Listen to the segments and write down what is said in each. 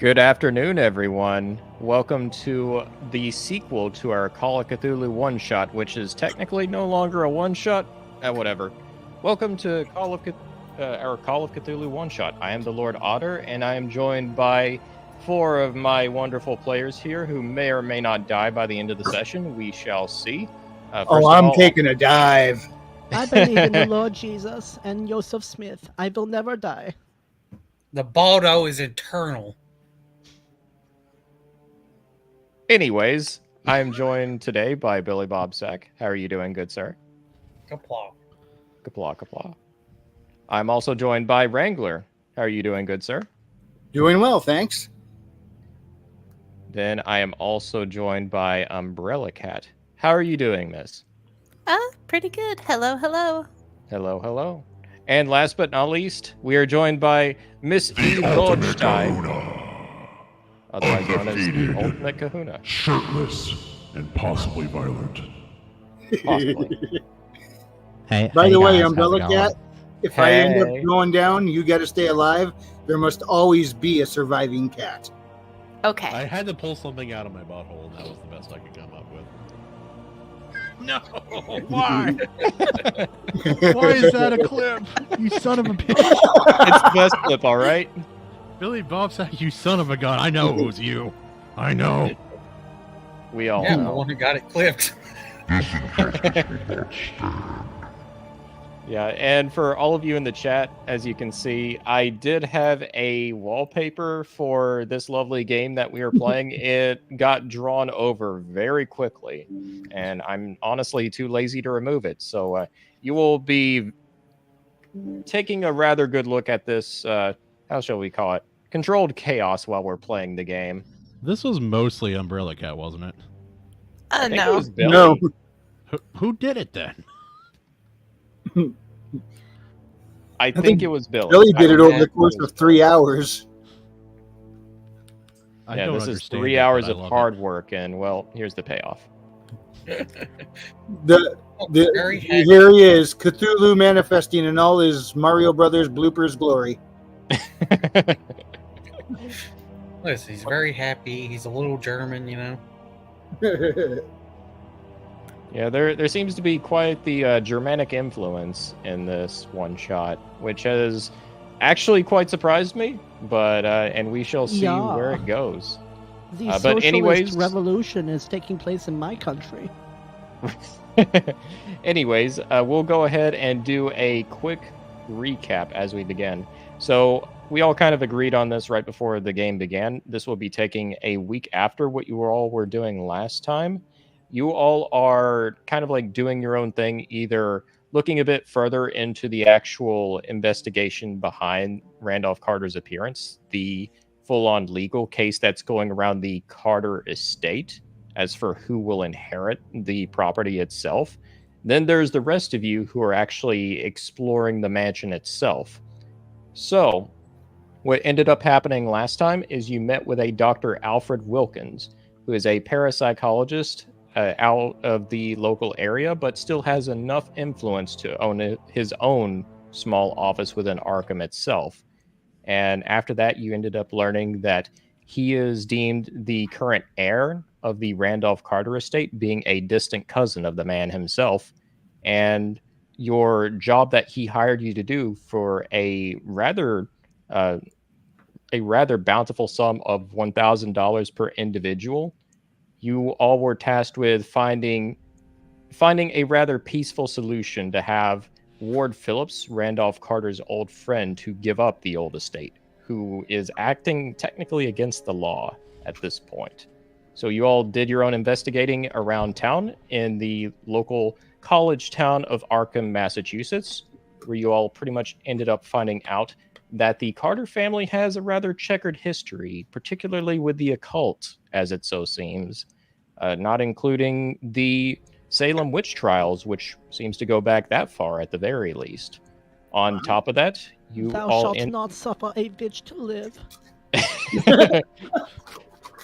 Good afternoon, everyone. Welcome to the sequel to our Call of Cthulhu one-shot, which is technically no longer a one-shot. Whatever. Welcome to our Call of Cthulhu one-shot. I am the Lord Otter, and I am joined by 4 of my wonderful players here who may or may not die by the end of the session. We shall see. I'm taking a dive. I believe in the Lord Jesus and Joseph Smith. I will never die. The Baldo is eternal. Anyways, I am joined today by Billy Bobsack. How are you doing, good sir? Kapla. Kapla, kapla. I'm also joined by Wrangler. How are you doing, good sir? Doing well, thanks. Then I am also joined by Umbrella Cat. How are you doing, miss? Pretty good. Hello, hello. Hello, hello. And last but not least, we are joined by Miss E. Goldstein, otherwise known as the Ultimate Kahuna. Shirtless and possibly violent. Possibly. Hey, By the way, guys, Umbrella how's it going? Cat, if I end Hey. up going down, you got to stay alive. There must always be a surviving cat. Okay. I had to pull something out of my butthole, and that was the best I could come up with. No, why? Why is that a clip? You son of a bitch! It's the best clip, all right? Billy Bobsack, you son of a gun! I know it was you. I know. We all Yeah, the know. one who got it clipped. Yeah, and for all of you in the chat, as you can see, I did have a wallpaper for this lovely game that we are playing. It got drawn over very quickly, and I'm honestly too lazy to remove it. So you will be taking a rather good look at this, how shall we call it, controlled chaos while we're playing the game. This was mostly Umbrella Cat, wasn't it? I think it No. was Billy. No. Who did it then? I think think it was Billy. Billy did it over the Yeah, course of 3 hours. I Yeah, don't this is understand 3 it, but hours I of love hard it. work, and well, here's the payoff. Very happy. Here he is, Cthulhu manifesting in all his Mario Brothers bloopers glory. Listen, he's very happy. He's a little German, you know. Yeah, there seems to be quite the Germanic influence in this one shot, which has actually quite surprised me. But and we shall see Yeah. where it goes. The But socialist anyways- revolution is taking place in my country. Anyways, we'll go ahead and do a quick recap as we begin. So we all kind of agreed on this right before the game began. This will be taking a week after what you all were doing last time. You all are kind of like doing your own thing, either looking a bit further into the actual investigation behind Randolph Carter's appearance, the full-on legal case that's going around the Carter estate, as for who will inherit the property itself. Then there's the rest of you who are actually exploring the mansion itself. So, what ended up happening last time is you met with a Dr. Alfred Wilkins, who is a parapsychologist out of the local area, but still has enough influence to own his own small office within Arkham itself. And after that, you ended up learning that he is deemed the current heir of the Randolph Carter estate, being a distant cousin of the man himself. And your job that he hired you to do for a rather bountiful sum of $1,000 per individual, you all were tasked with finding a rather peaceful solution to have Ward Phillips, Randolph Carter's old friend, to give up the old estate, who is acting technically against the law at this point. So you all did your own investigating around town in the local college town of Arkham, Massachusetts, where you all pretty much ended up finding out that the Carter family has a rather checkered history, particularly with the occult, as it so seems, not including the Salem witch trials, which seems to go back that far at the very least. On top of that, you Thou all shalt not suffer a bitch to live.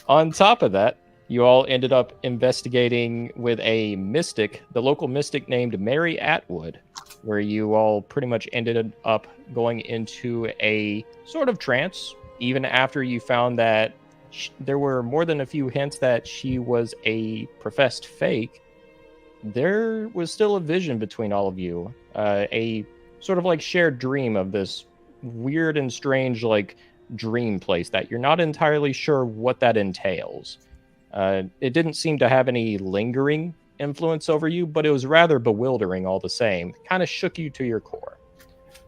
On top of that, you all ended up investigating with a mystic, the local mystic named Mary Atwood, where you all pretty much ended up going into a sort of trance even after you found that there were more than a few hints that she was a professed fake, there was still a vision between all of you, a sort of like shared dream of this weird and strange like dream place that you're not entirely sure what that entails. It didn't seem to have any lingering influence over you, but it was rather bewildering all the same. Kind of shook you to your core.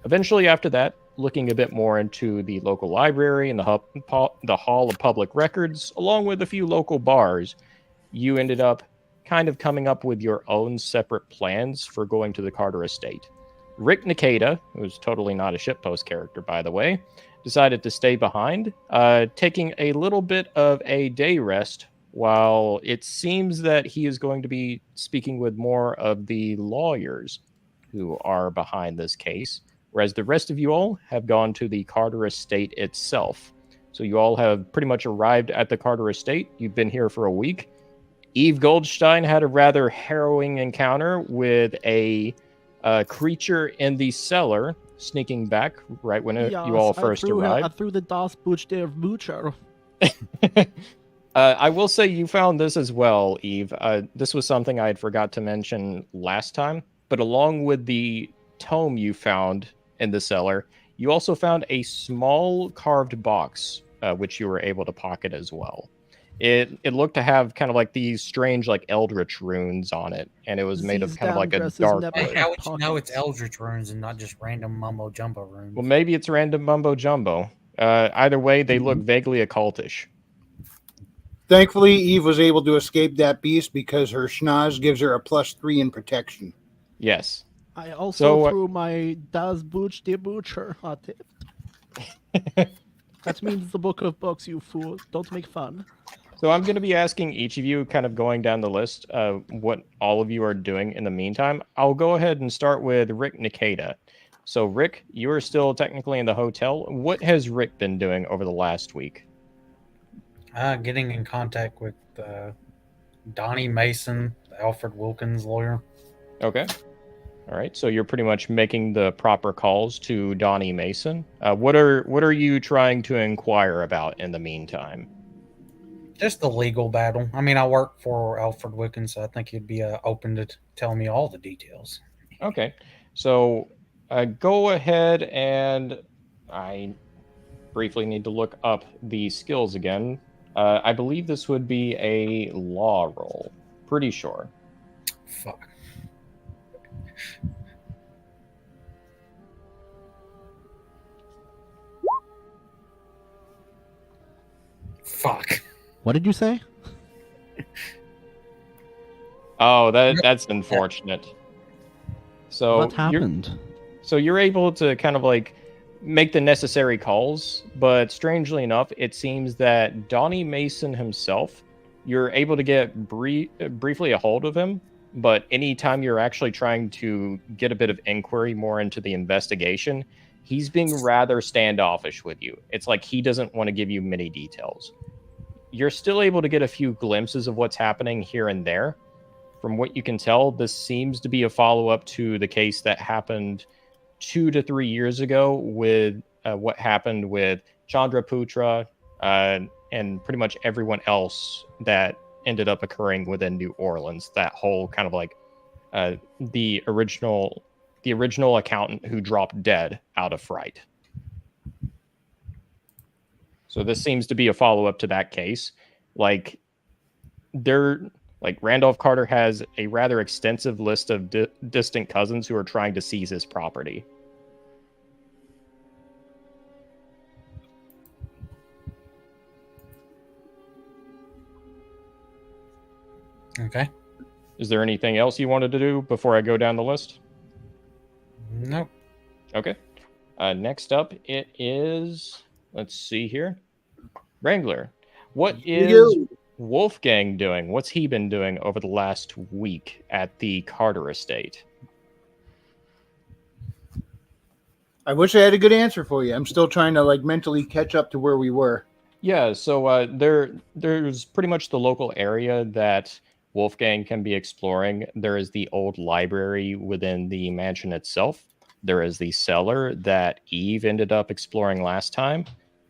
Eventually, after that, looking a bit more into the local library and the Hall of Public Records, along with a few local bars, you ended up kind of coming up with your own separate plans for going to the Carter estate. Rick Nikita, who's totally not a shitpost character, by the way, decided to stay behind, taking a little bit of a day rest, while it seems that he is going to be speaking with more of the lawyers who are behind this case, whereas the rest of you all have gone to the Carter estate itself. So you all have pretty much arrived at the Carter estate. You've been here for a week. Eve Goldstein had a rather harrowing encounter with a creature in the cellar, sneaking back right when you all first arrived. I threw the Das Butch der Butcher. I will say you found this as well, Eve. This was something I had forgot to mention last time, but along with the tome you found in the cellar, you also found a small carved box, which you were able to pocket as well. It looked to have kind of like these strange like eldritch runes on it, and it was made of kind of like a dark wood. How would you know it's eldritch runes and not just random mumbo jumbo runes? Well, maybe it's random mumbo jumbo. Either way, they look vaguely occultish. Thankfully, Eve was able to escape that beast because her schnoz gives her a +3 in protection. Yes. I also threw my Das Butch der Butcher at it. That means the book of books, you fool. Don't make fun. So I'm going to be asking each of you, kind of going down the list, what all of you are doing in the meantime. I'll go ahead and start with Rick Nikita. So Rick, you are still technically in the hotel. What has Rick been doing over the last week? Getting in contact with Donnie Mason, the Alfred Wilkins lawyer. Okay. All right. So you're pretty much making the proper calls to Donnie Mason. What are you trying to inquire about in the meantime? Just the legal battle. I mean, I work for Alfred Wilkins, so I think he'd be open to tell me all the details. Okay. So go ahead, and I briefly need to look up the skills again. I believe this would be a law roll. Pretty sure. Fuck. Fuck. What did you say? Oh, that's unfortunate. So What happened? You're able to kind of like make the necessary calls, but strangely enough, it seems that Donnie Mason himself, you're able to get briefly a hold of him, but anytime you're actually trying to get a bit of inquiry more into the investigation, he's being rather standoffish with you. It's like he doesn't want to give you many details. You're still able to get a few glimpses of what's happening here and there. From what you can tell, this seems to be a follow-up to the case that happened 2 to 3 years ago with what happened with Chandra Putra and pretty much everyone else that ended up occurring within New Orleans. That whole kind of like the original accountant who dropped dead out of fright. So this seems to be a follow-up to that case. Like Randolph Carter has a rather extensive list of distant cousins who are trying to seize his property. Okay. Is there anything else you wanted to do before I go down the list? Nope. Okay. Next up, it is... Let's see here. Wrangler. What is Wolfgang doing? What's he been doing over the last week at the Carter estate? I wish I had a good answer for you. I'm still trying to mentally catch up to where we were. Yeah, so there's pretty much the local area that Wolfgang can be exploring. There is the old library within the mansion itself. There is the cellar that Eve ended up exploring last time.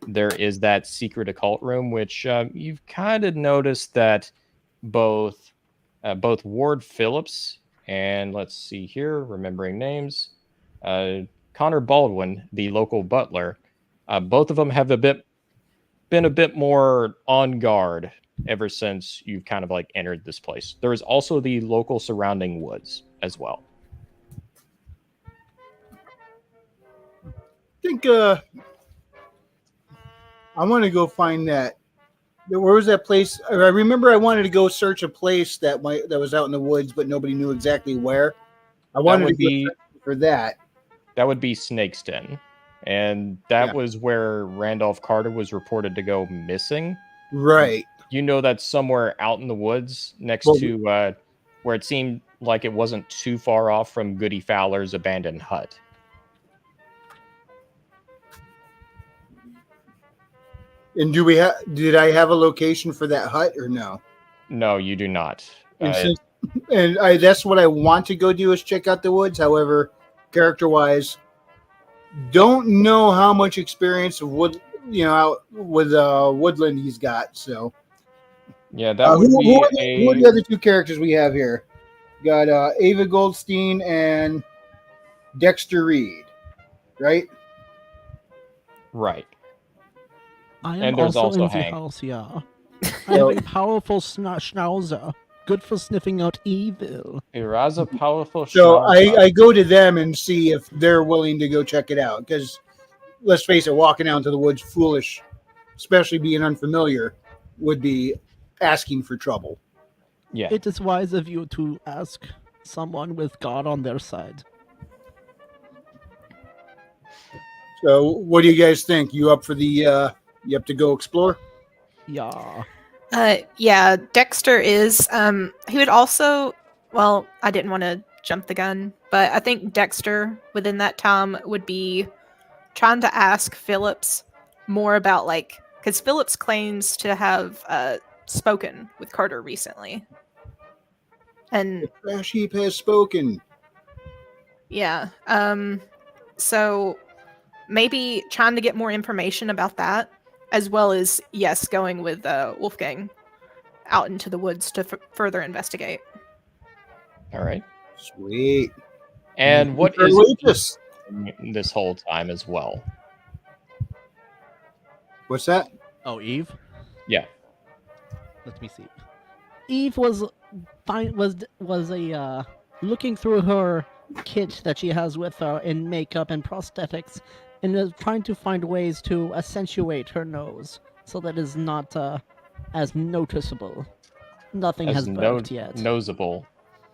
there is that secret occult room, which you've kind of noticed that both Ward Phillips and let's see here, remembering names, Connor Baldwin, the local butler, both of them have been a bit more on guard ever since you've kind of like entered this place. There is also the local surrounding woods as well. I think I want to go find that. Where was that place? I remember I wanted to go search a place that was out in the woods, but nobody knew exactly where. I wanted to go for that. That would be Snake's Den. And that was where Randolph Carter was reported to go missing. Right. You know that's somewhere out in the woods next to where it seemed like it wasn't too far off from Goody Fowler's abandoned hut. And did I have a location for that hut or no? No, you do not. That's what I want to go do is check out the woods. However, character-wise, don't know how much experience of woodland he's got. So yeah, that would who are the other two characters we have here? Got Ava Goldstein and Dexter Reed, right? Right. I am and there's also in Hank. the house, yeah. I have a powerful schnauzer, good for sniffing out evil. Iraza powerful. So I go to them and see if they're willing to go check it out. Because let's face it, walking out into the woods, foolish, especially being unfamiliar, would be asking for trouble. Yeah. It is wise of you to ask someone with God on their side. So what do you guys think? You up for the you have to go explore? Yeah. Yeah, Dexter is. He would also. Well, I didn't want to jump the gun, but I think Dexter within that time would be trying to ask Phillips more about because Phillips claims to have spoken with Carter recently, and The trash heap has spoken. yeah. So maybe trying to get more information about that. As well as, yes, going with Wolfgang out into the woods to further investigate. All right. Sweet. And what is this whole time as well? What's that? Oh, Eve? Yeah. Let me see. Eve was looking through her kit that she has with her in makeup and prosthetics, and is trying to find ways to accentuate her nose so that it is not as noticeable. Nothing has worked yet. Noseable,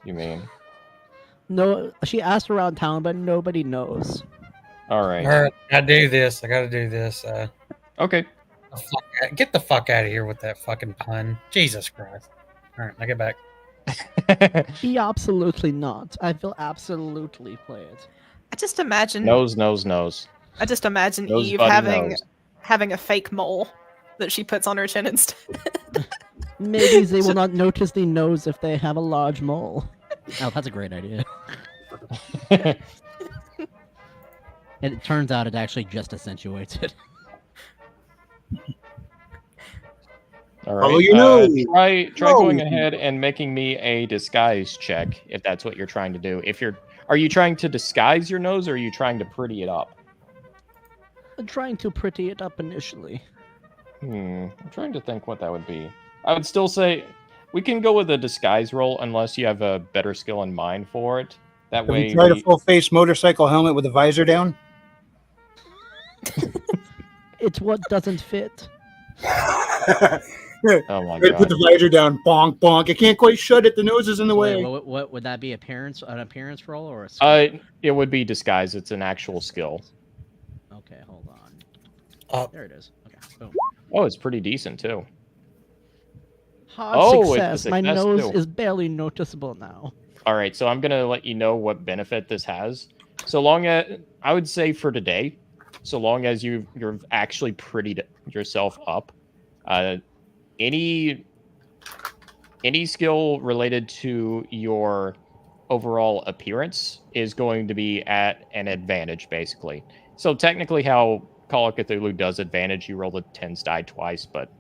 you mean? No, she asked around town, but nobody knows. All right. I gotta do this. Okay. Get the fuck out of here with that fucking pun. Jesus Christ. All right, I get back. Be absolutely not. I will absolutely play it. I just imagine Nose. I just imagine Nose Eve buddy having a fake mole that she puts on her chin instead. Maybe they will not notice the nose if they have a large mole. Oh, that's a great idea. And it turns out it actually just accentuates it. All right. Follow your nose. Try going ahead and making me a disguise check if that's what you're trying to do. Are you trying to disguise your nose or are you trying to pretty it up? I'm trying to pretty it up initially. I'm trying to think what that would be. I would still say we can go with a disguise roll unless you have a better skill in mind for it. That Have way, you tried a full face motorcycle helmet with a visor down? It's what doesn't fit. Oh my god! Put the visor down. Bonk, bonk. I can't quite shut it. The nose is in the way. What would that be? An appearance roll or a skill? It would be disguise. It's an actual skill. Okay, hold on. There it is. Okay, boom. Oh, it's pretty decent too. Hard It's a success. My success, nose too. is barely noticeable now. All right, so I'm gonna let you know what benefit this has. So long as I would say for today, so long as you've actually prettied yourself up, any skill related to your overall appearance is going to be at an advantage, basically. So technically, how Call of Cthulhu does advantage. You roll the 10s die twice, but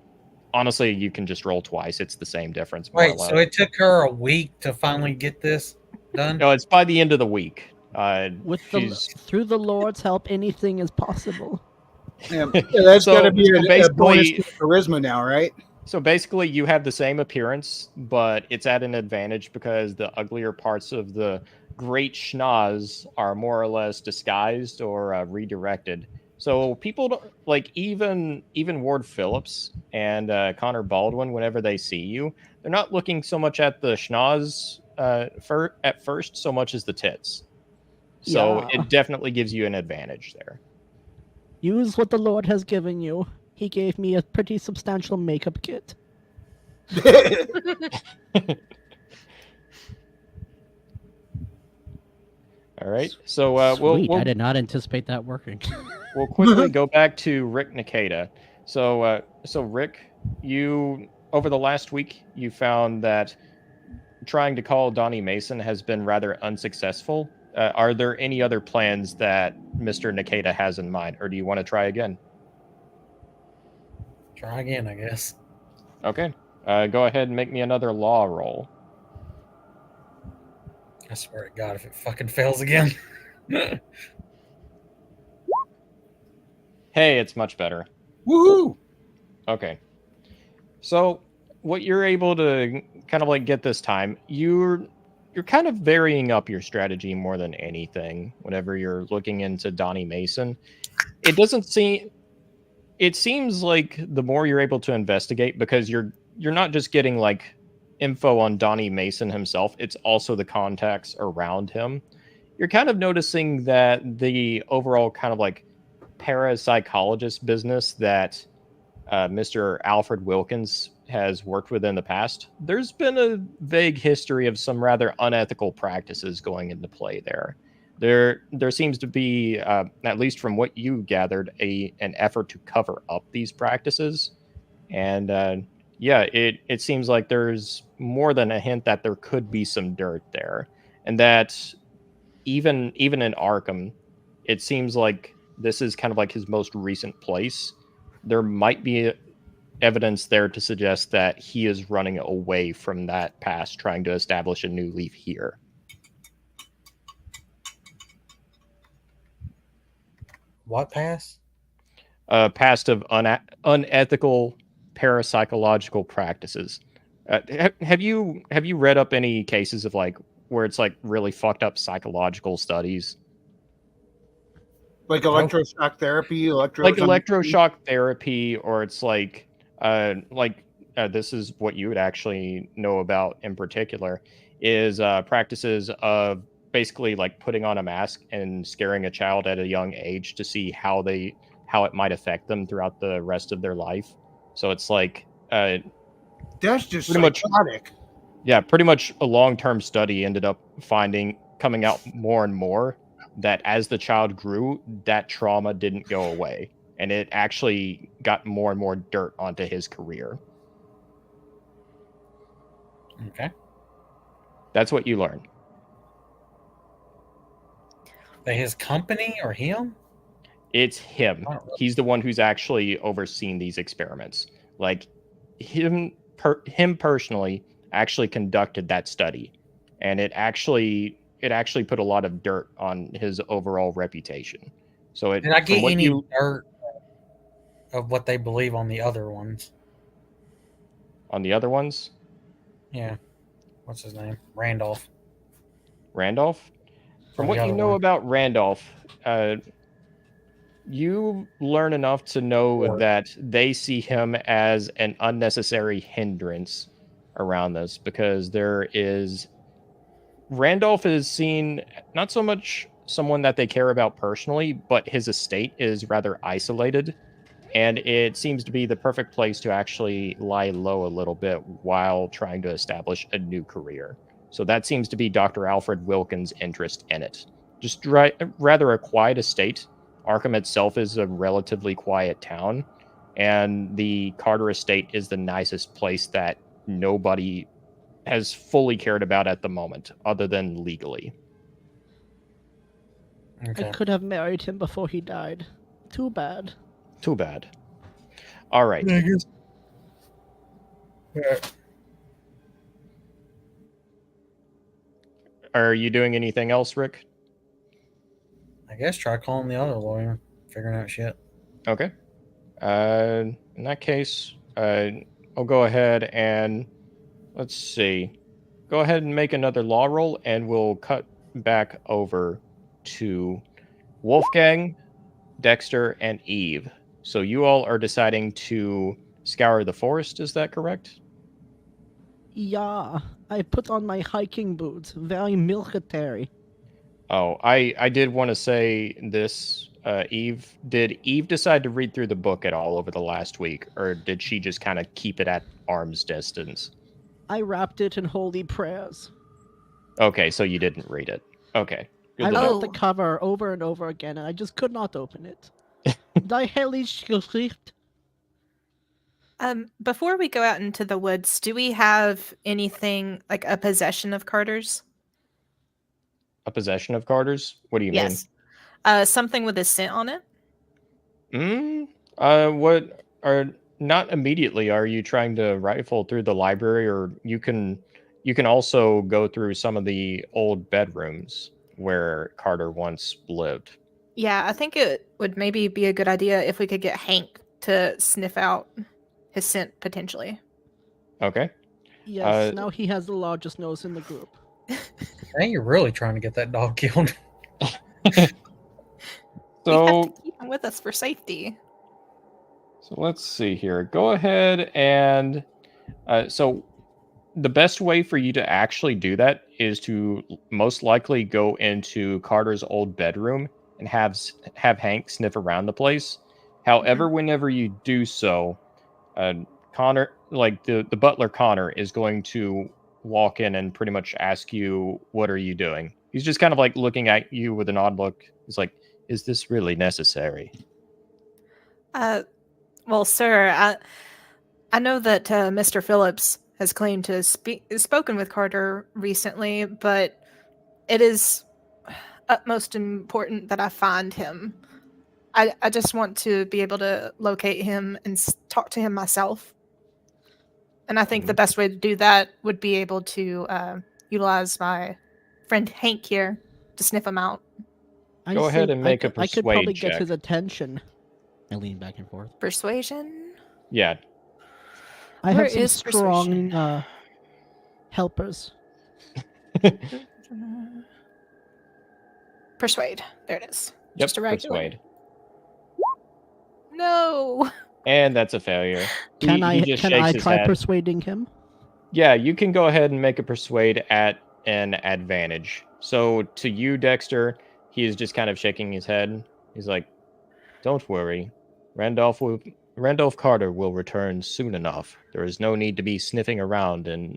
honestly, you can just roll twice. It's the same difference, more or Wait, less. so it took her a week to finally get this done? No, it's by the end of the week. Through the Lord's help, anything is possible. Yeah, that's So- got to be so a bonus basically- to charisma now, right? So basically, you have the same appearance, but it's at an advantage because the uglier parts of the great schnoz are more or less disguised or redirected. So people don't, like even Ward Phillips and Connor Baldwin, whenever they see you, they're not looking so much at the schnoz at first, so much as the tits. So Yeah. it definitely gives you an advantage there. Use what the Lord has given you. He gave me a pretty substantial makeup kit. All right. So Sweet. we'll I did not anticipate that working. we'll quickly go back to Rick Nikita. So Rick, you over the last week you found that trying to call Donnie Mason has been rather unsuccessful. Are there any other plans that Mr. Nikita has in mind, or do you want to try again? Try again, I guess. Okay. Go ahead and make me another law roll. I swear to God, if it fucking fails again. Hey, it's much better. Woohoo! Okay. So what you're able to kind of like get this time, you're kind of varying up your strategy more than anything whenever you're looking into Donnie Mason. It seems like the more you're able to investigate, because you're not just getting like info on Donnie Mason himself, it's also the contacts around him. You're kind of noticing that the overall kind of like parapsychologist business that Mr. Alfred Wilkins has worked with in the past, there's been a vague history of some rather unethical practices going into play there. There seems to be, at least from what you gathered, an effort to cover up these practices. And yeah, it seems like there's more than a hint that there could be some dirt there. And that even in Arkham, it seems like this is kind of like his most recent place. There might be evidence there to suggest that he is running away from that past, trying to establish a new leaf here. What pass? Past of unethical parapsychological practices. Have you read up any cases of like where it's like really fucked up psychological studies? Like electroshock therapy, electroshock therapy, or it's like this is what you would actually know about in particular is practices of basically like putting on a mask and scaring a child at a young age to see how it might affect them throughout the rest of their life. So it's like that's just pretty psychotic. Pretty much a long-term study ended up coming out more and more that as the child grew, that trauma didn't go away, and it actually got more and more dirt onto his career. Okay. That's what you learn. His company or him? It's him. He's the one who's actually overseeing these experiments. Like him personally actually conducted that study, and it actually put a lot of dirt on his overall reputation. So did I get any dirt of what they believe on the other ones? On the other ones? Yeah. What's his name? Randolph. Randolph? From what you know about Randolph, you learn enough to know that they see him as an unnecessary hindrance around this, because Randolph is seen not so much someone that they care about personally, but his estate is rather isolated, and it seems to be the perfect place to actually lie low a little bit while trying to establish a new career. So that seems to be Dr. Alfred Wilkins' interest in it. Just rather a quiet estate. Arkham itself is a relatively quiet town, and the Carter estate is the nicest place that nobody has fully cared about at the moment, other than legally. Okay. I could have married him before he died. Too bad. Too bad. All right. I guess. Are you doing anything else, Rick? I guess try calling the other lawyer, figuring out shit. Okay. In that case, I'll go ahead and let's see. Go ahead and make another law roll, and we'll cut back over to Wolfgang, Dexter, and Eve. So you all are deciding to scour the forest, is that correct? Yeah, I put on my hiking boots. Very military. Oh, I did want to say this, Eve. Did Eve decide to read through the book at all over the last week, or did she just kind of keep it at arm's distance? I wrapped it in holy prayers. Okay, so you didn't read it. Okay. Good I to know. read the cover over and over again, and I just could not open it. Die Heilige Schrift. Before we go out into the woods, do we have anything like a possession of Carter's? A possession of Carter's? What do you Yes. Something with a scent on it? mean? What are not immediately are you trying to rifle through the library, or you can also go through some of the old bedrooms where Carter once lived. Yeah, I think it would maybe be a good idea if we could get Hank to sniff out his scent potentially. Okay. Yes, now he has the largest nose in the group. Now you're really trying to get that dog killed. We have So to keep him with us for safety. So let's see here. Go ahead and so the best way for you to actually do that is to most likely go into Carter's old bedroom and have Hank sniff around the place. However, whenever you do so, Connor, like the butler Connor, is going to walk in and pretty much ask you, "What are you doing?" He's just kind of like looking at you with an odd look. He's like, "Is this really necessary?" Well, sir, I know that Mr. Phillips has claimed to spoken with Carter recently, but it is utmost important that I find him. I just want to be able to locate him and talk to him myself. And I think the best way to do that would be able to utilize my friend Hank here to sniff him out. Go ahead and make a I could probably persuade get check. his attention. I lean back and forth. Persuasion? Yeah. I Where have some is persuasion? strong helpers. Persuade. There it is. Yep, Just a regular. persuade. No. And that's a failure. Can He just I shakes his try head. persuading him? Yeah, you can go ahead and make a persuade at an advantage. So to you, Dexter, he is just kind of shaking his head. He's like, "Don't worry. Randolph Carter will return soon enough. There is no need to be sniffing around in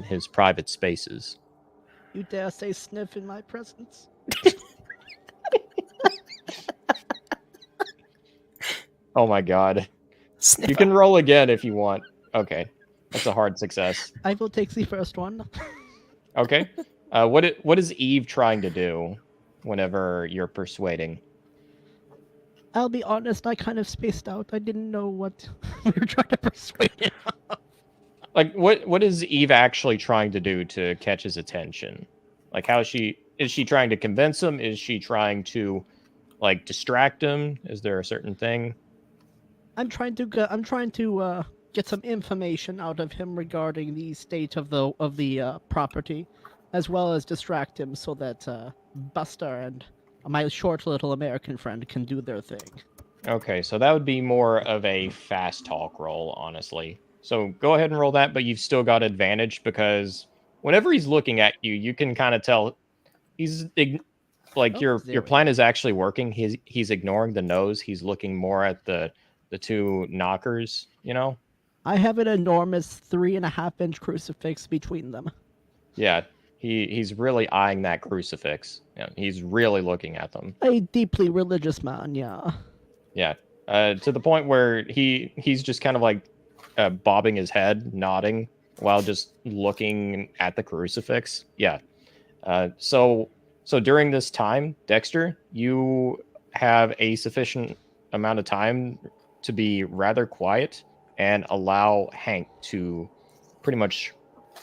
his private spaces." You dare say sniff in my presence? Oh my god. Sniff You can roll again if you want. Okay. That's a hard success. I will take the first one. Okay. What is Eve trying to do whenever you're persuading? I'll be honest, I kind of spaced out. I didn't know what we were trying to persuade him of. Like, what is Eve actually trying to do to catch his attention? Like, is she trying to convince him? Is she trying to, like, distract him? Is there a certain thing? I'm trying to get some information out of him regarding the state of the property, as well as distract him so that Buster and my short little American friend can do their thing. Okay, so that would be more of a fast talk roll, honestly. So go ahead and roll that, but you've still got advantage because whenever he's looking at you, you can kind of tell he's your plan is actually working. He's ignoring the nose. He's looking more at the two knockers, you know? I have an enormous 3.5-inch crucifix between them. Yeah, he's really eyeing that crucifix. Yeah, he's really looking at them. A deeply religious man, yeah. Yeah, to the point where he's just kind of like bobbing his head, nodding while just looking at the crucifix. Yeah. So during this time, Dexter, you have a sufficient amount of time to be rather quiet and allow Hank to pretty much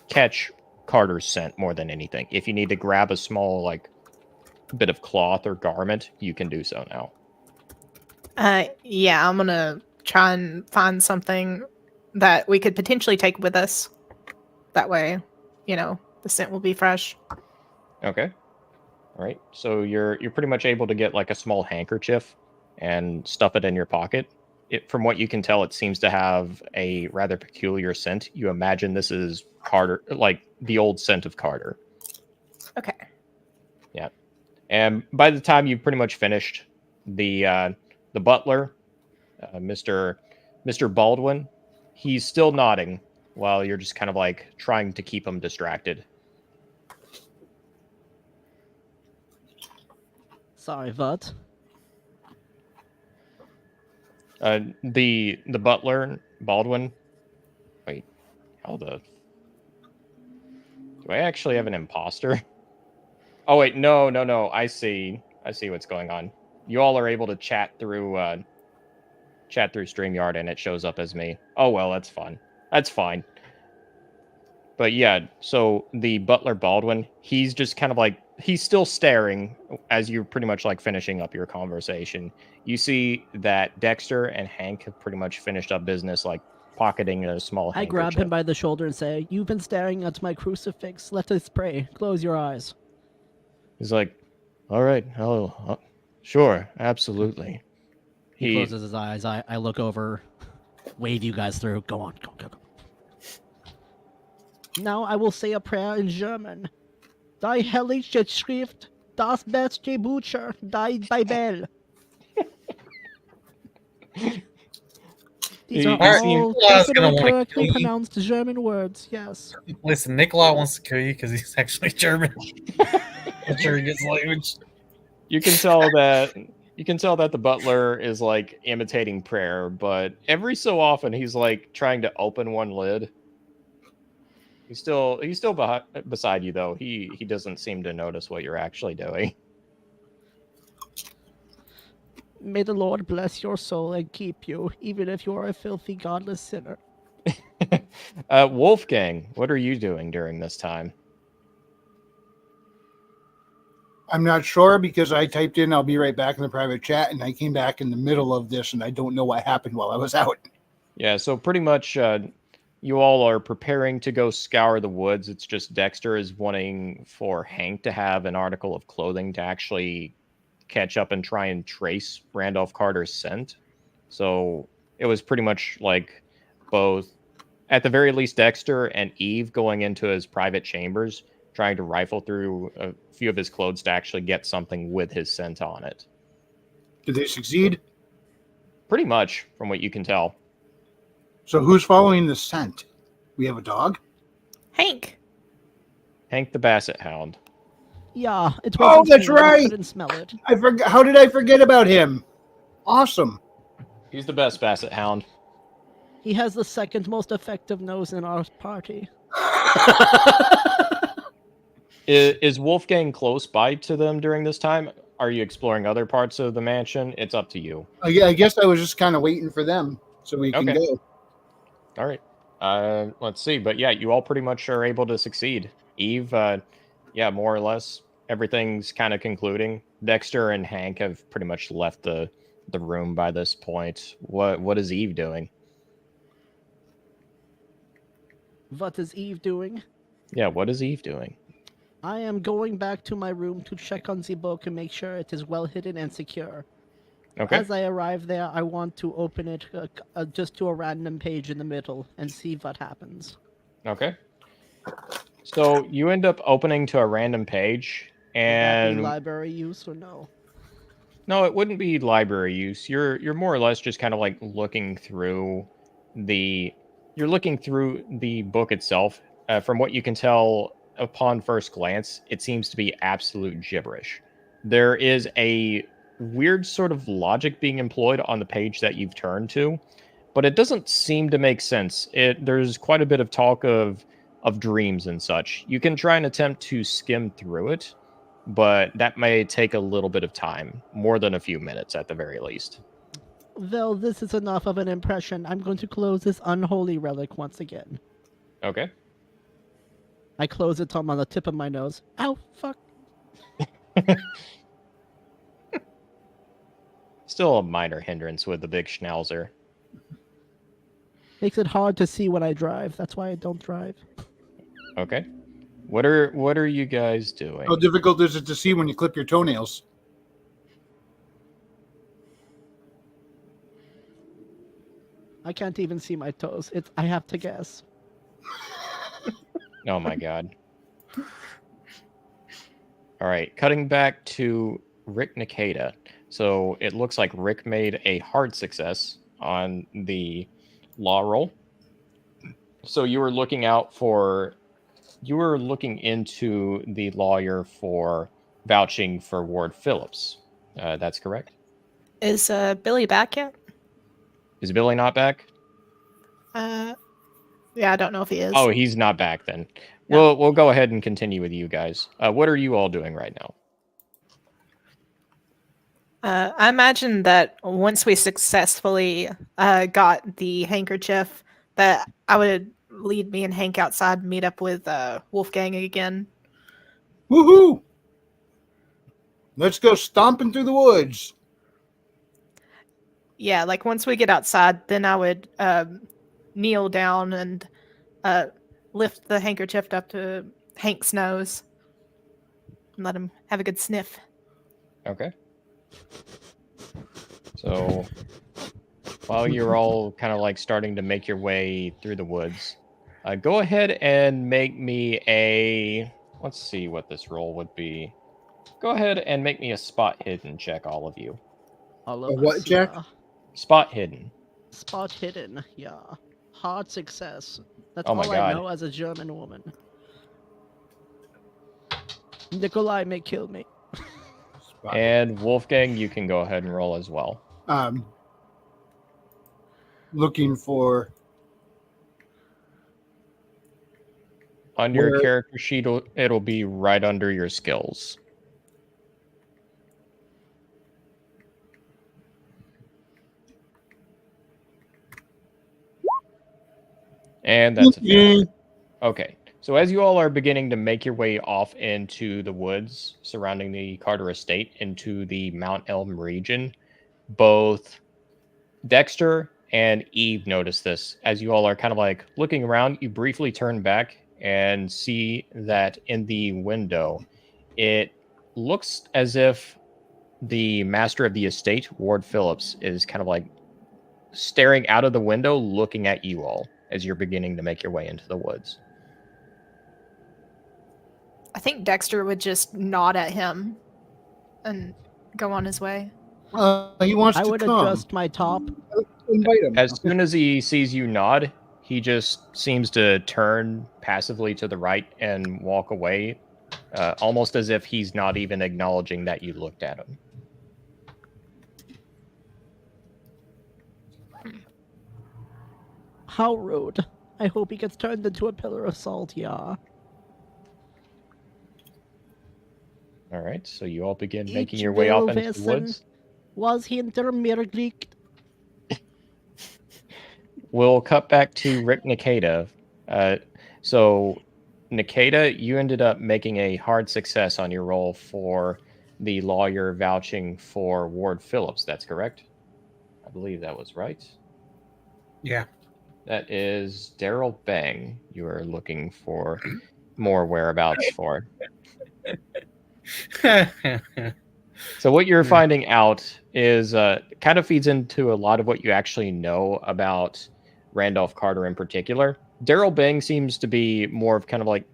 catch Carter's scent more than anything. If you need to grab a small like bit of cloth or garment, you can do so now. Yeah, I'm gonna try and find something that we could potentially take with us. That way, the scent will be fresh. Okay. All right. So you're pretty much able to get like a small handkerchief and stuff it in your pocket. From what you can tell, it seems to have a rather peculiar scent. You imagine this is Carter, like the old scent of Carter. Okay. Yeah. And by the time you've pretty much finished, the butler, Mr. Baldwin, he's still nodding while you're just kind of like trying to keep him distracted. Sorry, what? The butler, Baldwin. Wait, how the? Do I actually have an imposter? Oh wait, no. I see what's going on. You all are able to chat through StreamYard, and it shows up as me. Oh well, that's fun. That's fine. But yeah, so the butler Baldwin, he's just kind of like, he's still staring as you're pretty much like finishing up your conversation. You see that Dexter and Hank have pretty much finished up business, like pocketing a small I handkerchief. grab him by the shoulder and say, "You've been staring at my crucifix. Let us pray. Close your eyes." He's like, all right, sure, absolutely. He closes his eyes. I look over, wave you guys through. Go on, go. Now I will say a prayer in German. Die Heilige Schrift, das beste Bücher, die Bibel. These are all definitely correctly pronounced German words, yes. Listen, Nikolai wants to kill you because he's actually German. I'm sure he gets language. You can tell that the butler is like imitating prayer, but every so often he's like trying to open one lid. He's still beside you though. He doesn't seem to notice what you're actually doing. May the Lord bless your soul and keep you, even if you are a filthy, godless sinner. Wolfgang, what are you doing during this time? I'm not sure because I typed in "I'll be right back" in the private chat, and I came back in the middle of this, and I don't know what happened while I was out. Yeah, so pretty much you all are preparing to go scour the woods. It's just Dexter is wanting for Hank to have an article of clothing to actually catch up and try and trace Randolph Carter's scent. So it was pretty much like both, at the very least, Dexter and Eve going into his private chambers, trying to rifle through a few of his clothes to actually get something with his scent on it. Did they succeed? Pretty much, from what you can tell. So who's following the scent? We have a dog? Hank. Hank the Basset Hound. Yeah, it Oh, wasn't that's me. I right. couldn't smell it. I forgot. How did I forget about him? Awesome. He's the best Basset Hound. He has the second most effective nose in our party. Is Wolfgang close by to them during this time? Are you exploring other parts of the mansion? It's up to you. I guess I was just kind of waiting for them so we can go. All right. Let's see. But yeah, you all pretty much are able to succeed. Eve, yeah, more or less, everything's kind of concluding. Dexter and Hank have pretty much left the room by this point. What is Eve doing? What is Eve doing? Yeah, what is Eve doing? I am going back to my room to check on the book and make sure it is well hidden and secure. Okay. As I arrive there, I want to open it just to a random page in the middle and see what happens. Okay. So you end up opening to a random page, and Would that be library use or no? No, it wouldn't be library use. You're more or less just kind of like looking through the book itself. From what you can tell upon first glance, it seems to be absolute gibberish. There is a weird sort of logic being employed on the page that you've turned to, but it doesn't seem to make sense. There's quite a bit of talk of dreams and such. You can try and attempt to skim through it, but that may take a little bit of time, more than a few minutes at the very least. Well, this is enough of an impression. I'm going to close this unholy relic once again. Okay. I close it on the tip of my nose. Ow, fuck. Still a minor hindrance with the big schnauzer. Makes it hard to see when I drive. That's why I don't drive. Okay. What are you guys doing? How difficult is it to see when you clip your toenails? I can't even see my toes. I have to guess. Oh my god. All right, cutting back to Rick Nikita. So it looks like Rick made a hard success on the law roll. So you were looking into the lawyer for vouching for Ward Phillips. That's correct. Is Billy back yet? Is Billy not back? Yeah, I don't know if he is. Oh, he's not back then. No. We'll go ahead and continue with you guys. What are you all doing right now? I imagine that once we successfully got the handkerchief, that I would lead me and Hank outside and meet up with Wolfgang again. Woohoo! Let's go stomping through the woods. Yeah, like once we get outside, then I would kneel down and lift the handkerchief up to Hank's nose and let him have a good sniff. Okay. So while you're all kind of like starting to make your way through the woods, go ahead and make me a... Let's see what this roll would be. Go ahead and make me a spot hidden check, all of you. All A of what, us, Jack? yeah. Spot hidden. Spot hidden, yeah. Hard success. That's Oh my all God. I know as a German woman. Nikolai may kill me. And Wolfgang, you can go ahead and roll as well. Looking for On your Where- character sheet, it'll be right under your skills. And that's a failure. Okay. So as you all are beginning to make your way off into the woods surrounding the Carter estate into the Mount Elm region, both Dexter and Eve notice this. As you all are kind of like looking around, you briefly turn back and see that in the window, it looks as if the master of the estate, Ward Phillips, is kind of like staring out of the window, looking at you all as you're beginning to make your way into the woods. I think Dexter would just nod at him and go on his way. he wants I to would come. adjust my top. Invite him. As soon as he sees you nod, he just seems to turn passively to the right and walk away, almost as if he's not even acknowledging that you looked at him. How rude. I hope he gets turned into a pillar of salt, yeah. All right, so you all begin making Ich your way off will into the wissen, woods. Was hinter mir liegt. We'll cut back to Rick Nikita. So, Nikita, you ended up making a hard success on your roll for the lawyer vouching for Ward Phillips. That's correct? I believe that was right. Yeah. That is Daryl Bang you are looking for more whereabouts for. So what you're finding out is kind of feeds into a lot of what you actually know about Randolph Carter in particular. Daryl Bang seems to be more of the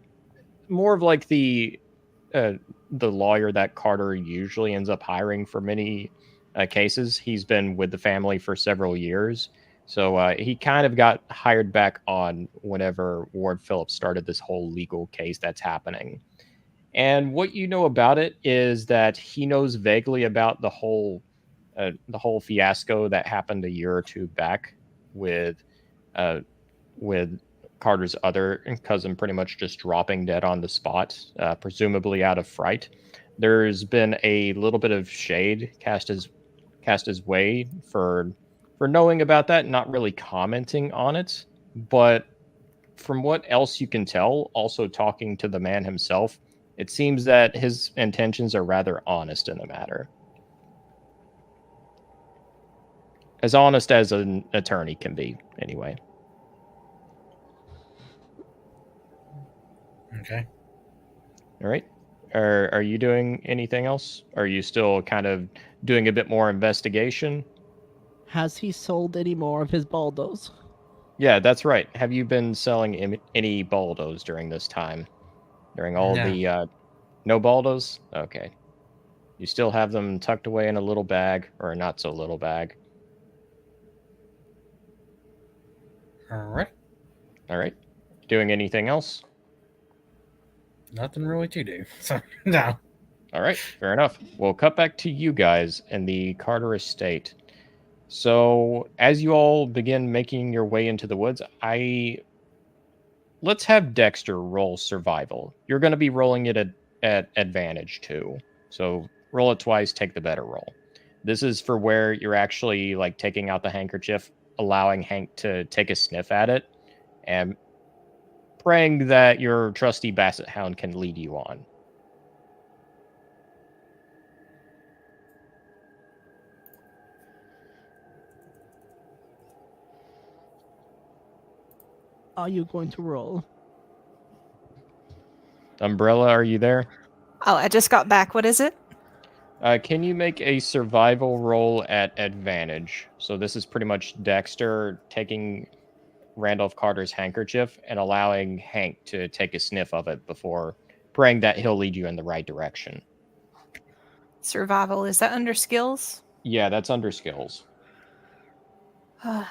lawyer that Carter usually ends up hiring for many cases. He's been with the family for several years. So he kind of got hired back on whenever Ward Phillips started this whole legal case that's happening. And what you know about it is that he knows vaguely about the whole fiasco that happened a year or two back with Carter's other cousin pretty much just dropping dead on the spot, presumably out of fright. There's been a little bit of shade cast his way for knowing about that, and not really commenting on it. But from what else you can tell, also talking to the man himself, it seems that his intentions are rather honest in the matter. As honest as an attorney can be, anyway. Okay. All right. Are you doing anything else? Are you still kind of doing a bit more investigation? Has he sold any more of his baldos? Yeah, that's right. Have you been selling any baldos during this time? During all No. the no baldos? Okay. You still have them tucked away in a little bag, or a not so little bag. All right. All right. Doing anything else? Nothing really to do. So, no. All right, fair enough. We'll cut back to you guys in the Carter estate. So, as you all begin making your way into the woods, let's have Dexter roll survival. You're going to be rolling it at advantage too. So, roll it twice, take the better roll. This is for where you're actually like taking out the handkerchief, allowing Hank to take a sniff at it, and praying that your trusty basset hound can lead you on. Are you going to roll? Umbrella, are you there? Oh, I just got back. What is it? Can you make a survival roll at advantage? So this is pretty much Dexter taking Randolph Carter's handkerchief and allowing Hank to take a sniff of it before praying that he'll lead you in the right direction. Survival. Is that under skills? Yeah, that's under skills. Why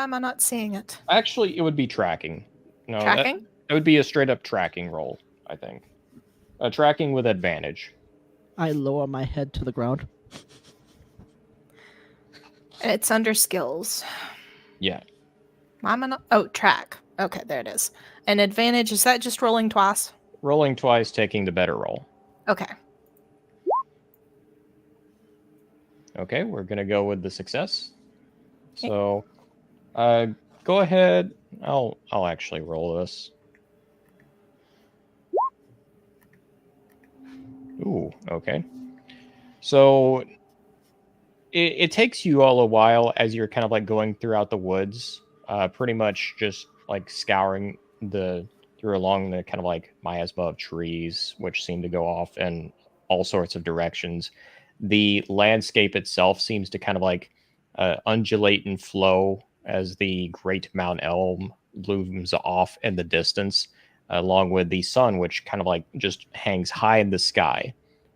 am I not seeing it? Actually, it would be tracking. No, Tracking? It would be a straight up tracking roll, I think. Tracking with advantage. I lower my head to the ground. It's under skills. Yeah. Why am I not? Oh, track. Okay, there it is. And advantage, is that just rolling twice? Rolling twice, taking the better roll. Okay. Okay, we're gonna go with the success. So, go ahead. I'll actually roll this. Ooh, okay. So it takes you all a while as you're kind of like going throughout the woods, pretty much just like scouring through along the kind of like miasma of trees, which seem to go off in all sorts of directions. The landscape itself seems to kind of like undulate and flow as the great Mount Elm looms off in the distance, along with the sun, which kind of like just hangs high in the sky.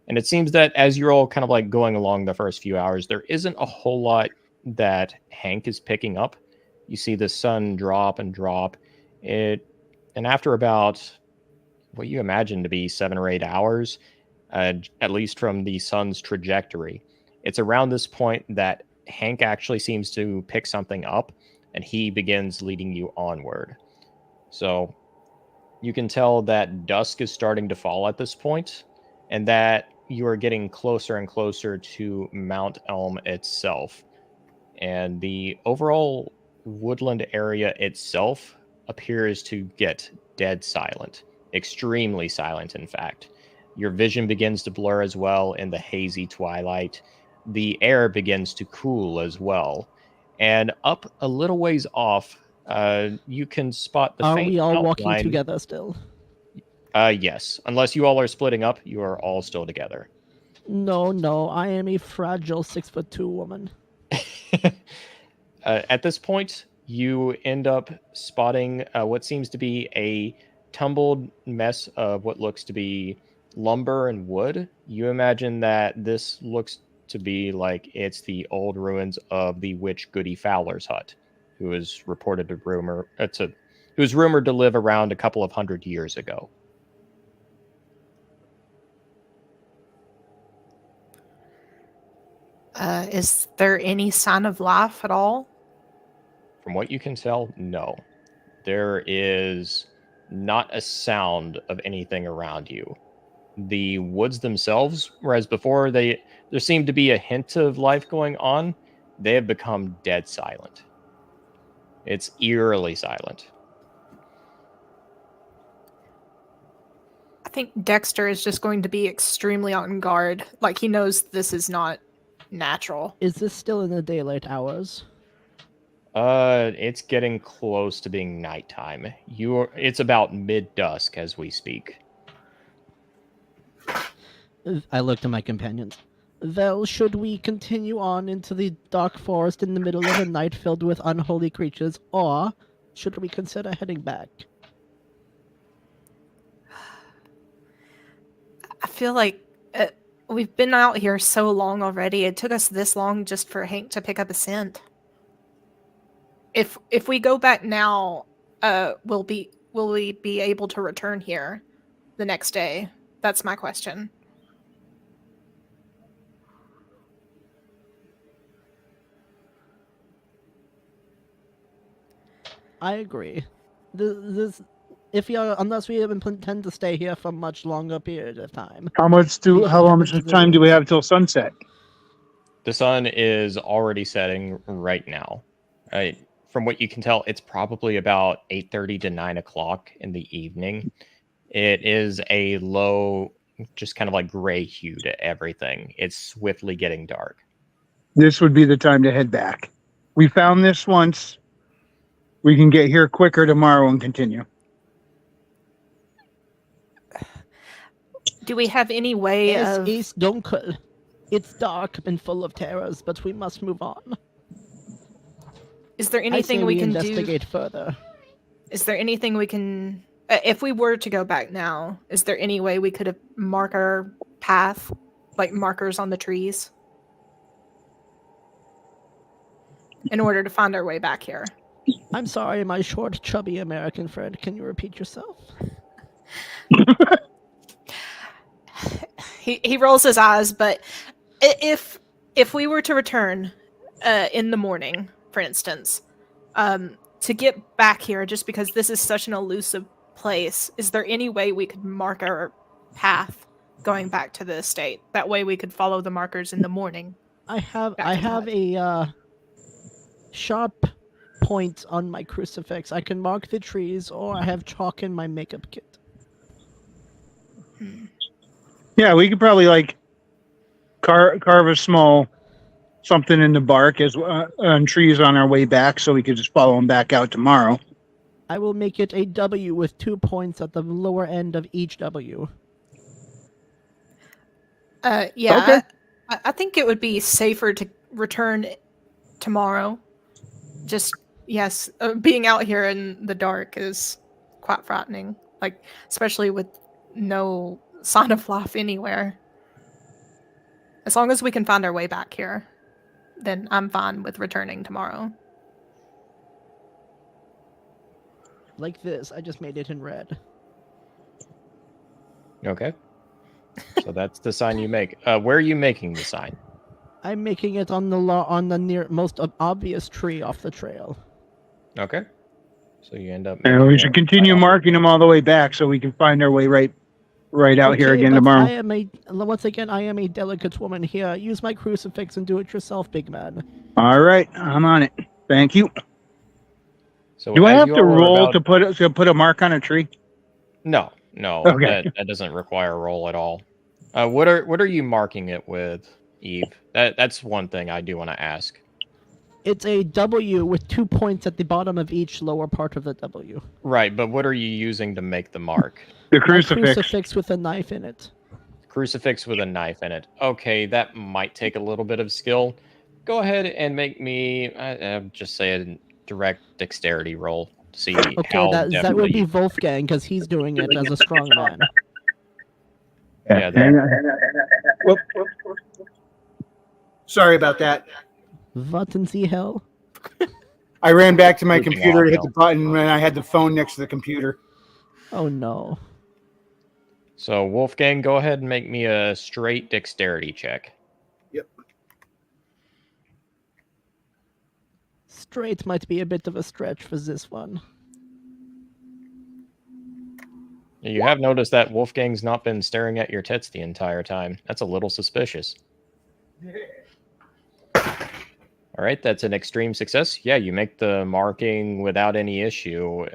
And it seems that as you're all kind of like going along the first few hours, there isn't a whole lot that Hank is picking up. You see the sun drop and drop. And after about what you imagine to be 7 or 8 hours, at least from the sun's trajectory, it's around this point that Hank actually seems to pick something up, and he begins leading you onward. So you can tell that dusk is starting to fall at this point, and that you are getting closer and closer to Mount Elm itself. And the overall woodland area itself appears to get dead silent, extremely silent, in fact. Your vision begins to blur as well in the hazy twilight. The air begins to cool as well. And up a little ways off, you can spot the Are faint we all walking outline. together still? Yes. Unless you all are splitting up, you are all still together. No, I am a fragile 6'2" woman. At this point, you end up spotting what seems to be a tumbled mess of what looks to be lumber and wood. You imagine that this looks to be like it's the old ruins of the witch Goody Fowler's hut, who was reported to who was rumored to live around a couple of 100 years ago. Is there any sign of life at all? From what you can tell, no. There is not a sound of anything around you. the woods themselves, whereas before there seemed to be a hint of life going on, they have become dead silent. It's eerily silent. I think Dexter is just going to be extremely on guard. Like, he knows this is not natural. Is this still in the daylight hours? It's getting close to being nighttime. It's about mid-dusk as we speak. I looked at my companions. Well, should we continue on into the dark forest in the middle of the night filled with unholy creatures, or should we consider heading back? I feel like we've been out here so long already. It took us this long just for Hank to pick up a scent. If we go back now, will we be able to return here the next day? That's my question. I agree. Unless we intend to stay here for much longer period of time. How much time do we have till sunset? The sun is already setting right now. From what you can tell, it's probably about 8:30 to 9 o'clock in the evening. It is a low, just kind of like gray hue to everything. It's swiftly getting dark. This would be the time to head back. We found this once. We can get here quicker tomorrow and continue. Do we have any way Es of... ist dunkel. It's dark and full of terrors, but we must move on. Is there I say anything we can investigate further. Is there anything we can... if we were to go back now, is there any way we could mark our path? Like markers on the trees? In order to find our way back here? I'm sorry, my short, chubby American friend. Can you repeat yourself? He rolls his eyes, but if we were to return in the morning, for instance, to get back here, just because this is such an elusive place, is there any way we could mark our path going back to the estate? That way we could follow the markers in the morning. I have a sharp point on my crucifix. I can mark the trees, or I have chalk in my makeup kit. Yeah, we could probably carve a small something in the bark as on trees on our way back, so we could just follow them back out tomorrow. I will make it a W with 2 points at the lower end of each W. Yeah, Okay. I think it would be safer to return tomorrow. Just, yes, being out here in the dark is quite frightening. Like, especially with no sign of life anywhere. As long as we can find our way back here, then I'm fine with returning tomorrow. Like this, I just made it in red. Okay. So that's the sign you make. Where are you making the sign? I'm making it on the most obvious tree off the trail. Okay. So you end up. And we should continue marking them all the way back, so we can find our way right out here again but tomorrow. Once again, I am a delicate woman here. Use my crucifix and do it yourself, big man. All right, I'm on it. Thank you. So do I have to roll to put a mark on a tree? No. Okay. That doesn't require a roll at all. What are you marking it with, Eve? That's one thing I do want to ask. It's a W with 2 points at the bottom of each lower part of the W. Right, but what are you using to make the mark? The crucifix. A crucifix with a knife in it. Crucifix with a knife in it. Okay, that might take a little bit of skill. Go ahead and make me, just say a direct dexterity roll. See how that would be Wolfgang, because he's doing it as a strong man. Yeah. Whoop. Sorry about that. What in the hell? I ran back to my Freaking computer to hit audio. the button when I had the phone next to the computer. Oh no. So Wolfgang, go ahead and make me a straight dexterity check. Yep. Straight might be a bit of a stretch for this one. You have noticed that Wolfgang's not been staring at your tits the entire time. That's a little suspicious. All right, that's an extreme success. Yeah, you make the marking without any issue.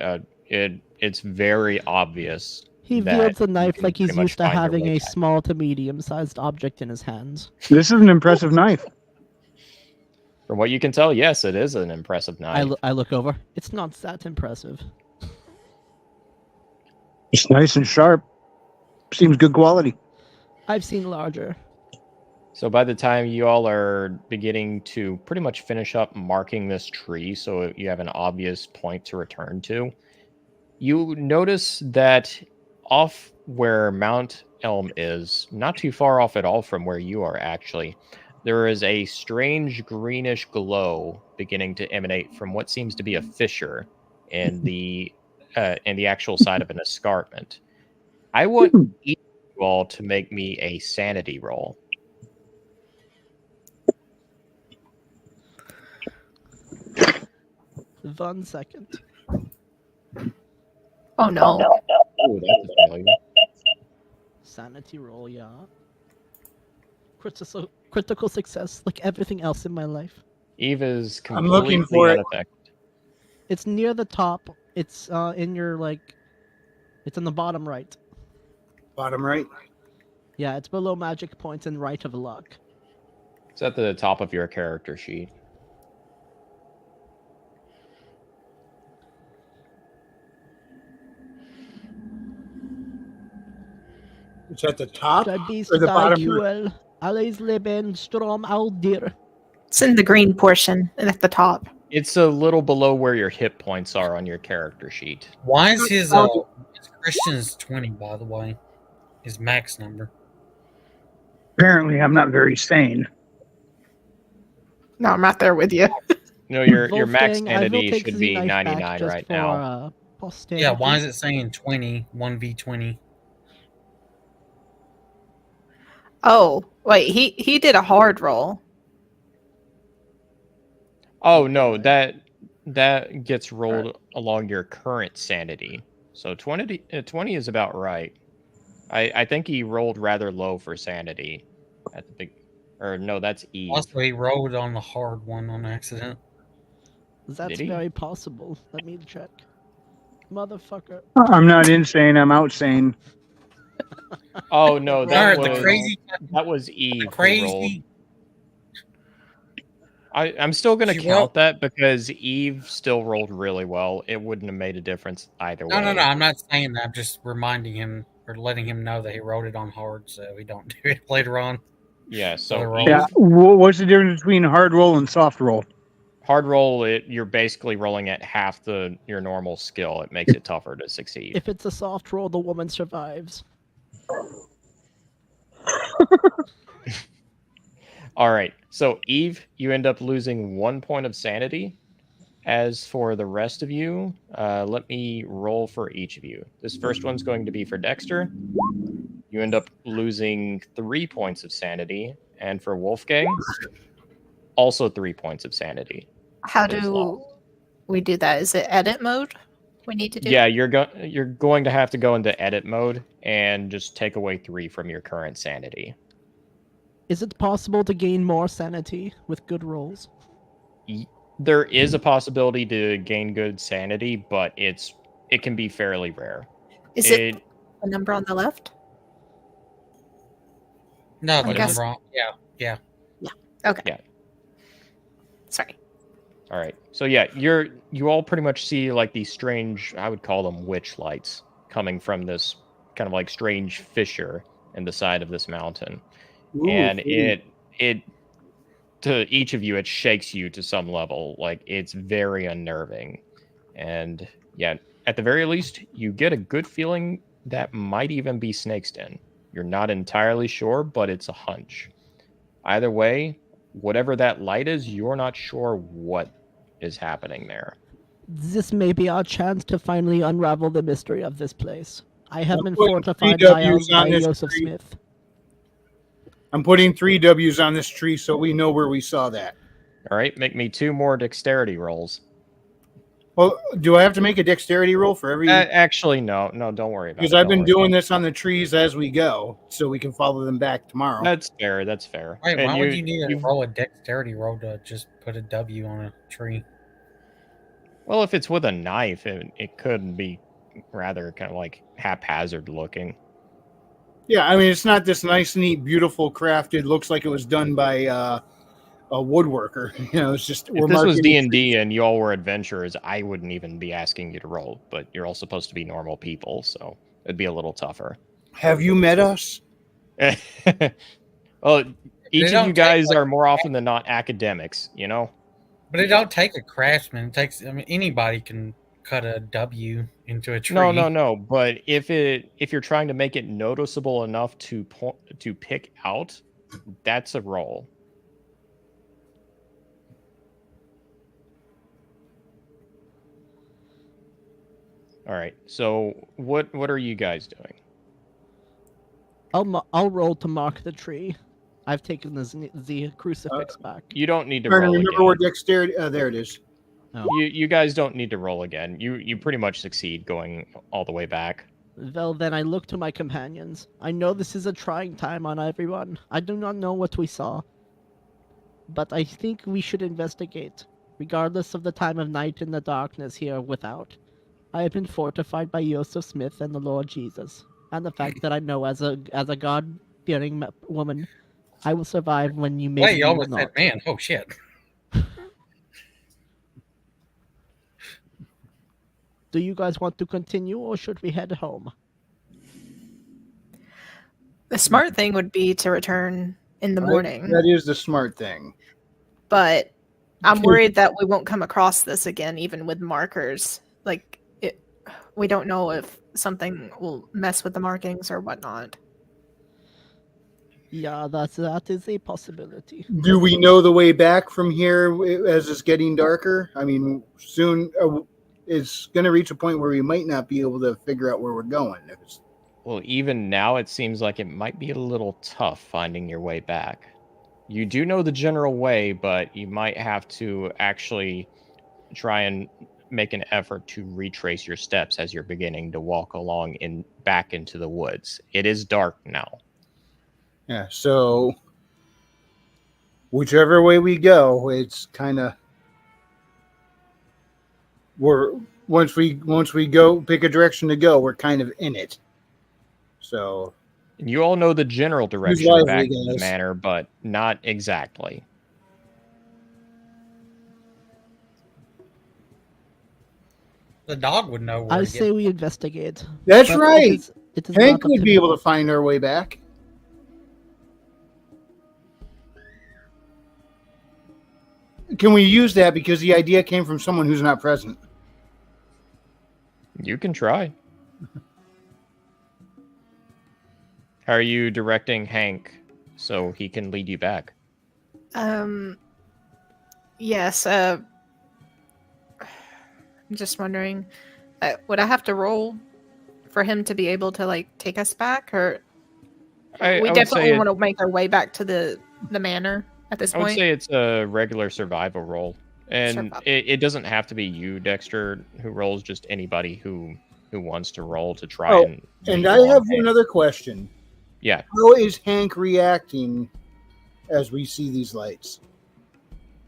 It's very obvious. He that wields the you knife can like he's pretty much used to find your having way a back. small to medium-sized object in his hands. This is an impressive knife. From what you can tell, yes, it is an impressive knife. I look over. It's not that impressive. It's nice and sharp. Seems good quality. I've seen larger. So by the time you all are beginning to pretty much finish up marking this tree so you have an obvious point to return to, you notice that off where Mount Elm is, not too far off at all from where you are actually, there is a strange greenish glow beginning to emanate from what seems to be a fissure in the actual side of an escarpment. I want each of you all to make me a sanity roll. 1 second. Oh no. Oh, that's a failure. Sanity roll, yeah. Critical success, like everything else in my life. Eve is I'm looking completely for it. unaffected. It's near the top. It's in your it's in the bottom right. Bottom right. Yeah, it's below magic points and right of luck. It's at the top of your character sheet. It's at the top Der Beast or the bottom. Daiquil, alles Leben, Strom Aldir. It's in the green portion and at the top. It's a little below where your hit points are on your character sheet. Why is his Christian's 20, by the way? His max number. Apparently, I'm not very sane. No, I'm right there with you. No, your max Wolfgang, I will sanity take should the be knife back 99 just right for, now. Posterity. Yeah, why is it saying 20, 1v20? Oh, wait, he did a hard roll. Oh no, that gets rolled along your current sanity. So 20 is about right. I think he rolled rather low for sanity at the big, or no, that's Eve. Also, he rolled on the hard one on accident. That's Did he? very possible. Let me check. Motherfucker. I'm not insane. I'm outsane. Oh no, that Alright, was Eve. who rolled. crazy. I'm still gonna She count rolled- that because Eve still rolled really well. It wouldn't have made a difference either way. No, I'm not saying that. I'm just reminding him or letting him know that he wrote it on hard so we don't do it later on. Yeah, so Other Eve, rolls. What's the difference between hard roll and soft roll? hard roll, you're basically rolling at half your normal skill. It makes it tougher to succeed. If it's a soft roll, the woman survives. All right, so Eve, you end up losing 1 point of sanity. As for the rest of you, let me roll for each of you. This first one's going to be for Dexter. You end up losing 3 points of sanity. And for Wolfgang, also 3 points of sanity. How Is do lost. we do that? Is it edit mode we need to do? Yeah, you're going to have to go into edit mode and just take away 3 from your current sanity. Is it possible to gain more sanity with good rolls? There is a possibility to gain good sanity, but it can be fairly rare. Is it the number on the left? No, I the guess- number on. Yeah. Okay. Yeah. Sorry. All right. So yeah, you all pretty much see like these strange, I would call them witch lights, coming from this kind of like strange fissure in the side of this mountain. And it to each of you, it shakes you to some level. Like it's very unnerving. And yeah, at the very least, you get a good feeling that might even be snakeskin. You're not entirely sure, but it's a hunch. Either way, whatever that light is, you're not sure what is happening there. This may be our chance to finally unravel the mystery of this place. I have been putting fortified 3 by Ws on this Joseph tree. Smith. I'm putting 3 W's on this tree so we know where we saw that. All right, make me 2 more dexterity rolls. Well, do I have to make a dexterity roll for every? Actually, no, don't worry about it. Because I've don't been worry doing about this on the trees as we go, so we can follow them back tomorrow. it. That's fair. That's fair. Wait, And why would you need to you've- roll a dexterity roll to just put a W on a tree? Well, if it's with a knife, it could be rather kind of like haphazard looking. Yeah, I mean, it's not this nice, neat, beautiful, crafted. Looks like it was done by a woodworker. It's just If this was D&D and you all were adventurers, I wouldn't even be asking you to roll. But you're all supposed to be normal people, so it'd be a little tougher. Have you met us? Well, each of don't you take, guys like- are more often than not academics, you know? But it don't take a craftsman. It takes. I mean, anybody can cut a W into a tree. No. But if you're trying to make it noticeable enough to pick out, that's a roll. All right. So what are you guys doing? I'll roll to mark the tree. I've taken the crucifix back. You don't need to Trying to roll remember again. where dexterity. There it is. You guys don't need to roll again. You pretty much succeed going all the way back. Well, then I look to my companions. I know this is a trying time on everyone. I do not know what we saw. But I think we should investigate, regardless of the time of night and the darkness here without. I have been fortified by Joseph Smith and the Lord Jesus, and the fact that I know as a God-fearing woman, I will survive when you make Wait, you me almost not. said man. Oh shit. Do you guys want to continue, or should we head home? The smart thing would be to return in the morning, That is the smart thing. but I'm worried that we won't come across this again, even with markers. Like, we don't know if something will mess with the markings or whatnot. Yeah, that is a possibility. Do we know the way back from here as it's getting darker? I mean, soon it's going to reach a point where we might not be able to figure out where we're going. Well, even now it seems like it might be a little tough finding your way back. You do know the general way, but you might have to actually try and make an effort to retrace your steps as you're beginning to walk along back into the woods. It is dark now. Yeah, so whichever way we go, it's kind of once we go pick a direction to go, we're kind of in it. So And you all know the general direction lively, back to the guys. manor, but not exactly. The dog would know where I to say we investigate. that's but right. It is Hank not up would to be me. able to find our way back. Can we use that because the idea came from someone who's not present? You can try. How are you directing Hank so he can lead you back? Yes, I'm just wondering, would I have to roll for him to be able to, like, take us back? Or I we would definitely say want to make our way back to the manor at this I would point? say it's a regular survival roll. And Survival. it doesn't have to be you, Dexter, who rolls, just anybody who wants to roll to try Oh, and And lead I along have Hank. one other question. Yeah. How is Hank reacting as we see these lights?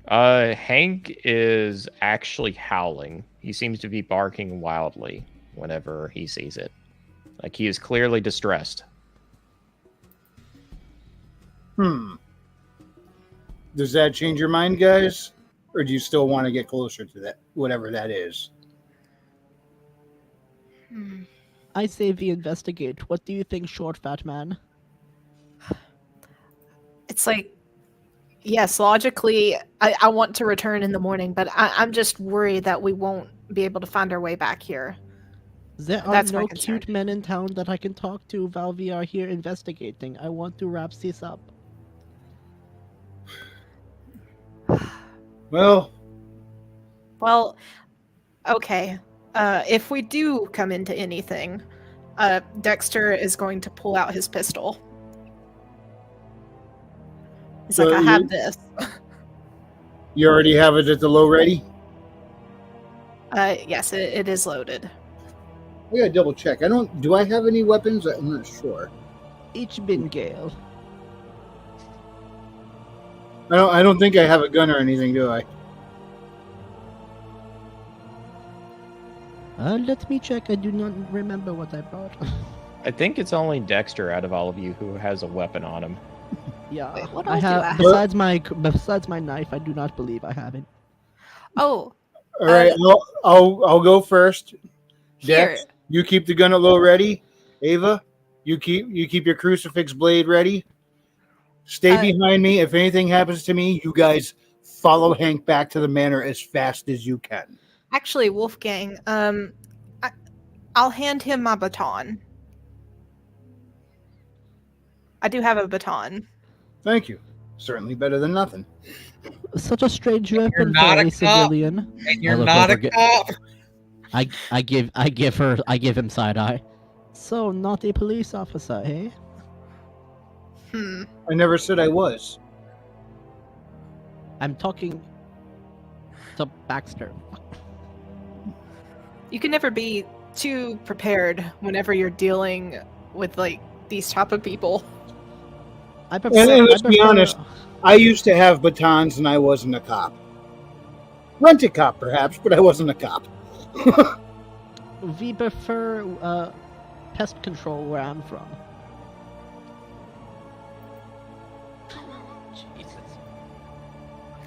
Hank is actually howling. He seems to be barking wildly whenever he sees it. Like, he is clearly distressed. Does that change your mind, guys? Or do you still want to get closer to that, whatever that is? I say we investigate. What do you think, short fat man? It's like, yes, logically, I want to return in the morning, but I'm just worried that we won't be able to find our way back here. There are That's my no concern. cute men in town that I can talk to while we are here investigating. I want to wrap this up. Well, Well, okay. If we do come into anything, Dexter is going to pull out his pistol. He's like, So I you- have this. you already have it at the low ready? Yes, it is loaded. I gotta double check. Do I have any weapons? I'm not sure. Ich bin Gale. I don't think I have a gun or anything, do I? Let me check. I do not remember what I brought. I think it's only Dexter out of all of you who has a weapon on him. Yeah, Wait, what I else do have. I have? Besides my knife, I do not believe I have it. Oh, All right, I'll go first. here. Dex, you keep the gun at low ready. Ava, you keep your crucifix blade ready. Stay behind me. If anything happens to me, you guys follow Hank back to the manor as fast as you can. Actually, Wolfgang, I'll hand him my baton. I do have a baton. Thank you. Certainly better than nothing. Such a strange weapon not for a a cop. civilian. And you're look not a over- cop. I give him side eye. So not a police officer, eh? I never said I was. I'm talking to Baxter. You can never be too prepared whenever you're dealing with like these type of people. I And let's be honest, I used to have batons and I wasn't a cop. Rent a cop, perhaps, but I wasn't a cop. We prefer pest control where I'm from.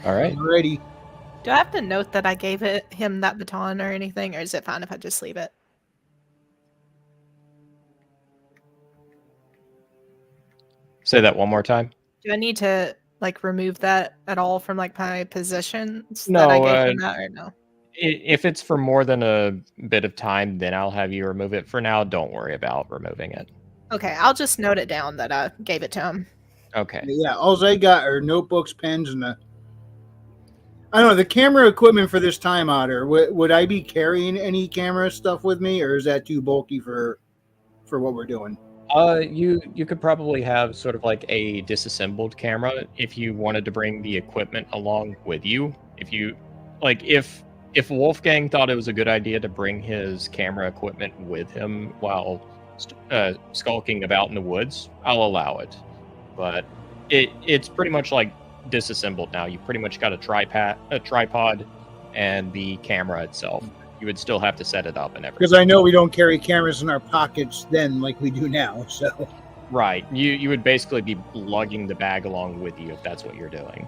All right. Alrighty. Do I have to note that I gave him that baton or anything, or is it fine if I just leave it? Say that one more time. Do I need to like remove that at all from like my positions No, that I gave him that or no? If it's for more than a bit of time, then I'll have you remove it. For now, don't worry about removing it. Okay, I'll just note it down that I gave it to him. Okay. Yeah, all I got are notebooks, pens, and I don't know, the camera equipment for this time otter. Would I be carrying any camera stuff with me, or is that too bulky for what we're doing? You could probably have sort of like a disassembled camera if you wanted to bring the equipment along with you. If Wolfgang thought it was a good idea to bring his camera equipment with him while skulking about in the woods, I'll allow it. But it's pretty much like disassembled now. You pretty much got a tripod, and the camera itself. You would still have to set it up and everything. Because I know we don't carry cameras in our pockets then like we do now. So Right. You would basically be lugging the bag along with you if that's what you're doing.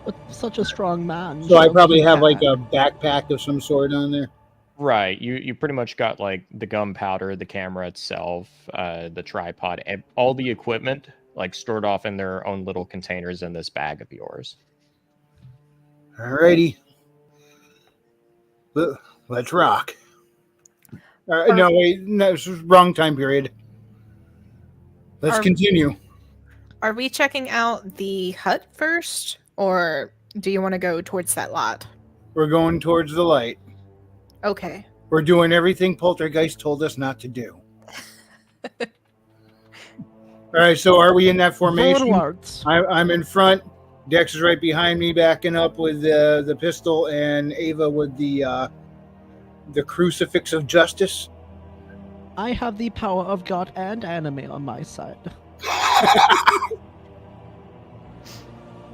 But such a strong man. I probably he have like can. a backpack of some sort on there. Right. You pretty much got like the gunpowder, the camera itself, the tripod, and all the equipment like stored off in their own little containers in this bag of yours. Alrighty. Let's rock. No, wait, no, this was wrong time period. Let's continue. Are we checking out the hut first, or do you want to go towards that lot? We're going towards the light. Okay. We're doing everything Poltergeist told us not to do. All right, so are we in that formation? Forwards. I'm in front. Dex is right behind me, backing up with the pistol, and Ava with the crucifix of justice. I have the power of God and anime on my side.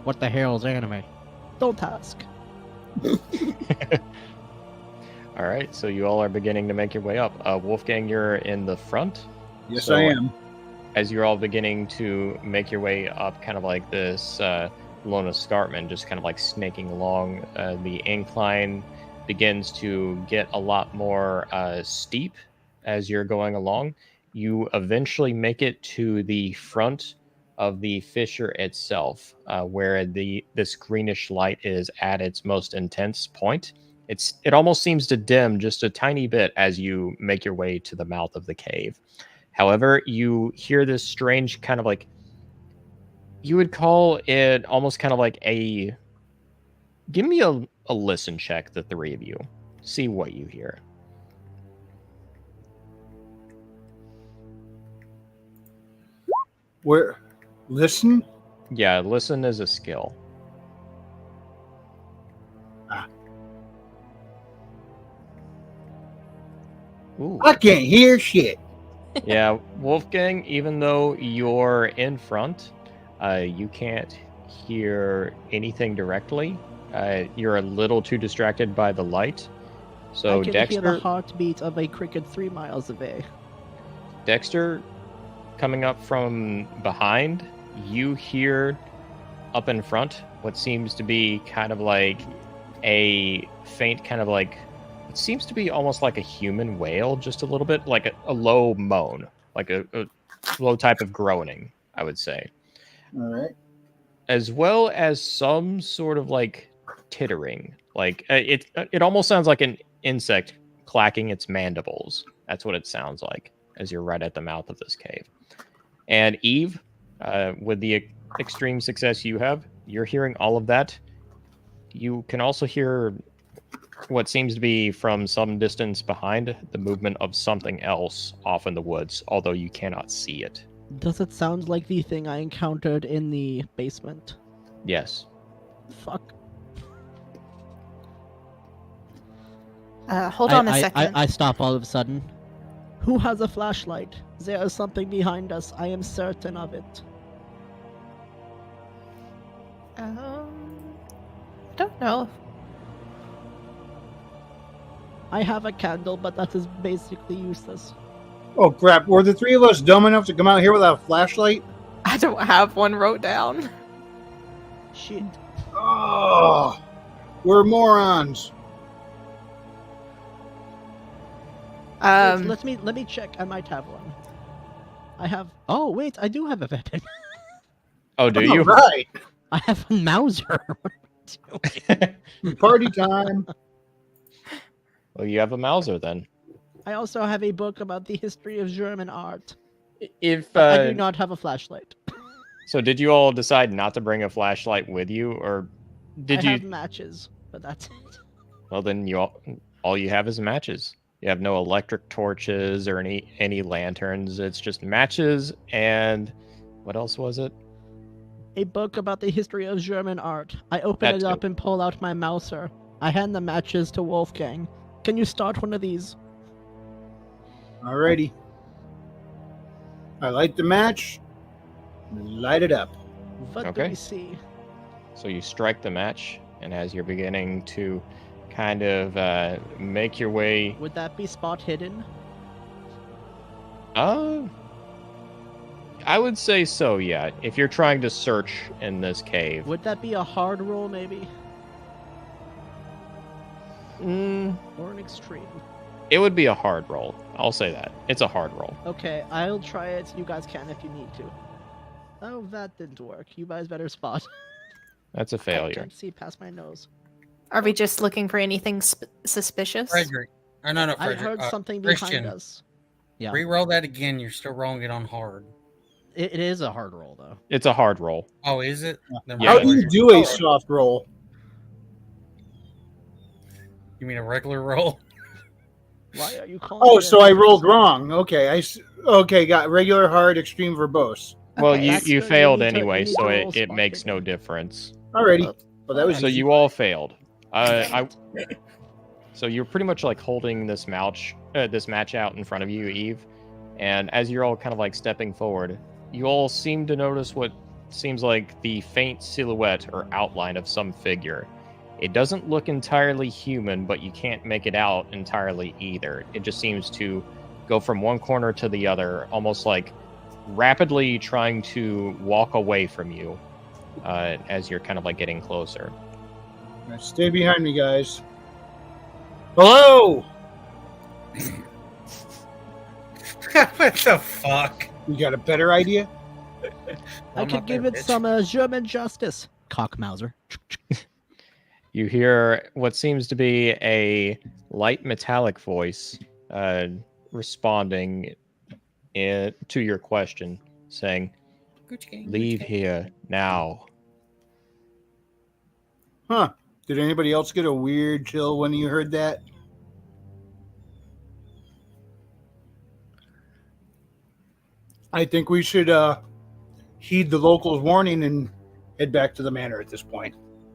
What the hell is anime? Don't ask. All right, so you all are beginning to make your way up. Wolfgang, you're in the front. Yes, So, I am. As you're all beginning to make your way up, kind of like this lone escarpment, just kind of like snaking along, the incline begins to get a lot more steep as you're going along. You eventually make it to the front of the fissure itself, where this greenish light is at its most intense point. It almost seems to dim just a tiny bit as you make your way to the mouth of the cave. However, you hear this strange kind of like, you would call it almost kind of like a, give me a listen check, the three of you. See what you hear. Where? Listen? Yeah, listen is a skill. Ooh. I can't hear shit. Yeah, Wolfgang, even though you're in front, you can't hear anything directly. You're a little too distracted by the light. So I can hear the Dexter, heartbeat of a cricket 3 miles away. Dexter, coming up from behind, you hear up in front what seems to be kind of like a faint kind of like, it seems to be almost like a human wail, just a little bit, like a low moan, like a low type of groaning, I would say. All right. As well as some sort of like tittering. Like it almost sounds like an insect clacking its mandibles. That's what it sounds like as you're right at the mouth of this cave. And Eve, with the extreme success you have, you're hearing all of that. You can also hear what seems to be from some distance behind the movement of something else off in the woods, although you cannot see it. Does it sound like the thing I encountered in the basement? Yes. Fuck. Hold on a second. I stop all of a sudden. Who has a flashlight? There is something behind us. I am certain of it. I don't know. I have a candle, but that is basically useless. Oh crap! Were the three of us dumb enough to come out here without a flashlight? I don't have one wrote down. Shit. Oh, we're morons. Let me check. I might have one. I have. Oh wait, I do have a weapon. Oh, do you? Right. I have a Mauser. Party time. Well, you have a Mauser then. I also have a book about the history of German art. If I do not have a flashlight. So did you all decide not to bring a flashlight with you, or did I you? have matches, but that's it. Well, then you all you have is matches. You have no electric torches or any lanterns. It's just matches and what else was it? A book about the history of German art. I open That it up and pull out my Mauser. I hand the matches to Wolfgang. Can you start one of these? Alrighty. I light the match. Light it up. What do Okay. we see? So you strike the match, and as you're beginning to kind of make your way, Would that be spot hidden? I would say so. Yeah, if you're trying to search in this cave. Would that be a hard roll, maybe? Or an extreme? It would be a hard roll. I'll say that. It's a hard roll. Okay, I'll try it. You guys can if you need to. Oh, that didn't work. You guys better spot. That's a I failure. can't see past my nose. Are we just looking for anything suspicious? Frederick. Oh, no, I Frederick. heard something behind Christian. us. Yeah, Reroll that again. You're still rolling it on hard. it is a hard roll though. It's a hard roll. Oh, is it? Then Yeah. How roll do you it. do a soft roll? You mean a regular roll? Why are you calling Oh, me so a- I rolled wrong. Okay, okay, got regular, hard, extreme, verbose. Well, Okay. That's you good. failed You need to- anyway, you need so to roll it spot makes no hidden. difference. Alrighty. Well, that was So easy. you all failed. So you're pretty much like holding this match out in front of you, Eve, and as you're all kind of like stepping forward, you all seem to notice what seems like the faint silhouette or outline of some figure. It doesn't look entirely human, but you can't make it out entirely either. It just seems to go from one corner to the other, almost like rapidly trying to walk away from you as you're kind of like getting closer. Now stay behind me, guys. Hello. What the fuck? You got a better idea? I I'm could not give there, it bitch. some German justice. Cock Mauser. You hear what seems to be a light metallic voice responding to your question, saying, Gucci gang, "Leave Gucci gang. here now." Huh. Did anybody else get a weird chill when you heard that? I think we should heed the locals' warning and head back to the manor at this point.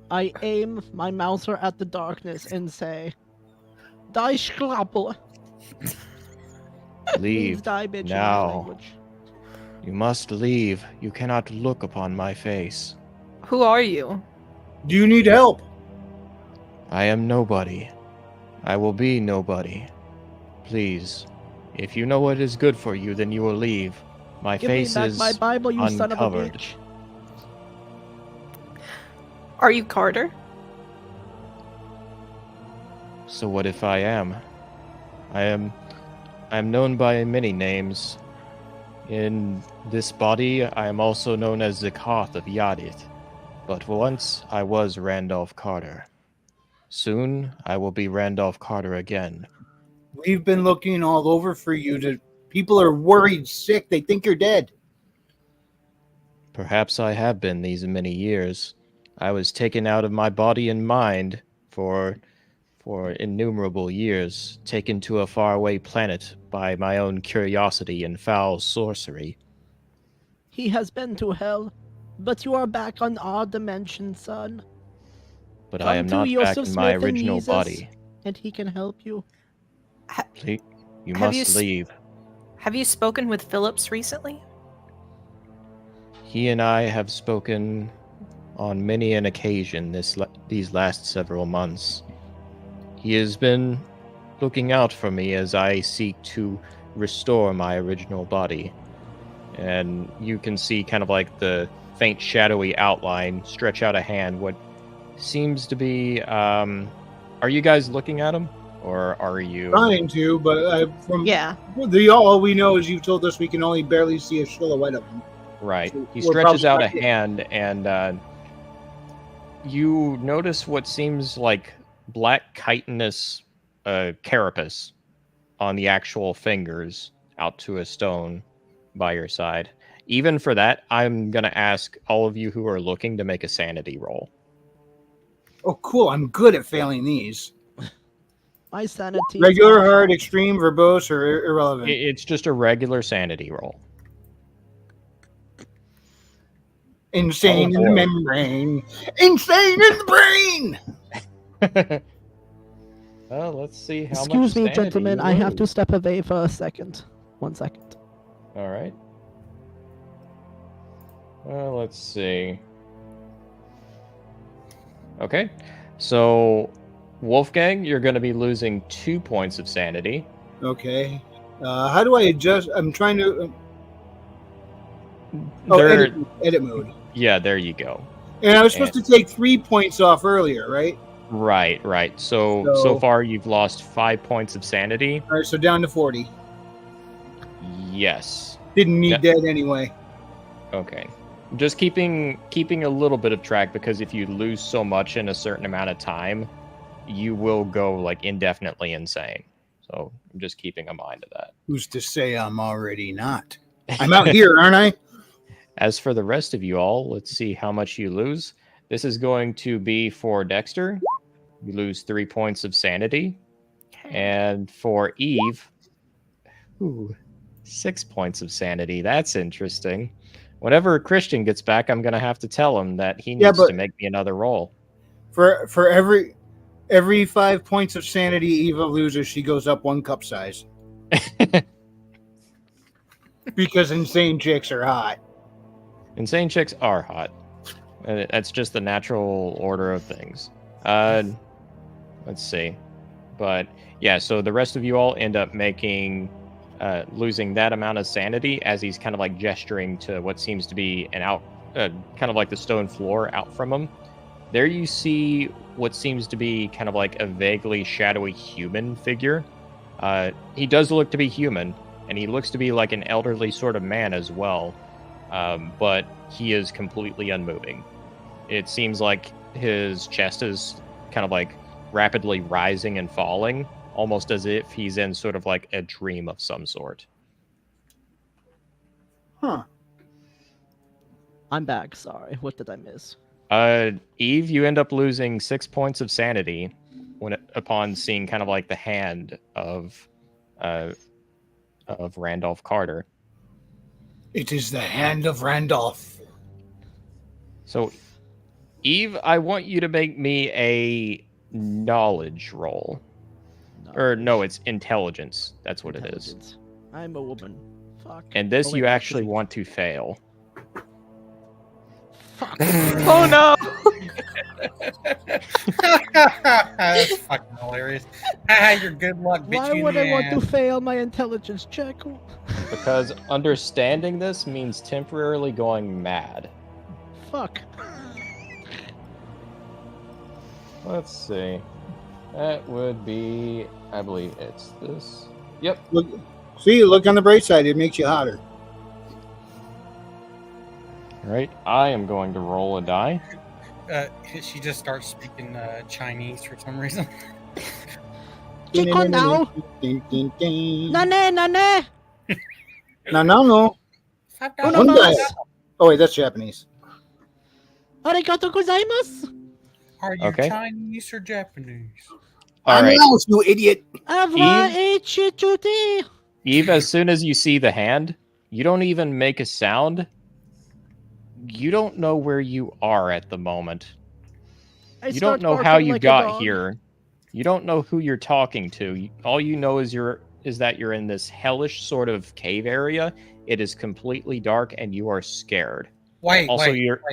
I aim my Mauser at the darkness and say, Die Schlappel. Leave die, bitch, in my now. language. You must leave. You cannot look upon my face. Who are you? Do you need help? I am nobody. I will be nobody. Please, if you know what is good for you, then you will leave. My Give me face back is my Bible, you son of a uncovered. bitch. Are you Carter? So what if I am? I am known by many names. In this body, I am also known as the Koth of Yadith. But once I was Randolph Carter. Soon I will be Randolph Carter again. We've been looking all over for you. People are worried, sick. They think you're dead. Perhaps I have been these many years. I was taken out of my body and mind for innumerable years, taken to a faraway planet by my own curiosity and foul sorcery. He has been to hell, but you are back on our dimension, son. But Come I am to not back Joseph in my Smith and original Mises, body. and he can help you. Please, you Have you must leave. Have you spoken with Phillips recently? He and I have spoken on many an occasion these last several months. He has been looking out for me as I seek to restore my original body. And you can see kind of like the faint shadowy outline stretch out a hand. What seems to be, are you guys looking at him? Or are you... Trying to, but from Yeah. all we know is you've told us we can only barely see a silhouette of him. Right. So He we're stretches probably out a not- hand, and you notice what seems like black chitinous carapace on the actual fingers out to a stone by your side. Even for that, I'm going to ask all of you who are looking to make a sanity roll. Oh, cool. I'm good at failing these. My sanity is Regular, on hard, track. extreme, verbose, or irrelevant. It's just a regular sanity roll. Insane in the boy. membrane. Insane in the brain! Well, let's see how much Excuse me, sanity gentlemen, you I have to lose. step away for a second. 1 second. All right. Well, let's see. Okay. So, Wolfgang, you're going to be losing 2 points of sanity. Okay. How do I adjust? I'm trying to... There- edit mode. Yeah, there you go. And I was supposed to take 3 points off earlier, right? Right. So far, you've lost 5 points of sanity. All right, so down to 40. Yes. Didn't need that anyway. Okay. Just keeping a little bit of track, because if you lose so much in a certain amount of time, you will go like indefinitely insane. So I'm just keeping a mind of that. Who's to say I'm already not? I'm out here, aren't I? As for the rest of you all, let's see how much you lose. This is going to be for Dexter. You lose 3 points of sanity. And for Eve, 6 points of sanity. That's interesting. Whenever Christian gets back, I'm going to have to tell him that he needs to make me another roll. For every 5 points of sanity Eva loses, she goes up 1 cup size. Because insane chicks are hot. Insane chicks are hot. That's just the natural order of things. Let's see. But yeah, so the rest of you all end up losing that amount of sanity as he's kind of like gesturing to what seems to be kind of like the stone floor out from him. There you see what seems to be kind of like a vaguely shadowy human figure. He does look to be human, and he looks to be like an elderly sort of man as well. But he is completely unmoving. It seems like his chest is kind of like rapidly rising and falling, almost as if he's in sort of like a dream of some sort. Huh. I'm back, sorry. What did I miss? Eve, you end up losing 6 points of sanity upon seeing kind of like the hand of Randolph Carter. It is the hand of Randolph. So, Eve, I want you to make me a knowledge roll. Or no, it's intelligence. That's what it is. I'm a woman. Fuck. And this Oh, wait, you no, actually she's- want to fail. Fuck. Oh no! That's fucking hilarious. Your good luck bit Why you in would the I want to ass. fail my intelligence check? Because understanding this means temporarily going mad. Fuck. Let's see. That would be, I believe it's this. Yep. Look on the bright side. It makes you hotter. All right. I am going to roll a die. She just starts speaking Chinese for some reason. Chico now. Nane, nane. No. Uno One mas. guy. Oh wait, that's Japanese. Arigato gozaimasu. Are you Okay. Chinese or Japanese? All right. Laos, you idiot. Avra echichuti. Eve, as soon as you see the hand, you don't even make a sound. You don't know where you are at the moment. You don't know how you got here. You don't know who you're talking to. All you know is that you're in this hellish sort of cave area. It is completely dark and you are scared. Wait,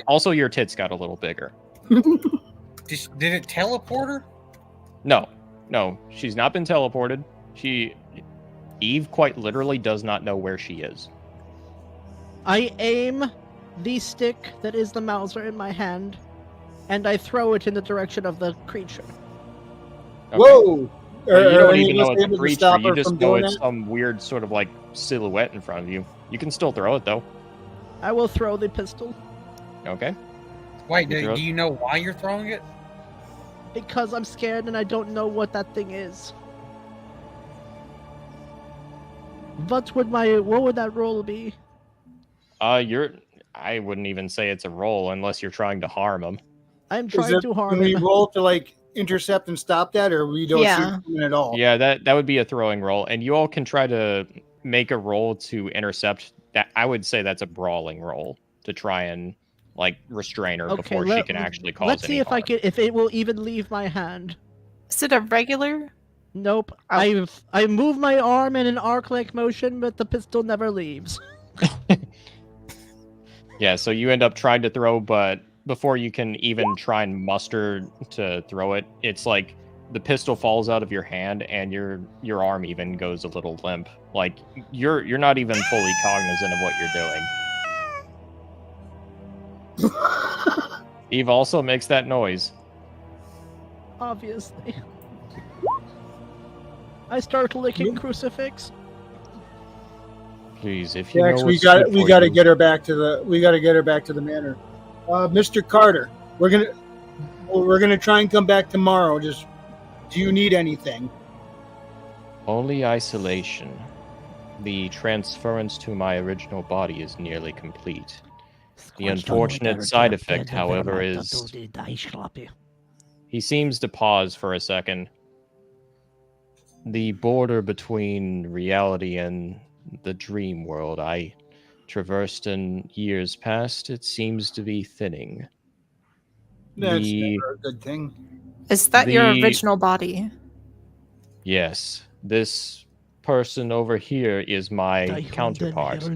Also your tits got a little bigger. Did it teleport her? No, she's not been teleported. Eve quite literally does not know where she is. I aim the stick that is the Mauser in my hand, and I throw it in the direction of the creature. Okay. Whoa! Well, you don't any even of know us it's a able to creature. stop You her just from know doing it's that? some weird sort of like silhouette in front of you. You can still throw it though. I will throw the pistol Okay. Wait, You throw do it? you know why you're throwing it? because I'm scared and I don't know what that thing is. What would that roll be? I wouldn't even say it's a roll unless you're trying to harm him. I'm trying to harm Can we him. roll to like intercept and stop that, or we don't Yeah. shoot him at all? Yeah, that would be a throwing roll, and you all can try to make a roll to intercept. That I would say that's a brawling roll to try and like restrain her before she can actually cause Let's see any if harm. if it will even leave my hand. Is it a regular? Nope. Oh. I move my arm in an arc-like motion, but the pistol never leaves. Yeah, so you end up trying to throw, but before you can even try and muster to throw it, it's like the pistol falls out of your hand and your arm even goes a little limp. Like you're not even fully cognizant of what you're doing. Eve also makes that noise. Obviously. I start licking crucifix. Please, if you Jax, know we what's got good we for got to you- get her back to the manor. Mr. Carter, we're gonna try and come back tomorrow. Just, do you need anything? Only isolation. The transference to my original body is nearly complete. The unfortunate side effect, however, is he seems to pause for a second. The border between reality and the dream world I traversed in years past, it seems to be thinning. That's The- never a good thing. Is that your The- original body? Yes, this person over here is my counterpart.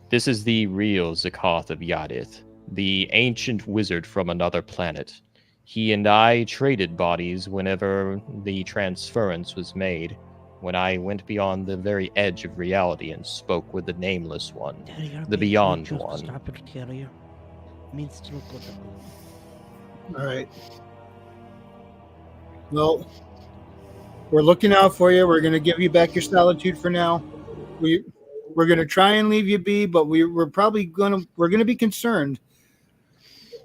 This is the real Zakath of Yadith, the ancient wizard from another planet. He and I traded bodies whenever the transference was made, when I went beyond the very edge of reality and spoke with the Nameless One, the Beyond One. All right. Well, we're looking out for you. We're gonna give you back your solitude for now. We're gonna try and leave you be, but we're probably gonna be concerned.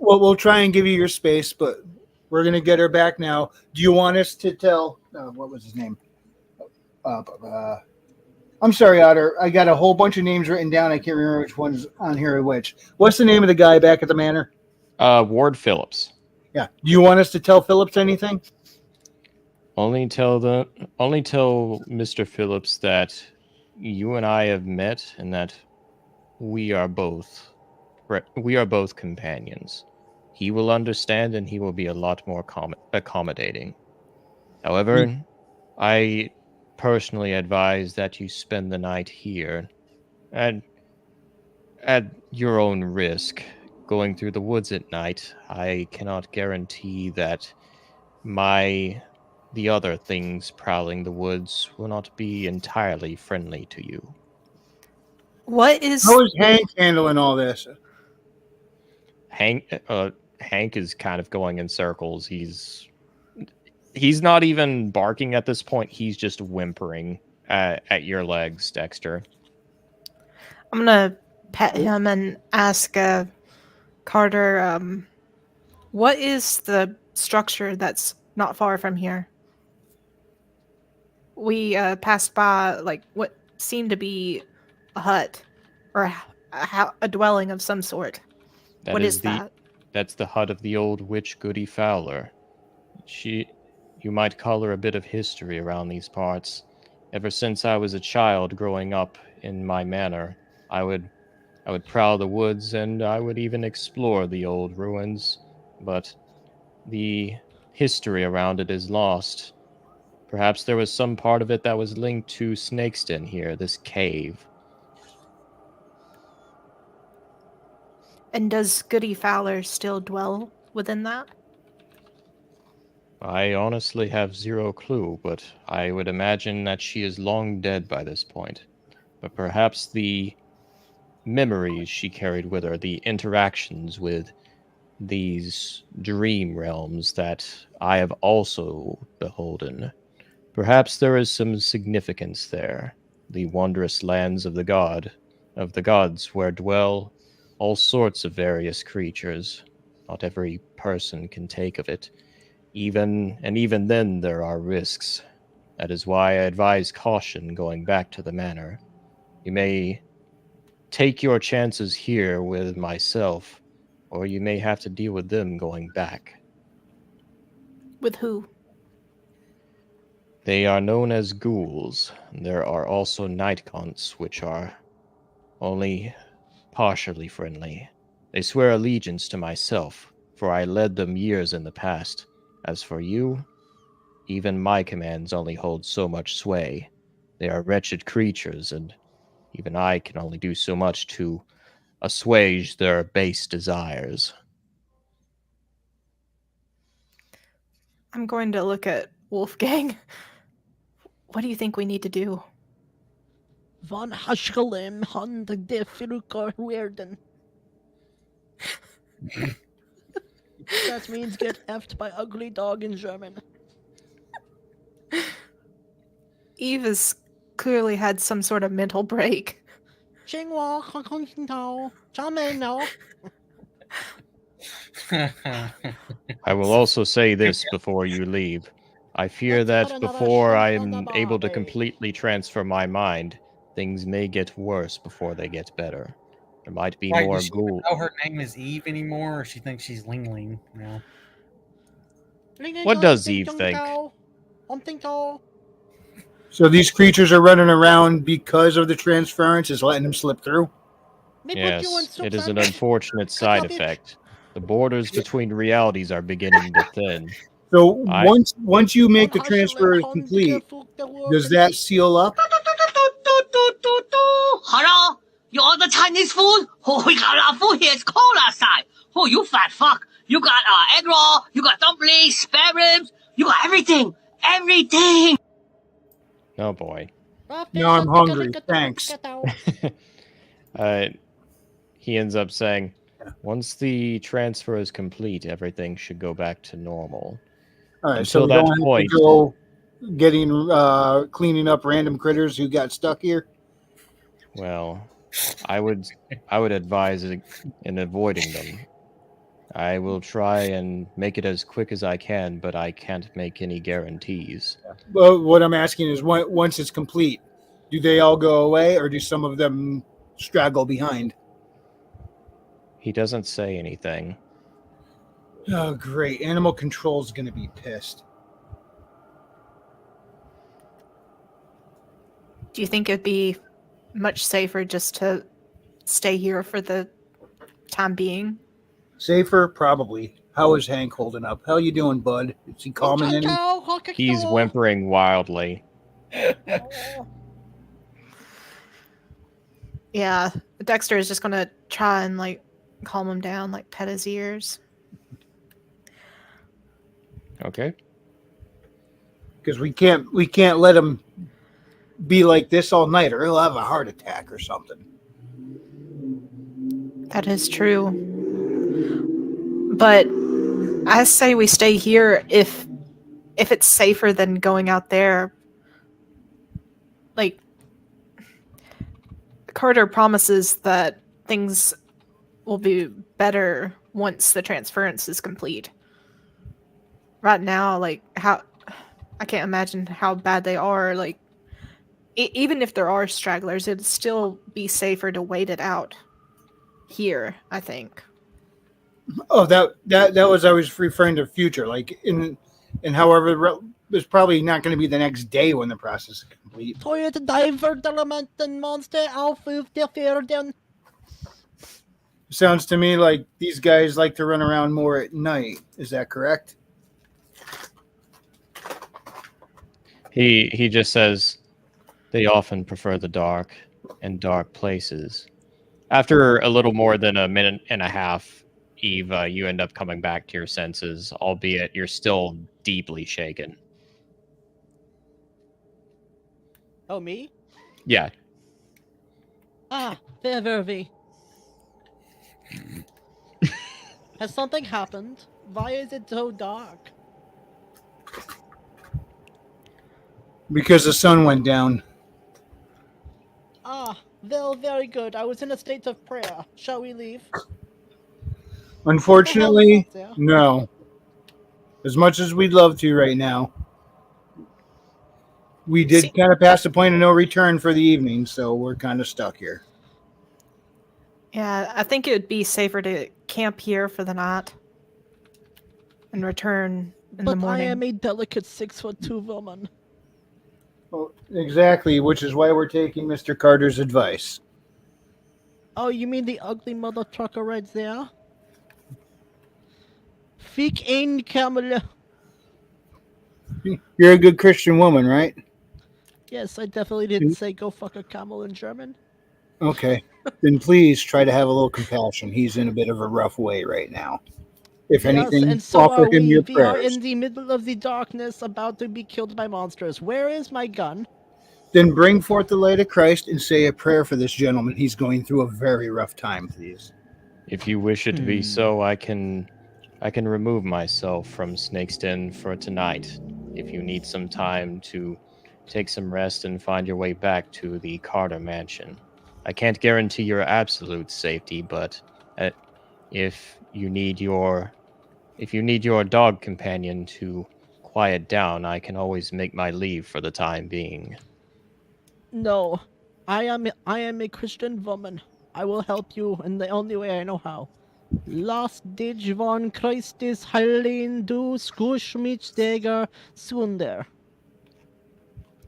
Well, we'll try and give you your space, but we're gonna get her back now. Do you want us to tell? What was his name? I'm sorry, Otter. I got a whole bunch of names written down. I can't remember which one's on here or which. What's the name of the guy back at the manor? Ward Phillips. Yeah. Do you want us to tell Phillips anything? Only tell Mr. Phillips that you and I have met and that we are both companions. He will understand and he will be a lot more accommodating. However, I personally advise that you spend the night here. And at your own risk, going through the woods at night, I cannot guarantee that the other things prowling the woods will not be entirely friendly to you. What is How is Hank handling all this? Hank is kind of going in circles. He's not even barking at this point. He's just whimpering at your legs, Dexter. I'm gonna pet him and ask Carter, what is the structure that's not far from here? We passed by like what seemed to be a hut or a dwelling of some sort. What is that? That's the hut of the old witch Goody Fowler. You might call her a bit of history around these parts. Ever since I was a child growing up in my manor, I would prowl the woods and I would even explore the old ruins, but the history around it is lost. Perhaps there was some part of it that was linked to Snakeston here, this cave. And does Goody Fowler still dwell within that? I honestly have zero clue, but I would imagine that she is long dead by this point. But perhaps the memories she carried with her, the interactions with these dream realms that I have also beholden, perhaps there is some significance there. The wondrous lands of the gods where dwell all sorts of various creatures. Not every person can take of it. Even then there are risks. That is why I advise caution going back to the manor. You may take your chances here with myself, or you may have to deal with them going back. With who? They are known as ghouls. There are also night gaunts, which are only partially friendly. They swear allegiance to myself, for I led them years in the past. As for you, even my commands only hold so much sway. They are wretched creatures, and even I can only do so much to assuage their base desires. I'm going to look at Wolfgang. What do you think we need to do? Van Haschelem Hand de Filukar Weirden. That means get effed by ugly dog in German. Eve has clearly had some sort of mental break. Xinghua, Hong Chame I will also say this before you leave. I fear that before I am able to completely transfer my mind, things may get worse before they get better. There might be more does she ghouls. know her name is Eve anymore, or she thinks she's Ling Ling now? What does Eve think? So these creatures are running around because of the transference, is letting them slip through? Yes, it is an unfortunate side effect. The borders between realities are beginning to thin. So once you make the transfer complete, does that seal up? Hello? You order Chinese food? Oh, we got our food here. It's cold outside. Oh, you fat fuck. You got egg roll, you got dumplings, spare ribs, you got everything. Everything. Oh boy. No, I'm hungry. Thanks. He ends up saying, once the transfer is complete, everything should go back to normal. All right, Until so we that don't have point, to go getting cleaning up random critters who got stuck here. well, I would advise in avoiding them. I will try and make it as quick as I can, but I can't make any guarantees. Well, what I'm asking is, once it's complete, do they all go away, or do some of them straggle behind? He doesn't say anything. Oh, great. Animal control's going to be pissed. Do you think it'd be much safer just to stay here for the time being? Safer? Probably. How is Hank holding up? How you doing, bud? Is he calming any? He's whimpering wildly. Yeah, Dexter is just gonna try and like calm him down, like pet his ears. Okay. Because we can't let him be like this all night, or he'll have a heart attack or something. That is true. But I say we stay here if it's safer than going out there. Like, Carter promises that things will be better once the transference is complete. Right now, like, how I can't imagine how bad they are. Like, even if there are stragglers, it'd still be safer to wait it out here, I think. Oh, that was I was referring to future, like in however it's probably not going to be the next day when the process is complete. Toilet diverterlementen monster auf der Pferden. Sounds to me like these guys like to run around more at night. Is that correct? He just says they often prefer the dark and dark places. After a little more than a minute and a half, Eve, you end up coming back to your senses, albeit you're still deeply shaken. Oh, me? Yeah. Ah, there, Vervi. Has something happened? Why is it so dark? Because the sun went down. Ah, well, very good. I was in a state of prayer. Shall we leave? Unfortunately, What the hell is that no. As much as we'd love to right now, we did kind of pass the point of no return for the evening, so we're kind of stuck here. Yeah, I think it would be safer to camp here for the night and return in the But morning. I am a delicate 6'2" woman. Well, exactly, which is why we're taking Mr. Carter's advice. Oh, you mean the ugly mother trucker right there? Fick ein Kamel. You're a good Christian woman, right? Yes, I definitely didn't say go fuck a camel in German. Okay. Then please try to have a little compassion. He's in a bit of a rough way right now. If anything, Yes, and so offer are him we. your We are prayers. in the middle of the darkness, about to be killed by monsters. Where is my gun? Then bring forth the light of Christ and say a prayer for this gentleman. He's going through a very rough time, please. If you wish it to be so, I can remove myself from Snake's Den for tonight. If you need some time to take some rest and find your way back to the Carter mansion. I can't guarantee your absolute safety, but if you need your dog companion to quiet down, I can always make my leave for the time being. No, I am a Christian woman. I will help you in the only way I know how. Last dich von Christus heilen du skusch mich dagger sunder.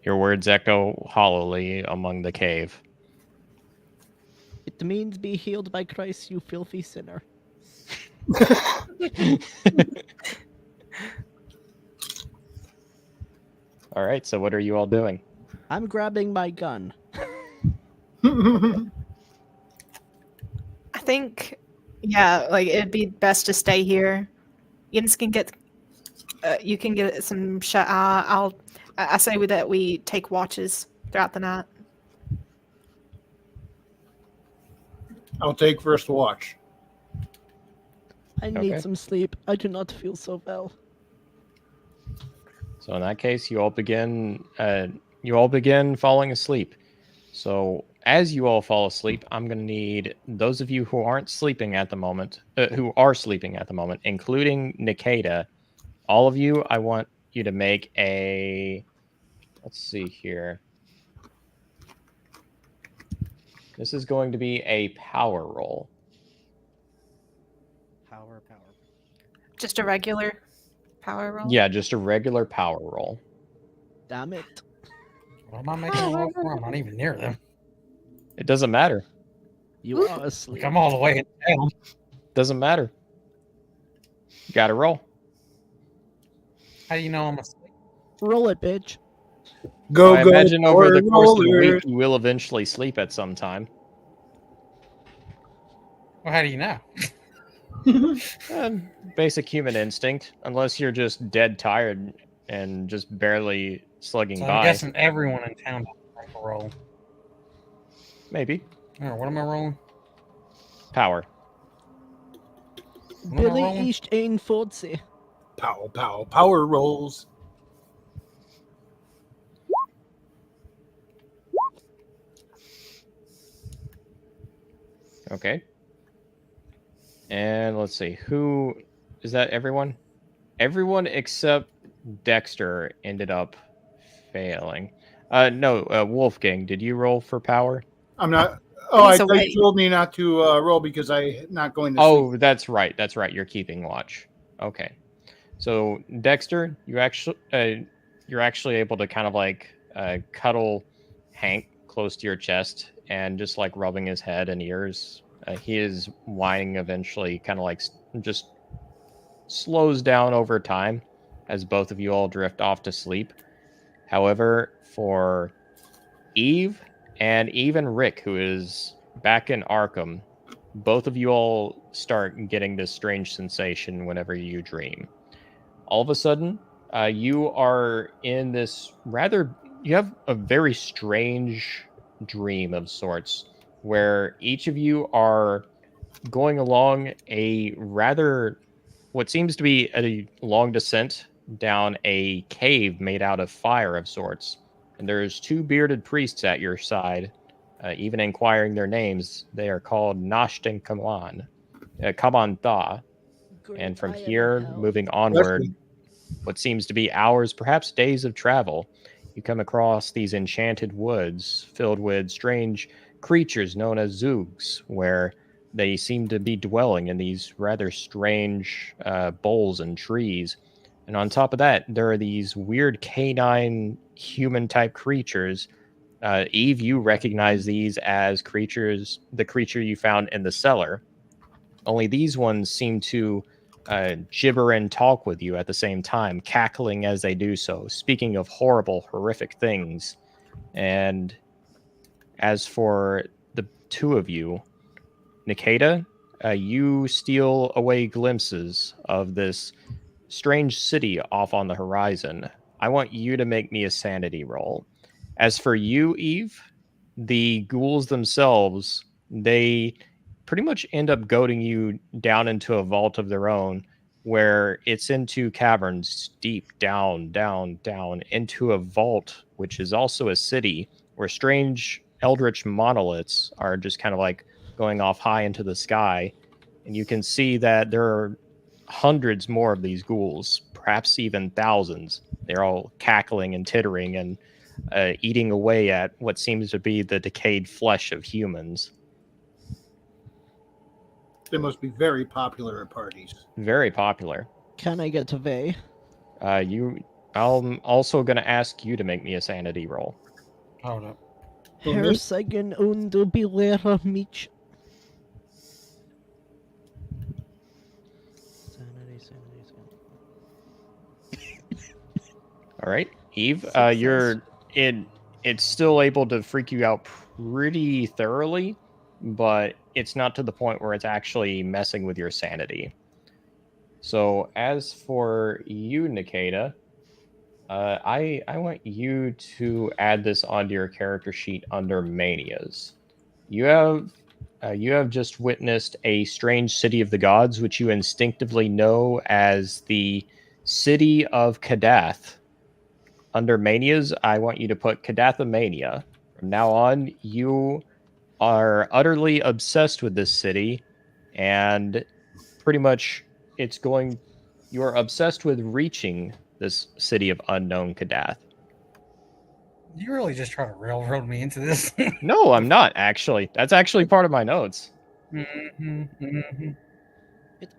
Your words echo hollowly among the cave. It means be healed by Christ, you filthy sinner. All right, so what are you all doing? I'm grabbing my gun. I think, yeah, like it'd be best to stay here. Jens can get, you can get some shut. I say that we take watches throughout the night. I'll take first watch. I need Okay. some sleep. I do not feel so well. So in that case, you all begin falling asleep. So as you all fall asleep, I'm going to need those of you who aren't sleeping at the moment, including Nikita, all of you, I want you to make a, let's see here. This is going to be a power roll. Power. Just a regular power roll. Yeah, just a regular power roll. Damn it. What am I making a roll for? I'm not even near them. It doesn't matter. You are asleep. I'm all the way down. Doesn't matter. You got to roll. How do you know I'm asleep? Roll it, bitch. Go, I go, imagine over the power course of the rollers. week, you will eventually sleep at some time. Well, how do you know? Basic human instinct, unless you're just dead tired and just barely slugging So I'm by. guessing everyone in town has to make a roll. Maybe. All right, what am I rolling? Power. What am I Billy rolling? East Ain Fortsy. Pow, pow, power rolls. Okay. And let's see. Who is that? Everyone? Everyone except Dexter ended up failing. No, Wolfgang, did you roll for power? I'm not. Oh, I He's thought you awake. told me not to roll because I'm not going to sleep. Oh, that's right. That's right. You're keeping watch. Okay. So Dexter, you're actually able to kind of like cuddle Hank close to your chest and just like rubbing his head and ears. He is whining eventually, kind of like just slows down over time as both of you all drift off to sleep. However, for Eve and even Rick, who is back in Arkham, both of you all start getting this strange sensation whenever you dream. All of a sudden, you are in this you have a very strange dream of sorts where each of you are going along a rather, what seems to be a long descent down a cave made out of fire of sorts. And there's two bearded priests at your side, even inquiring their names. They are called Nasht and Kaman Tha. And from here, moving onward, what seems to be hours, perhaps days of travel, you come across these enchanted woods filled with strange creatures known as Zoogs, where they seem to be dwelling in these rather strange bowls and trees. And on top of that, there are these weird canine human type creatures. Eve, you recognize these as the creature you found in the cellar. Only these ones seem to gibber and talk with you at the same time, cackling as they do so, speaking of horrible, horrific things. And as for the two of you, Nikita, you steal away glimpses of this strange city off on the horizon. I want you to make me a sanity roll. As for you, Eve, the ghouls themselves, they pretty much end up goading you down into a vault of their own, where it's into caverns deep down, down, down into a vault, which is also a city where strange eldritch monoliths are just kind of like going off high into the sky. And you can see that there are hundreds more of these ghouls, perhaps even thousands. They're all cackling and tittering and eating away at what seems to be the decayed flesh of humans. They must be very popular at parties. Very popular. Can I get to Vey? I'm also going to ask you to make me a sanity roll. Hold up. Herr Sagan und Bilera Mich. All right, Eve, Success. you're in. It's still able to freak you out pretty thoroughly, but it's not to the point where it's actually messing with your sanity. So as for you, Nikita, I want you to add this onto your character sheet under manias. You have just witnessed a strange city of the gods, which you instinctively know as the city of Kadath. Under manias, I want you to put Kadathamania. From now on, you are utterly obsessed with this city, and pretty much you are obsessed with reaching this city of unknown Kadath. You really just try to railroad me into this. No, I'm not, actually. That's actually part of my notes. It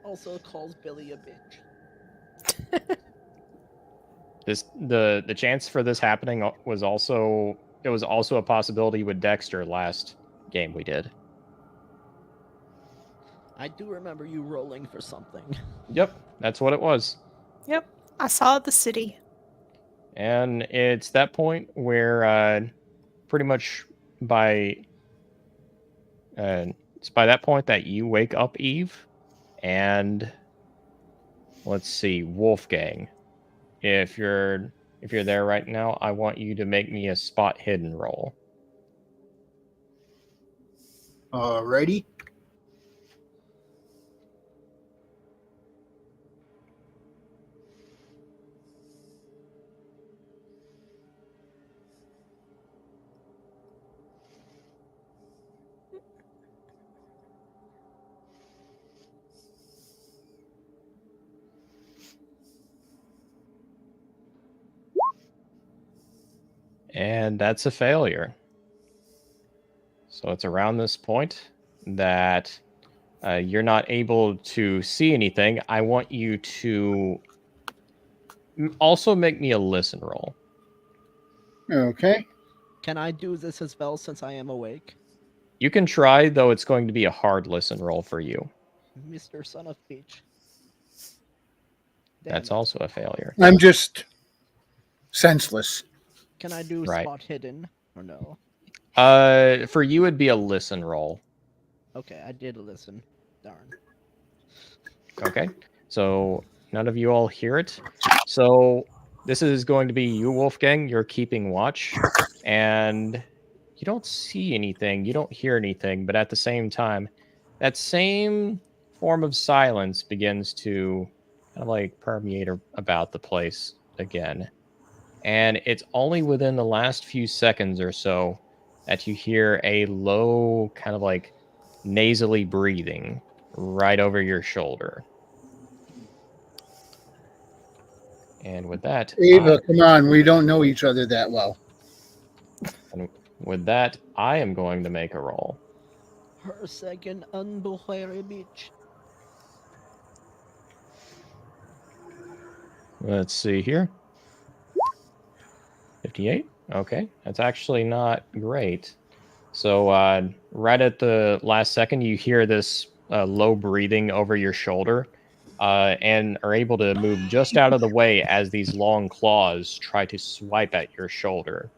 also calls Billy a bitch. The chance for this happening was also a possibility with Dexter last game we did. I do remember you rolling for something. Yep, that's what it was. Yep. I saw the city. And it's that point where pretty much by it's by that point that you wake up, Eve, and let's see, Wolfgang. If you're there right now, I want you to make me a spot hidden roll. Alrighty. And that's a failure. So it's around this point that you're not able to see anything. I want you to also make me a listen roll. Okay. Can I do this as well since I am awake? You can try, though it's going to be a hard listen roll for you. Mr. Son of Peach. That's also a failure. I'm just senseless. Can I do Right. spot hidden or no? For you, it'd be a listen roll. Okay, I did listen. Darn. Okay. So none of you all hear it. So this is going to be you, Wolfgang. You're keeping watch. And you don't see anything. You don't hear anything. But at the same time, that same form of silence begins to kind of like permeate about the place again. And it's only within the last few seconds or so that you hear a low kind of like nasally breathing right over your shoulder. And with that, Ava, come on. We don't know each other that well. and with that, I am going to make a roll. Her second unbuhere bitch. Let's see here. 58. Okay, that's actually not great. So right at the last second, you hear this low breathing over your shoulder and are able to move just out of the way as these long claws try to swipe at your shoulder.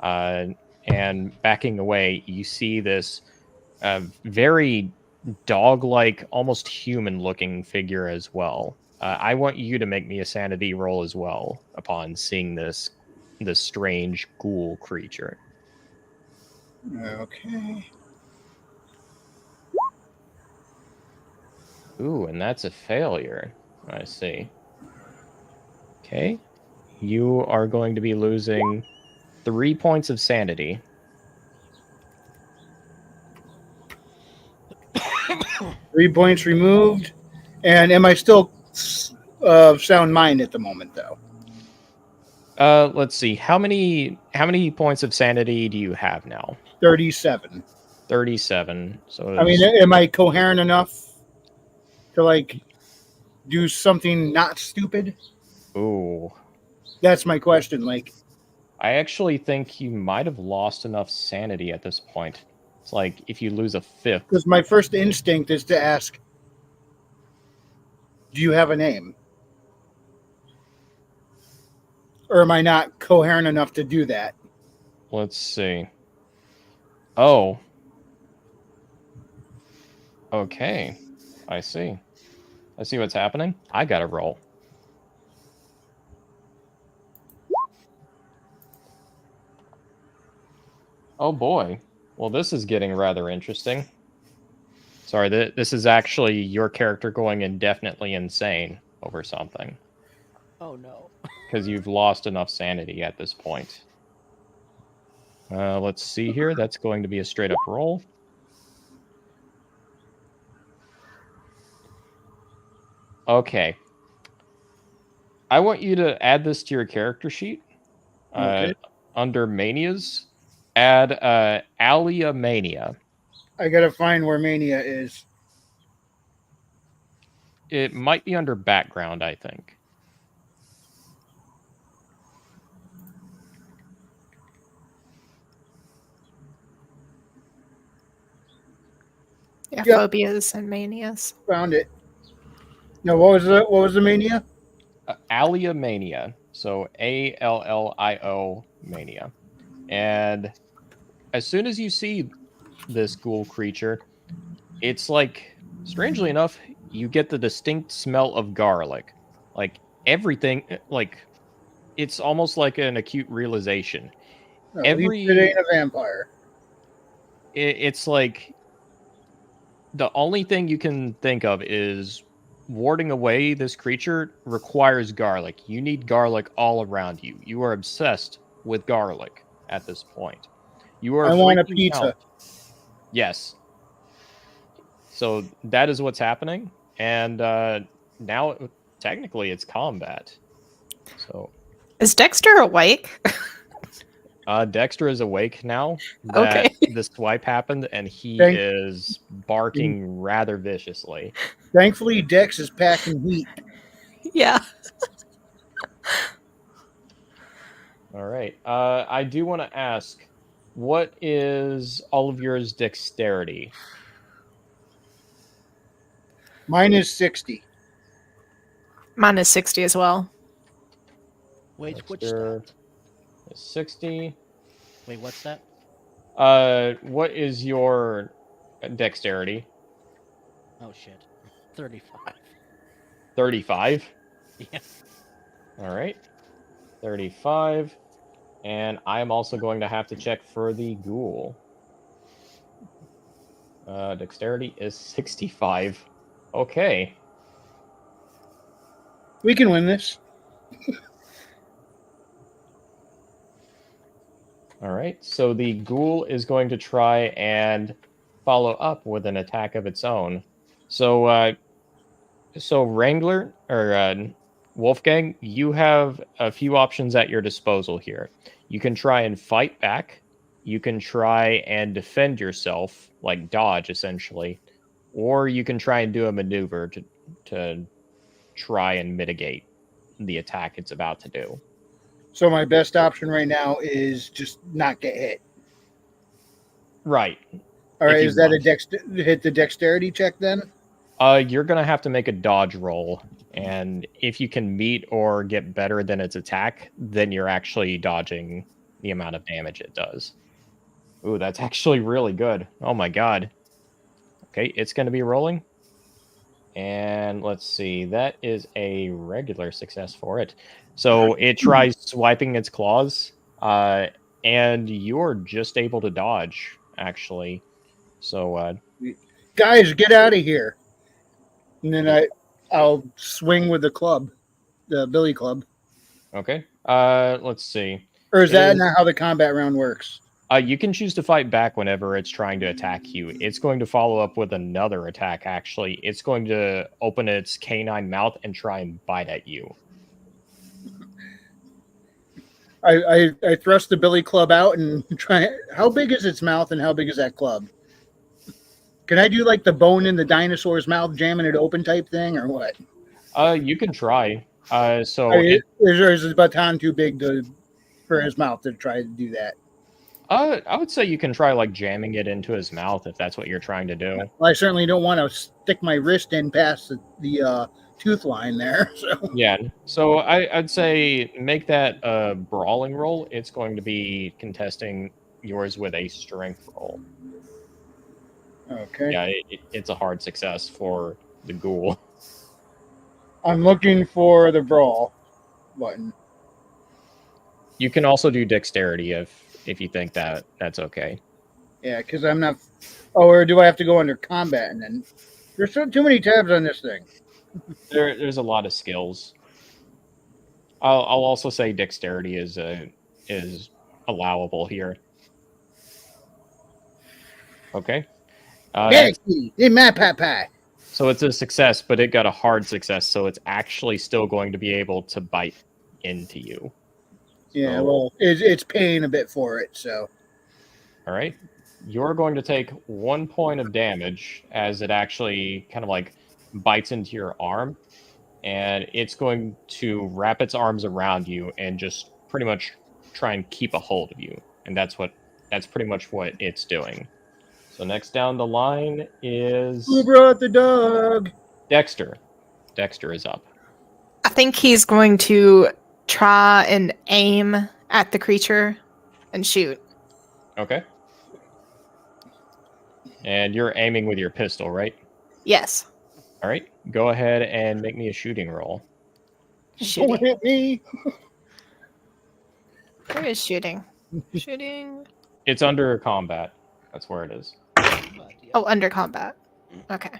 And backing away, you see this very dog-like, almost human-looking figure as well. I want you to make me a sanity roll as well upon seeing this strange ghoul creature. Okay. Ooh, and that's a failure. I see. Okay. You are going to be losing 3 points of sanity. Three points removed. And am I still sound mind at the moment, though? Let's see. How many points of sanity do you have now? 37. 37. So I mean, am I coherent enough to, like, do something not stupid? ooh. That's my question. Like, I actually think you might have lost enough sanity at this point. It's like if you lose a fifth. because my first instinct is to ask, do you have a name? Or am I not coherent enough to do that? Let's see. Oh. Okay. I see. I see what's happening. I got to roll. Oh boy. Well, this is getting rather interesting. Sorry, this is actually your character going indefinitely insane over something. Oh no. Because you've lost enough sanity at this point. Let's see here. That's going to be a straight up roll. Okay. I want you to add this to your character sheet. Okay. Under manias, add Alia Mania. I gotta find where mania is. It might be under background, I think. Yeah, Yep. phobias and manias. Found it. No, what was the mania? Alia Mania. So Allio Mania. And as soon as you see this ghoul creature, it's like, strangely enough, you get the distinct smell of garlic. Like everything, like it's almost like an acute realization. No, at least it ain't a vampire. It's like the only thing you can think of is warding away this creature requires garlic. You need garlic all around you. You are obsessed with garlic at this point. You are I want a freaking pizza. out. Yes. So that is what's happening. And now, technically, it's combat. So Is Dexter awake? Dexter is awake now that Okay. the swipe happened, and he Thank- is barking rather viciously. Thankfully, Dex is packing heat. Yeah. All right. I do want to ask, what is all of yours dexterity? Mine is 60. Mine is 60 as well. Wait, which Dexter stat? is 60. Wait, what's that? What is your dexterity? Oh shit, 35. 35. Yeah. All right. 35. And I'm also going to have to check for the ghoul. Dexterity is 65. Okay. We can win this. All right. So the ghoul is going to try and follow up with an attack of its own. So, Wrangler or Wolfgang, you have a few options at your disposal here. You can try and fight back. You can try and defend yourself, like dodge, essentially, or you can try and do a maneuver to try and mitigate the attack it's about to do. So my best option right now is just not get hit. Right. All right, If you is that want. hit the dexterity check then? You're gonna have to make a dodge roll, and if you can meet or get better than its attack, then you're actually dodging the amount of damage it does. Ooh, that's actually really good. Oh my god. Okay, it's gonna be rolling. And let's see, that is a regular success for it. So it tries swiping its claws, and you're just able to dodge, actually. So, Guys, get out of here. And then I'll swing with the club, the billy club. okay. Let's see. Or is that not how the combat round works? You can choose to fight back whenever it's trying to attack you. It's going to follow up with another attack, actually. It's going to open its canine mouth and try and bite at you. I thrust the billy club out and try. How big is its mouth and how big is that club? Can I do like the bone in the dinosaur's mouth, jamming it open type thing, or what? You can try. Is the baton too big for his mouth to try to do that? I would say you can try like jamming it into his mouth if that's what you're trying to do. Well, I certainly don't want to stick my wrist in past the tooth line there. So Yeah. So I'd say make that a brawling roll. It's going to be contesting yours with a strength roll. okay. Yeah, it's a hard success for the ghoul. I'm looking for the brawl button. You can also do dexterity if you think that's okay. Yeah, because I'm not. Oh, or do I have to go under combat and then? There's too many tabs on this thing. There's a lot of skills. I'll also say dexterity is allowable here. Okay. So it's a success, but it got a hard success, so it's actually still going to be able to bite into you. Yeah, So, well, it's paying a bit for it, so. all right. You're going to take 1 point of damage as it actually kind of like bites into your arm, and it's going to wrap its arms around you and just pretty much try and keep a hold of you. And that's pretty much what it's doing. So next down the line is Who brought the dog? Dexter. Dexter is up. I think he's going to try and aim at the creature and shoot. Okay. And you're aiming with your pistol, right? Yes. All right. Go ahead and make me a shooting roll. Don't Shooting. hit me. Where is shooting? Shooting. It's under combat. That's where it is. Oh, under combat. Okay.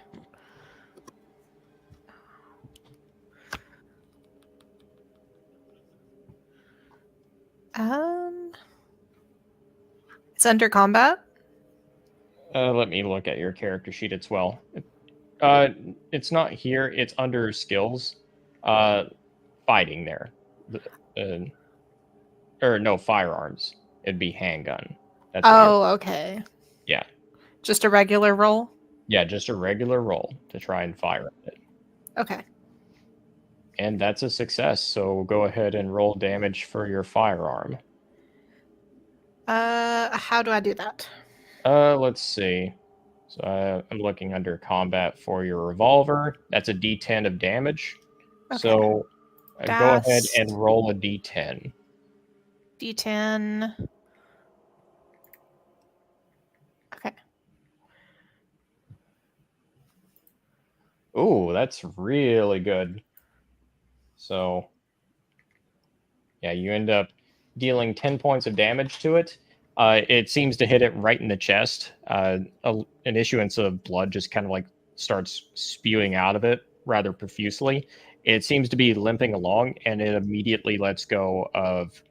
It's under combat. Let me look at your character sheet as well. It's not here. It's under skills. Fighting there. Or no, firearms. It'd be handgun. That's what Oh, okay. Yeah. Just a regular roll? Yeah, just a regular roll to try and fire at it. Okay. And that's a success, so go ahead and roll damage for your firearm. How do I do that? Let's see. So I'm looking under combat for your revolver. That's a D10 of damage. Okay. So go ahead Fast. and roll a D10. D10. Okay. Ooh, that's really good. So, yeah, you end up dealing 10 points of damage to it. It seems to hit it right in the chest. An issuance of blood just kind of like starts spewing out of it rather profusely. It seems to be limping along, and it immediately lets go of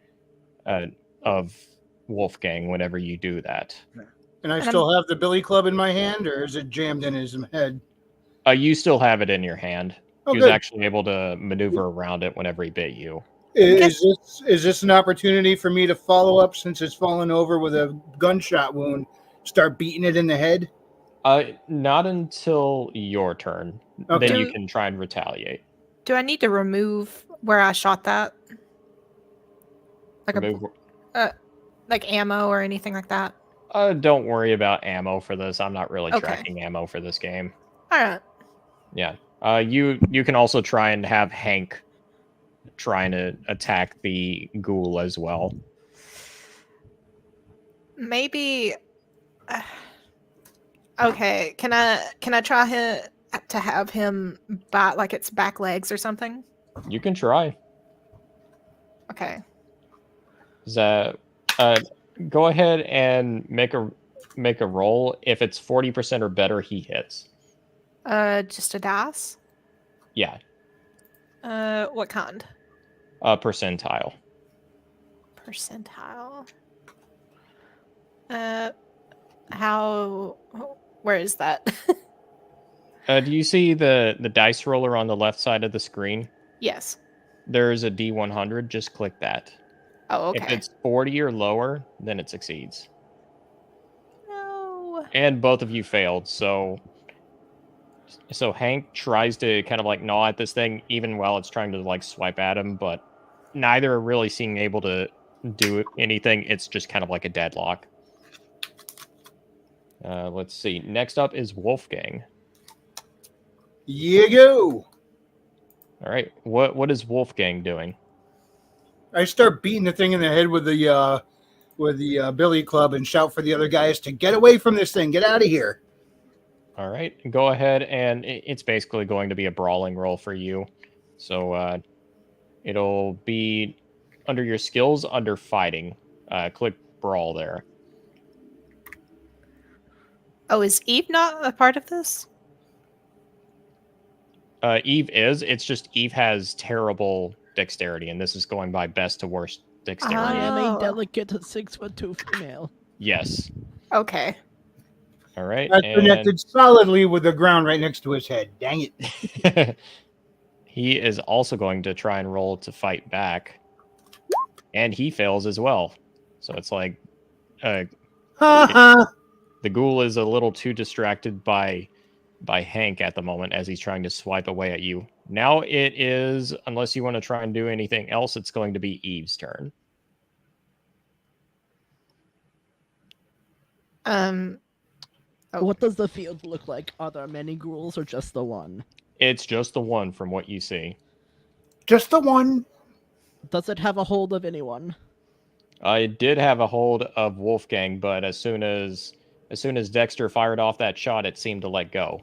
Wolfgang whenever you do that. And I still have the billy club in my hand, or is it jammed in his head? You still have it in your hand. Oh, He was good. actually able to maneuver around it whenever he bit you. Is this an opportunity for me to follow up since it's fallen over with a gunshot wound? Start beating it in the head? Not until your turn. Okay. Then you can try and retaliate. Do I need to remove where I shot that? Like Remove- like ammo or anything like that? Don't worry about ammo for this. I'm not really Okay. tracking ammo for this game. All right. Yeah. You can also try and have Hank trying to attack the ghoul as well. Maybe. Okay. Can I try to have him bite like its back legs or something? You can try. Okay. Go ahead and make a roll. If it's 40% or better, he hits. Just a dice. Yeah. What kind? Percentile. Percentile. How? Where is that? Do you see the dice roller on the left side of the screen? Yes. There's a D100. Just click that. Oh, okay. If it's 40 or lower, then it succeeds. No. And both of you failed, so Hank tries to kind of like gnaw at this thing even while it's trying to like swipe at him, but neither are really seeming able to do anything. It's just kind of like a deadlock. Let's see. Next up is Wolfgang. You go. All right. What is Wolfgang doing? I start beating the thing in the head with the billy club and shout for the other guys to get away from this thing. Get out of here. All right. Go ahead, and it's basically going to be a brawling roll for you. So it'll be under your skills, under fighting. Click brawl there. Oh, is Eve not a part of this? Eve is. It's just Eve has terrible dexterity, and this is going by best to worst dexterity. I am Oh. a delicate 6'2" female. Yes. Okay. All right. That's connected solidly with the ground right next to his head. Dang it. He is also going to try and roll to fight back. And he fails as well. So it's like the ghoul is a little too distracted by Hank at the moment as he's trying to swipe away at you. Now it is, unless you want to try and do anything else, it's going to be Eve's turn. What does the field look like? Are there many ghouls or just the one? It's just the one from what you see. Just the one. Does it have a hold of anyone? I did have a hold of Wolfgang, but as soon as Dexter fired off that shot, it seemed to let go.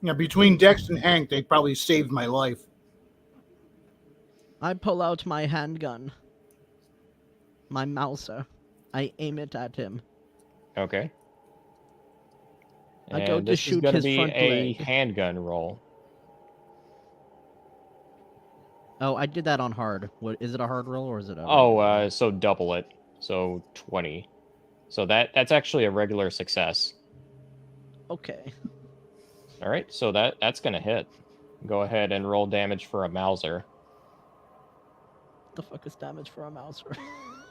Yeah, between Dex and Hank, they probably saved my life. I pull out my handgun. My Mauser. I aim it at him. Okay. I go And to this is shoot going to his be front a leg. handgun roll. Oh, I did that on hard. What is it, a hard roll or is it a? So double it. So 20. So that's actually a regular success. Okay. All right, so that's going to hit. Go ahead and roll damage for a Mauser. The fuck is damage for a Mauser?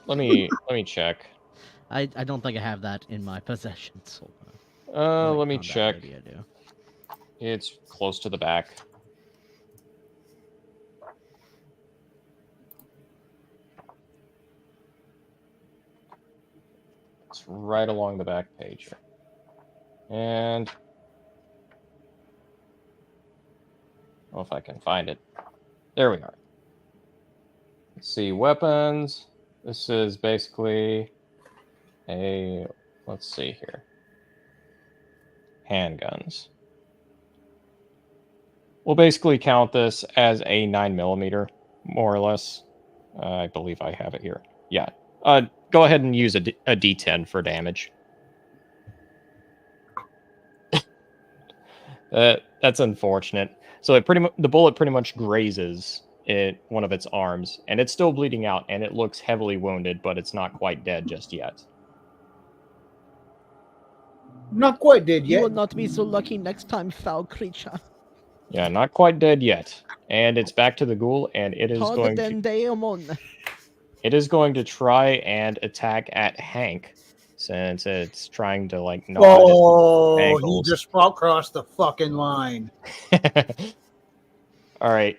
Let me check. I don't think I have that in my possession. So, Let me combat, check. Maybe I do. It's close to the back. It's right along the back page. And oh, if I can find it. There we are. Let's see, weapons. This is basically a, let's see here. Handguns. We'll basically count this as a 9mm, more or less. I believe I have it here. Yeah. Go ahead and use a D10 for damage. That's unfortunate. So the bullet pretty much grazes one of its arms, and it's still bleeding out, and it looks heavily wounded, but it's not quite dead just yet. Not quite dead You will yet. not be so lucky next time, foul creature. Yeah, not quite dead yet. And it's back to the ghoul, and it is going to try and attack at Hank, since it's trying to like gnaw at his He ankles. just crossed the fucking line. All right,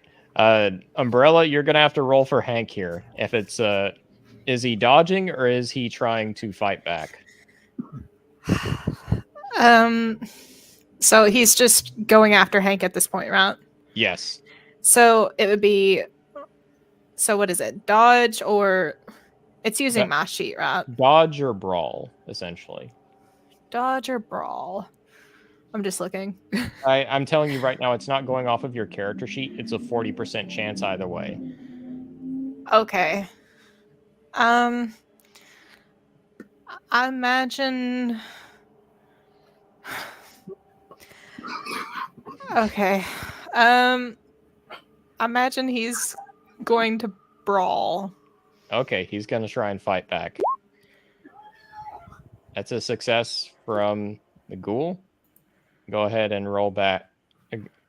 Umbrella, you're gonna have to roll for Hank here. If it's is he dodging or is he trying to fight back? So he's just going after Hank at this point, right? Yes. So it would be. So what is it? Dodge or it's using my sheet, right? Dodge or brawl, essentially. Dodge or brawl. I'm just looking. I'm telling you right now, it's not going off of your character sheet. It's a 40% chance either way. Okay. I imagine. Okay. I imagine he's going to brawl. Okay, he's going to try and fight back. That's a success from the ghoul. Go ahead and roll back.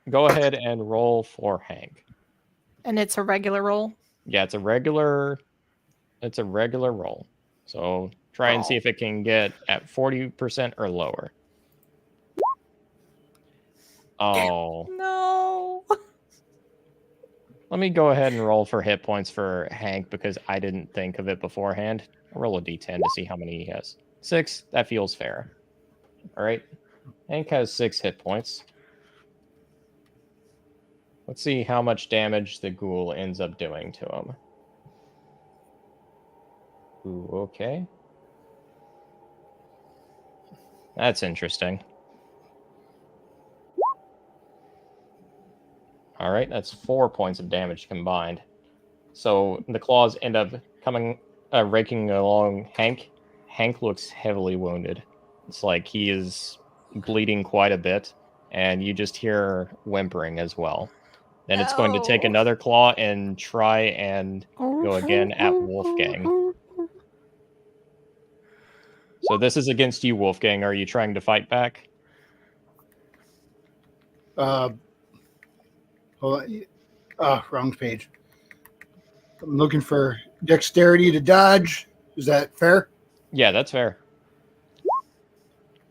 Go ahead and roll for Hank. And it's a regular roll? Yeah, it's a regular roll. So try and see if it can get at 40% or lower. Oh. No. Let me go ahead and roll for hit points for Hank because I didn't think of it beforehand. I'll roll a d10 to see how many he has. 6. That feels fair. All right. Hank has 6 hit points. Let's see how much damage the ghoul ends up doing to him. Ooh, okay. That's interesting. All right, that's 4 points of damage combined. So the claws end up raking along Hank. Hank looks heavily wounded. It's like he is bleeding quite a bit, and you just hear whimpering as well. Then it's going to take another claw and try and go again at Wolfgang. So this is against you, Wolfgang. Are you trying to fight back? Hold on. Wrong page. I'm looking for dexterity to dodge. Is that fair? Yeah, that's fair.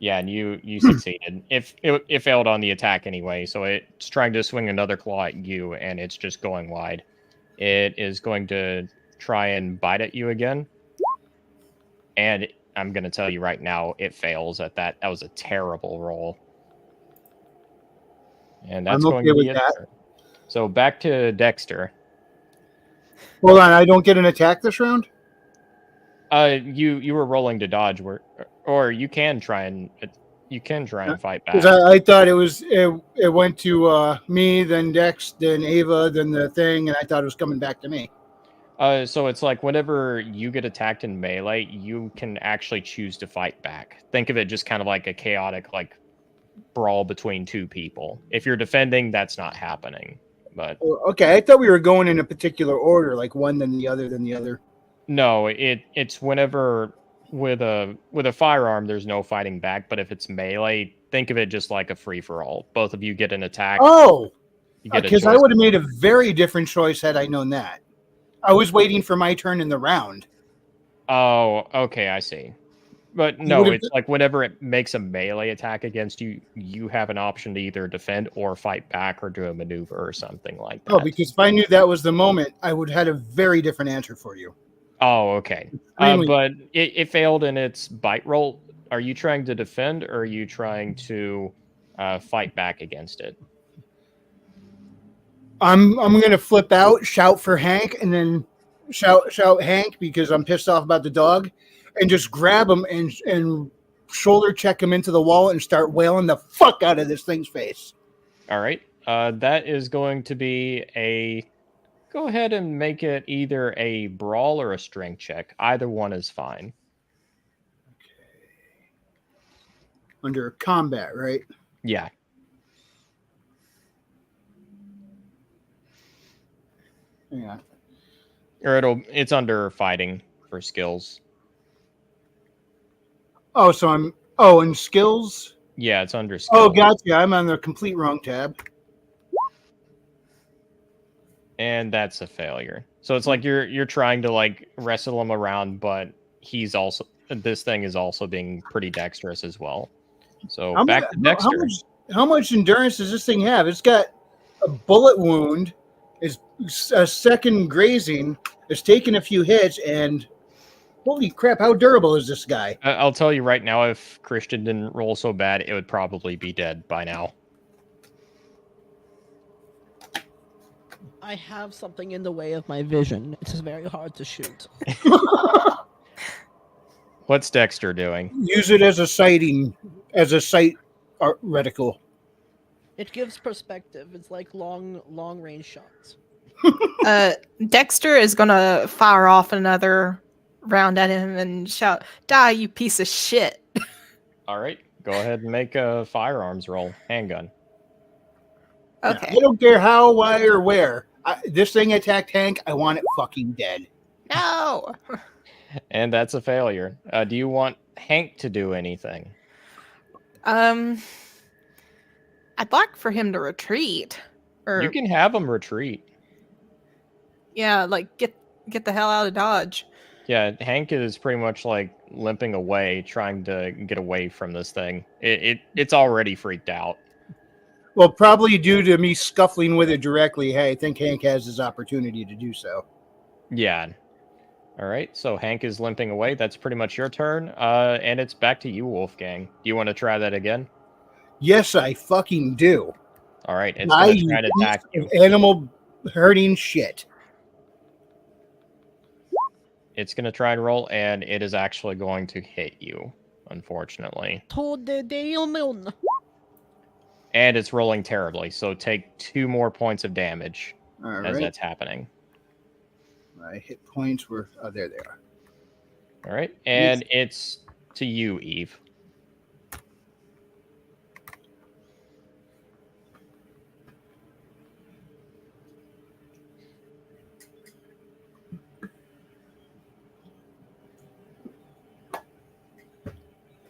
Yeah, and you succeeded. It failed on the attack anyway, so it's trying to swing another claw at you, and it's just going wide. It is going to try and bite at you again. And I'm going to tell you right now, it fails at that. That was a terrible roll. And that's going to be it. So back to Dexter. Hold on, I don't get an attack this round? You were rolling to dodge, or you can try and fight back. Because I thought it went to me, then Dex, then Ava, then the thing, and I thought it was coming back to me. So it's like whenever you get attacked in melee, you can actually choose to fight back. Think of it just kind of like a chaotic like brawl between two people. If you're defending, that's not happening. But Okay, I thought we were going in a particular order, like one, then the other, then the other. no, it's whenever with a firearm, there's no fighting back. But if it's melee, think of it just like a free for all. Both of you get an attack. Oh, you get a because I choice. would have made a very different choice had I known that. I was waiting for my turn in the round. Oh, okay, I see. But no, it's like whenever it makes a melee attack against you, you have an option to either defend or fight back or do a maneuver or something like that. Oh, because if I knew that was the moment, I would have had a very different answer for you. Oh, okay. But it failed in its bite roll. Are you trying to defend or are you trying to fight back against it? I'm going to flip out, shout for Hank, and then shout Hank because I'm pissed off about the dog, and just grab him and shoulder check him into the wall and start wailing the fuck out of this thing's face. All right. That is going to be a... Go ahead and make it either a brawl or a strength check. Either one is fine. Under combat, right? Yeah. Yeah. Or it's under fighting for skills. Oh, so I'm... Oh, and skills? Yeah, it's under skills. Oh, gotcha. I'm on the complete wrong tab. And that's a failure. So it's like you're trying to like wrestle him around, but this thing is also being pretty dexterous as well. So back to Dexter. How much endurance does this thing have? It's got a bullet wound, is a second grazing, it's taken a few hits, and holy crap, how durable is this guy? I'll tell you right now, if Christian didn't roll so bad, it would probably be dead by now. I have something in the way of my vision. It's very hard to shoot. What's Dexter doing? Use it as a sight reticle. It gives perspective. It's like long range shots. Dexter is gonna fire off another round at him and shout, "Die, you piece of shit!" All right, go ahead and make a firearms roll, handgun. Okay. I don't care how, why, or where. This thing attacked Hank. I want it fucking dead. No. And that's a failure. Do you want Hank to do anything? I'd like for him to retreat. Or You can have him retreat. yeah, like get the hell out of Dodge. Yeah, Hank is pretty much like limping away, trying to get away from this thing. It's already freaked out. Well, probably due to me scuffling with it directly. Hey, I think Hank has his opportunity to do so. Yeah. All right, so Hank is limping away. That's pretty much your turn. And it's back to you, Wolfgang. Do you want to try that again? Yes, I fucking do. All right, it's going to try to attack you. Animal hurting shit. It's going to try and roll, and it is actually going to hit you, unfortunately. And it's rolling terribly, so take 2 more points of damage as that's happening. My hit points were... Oh, there they are. All right, and it's to you, Eve.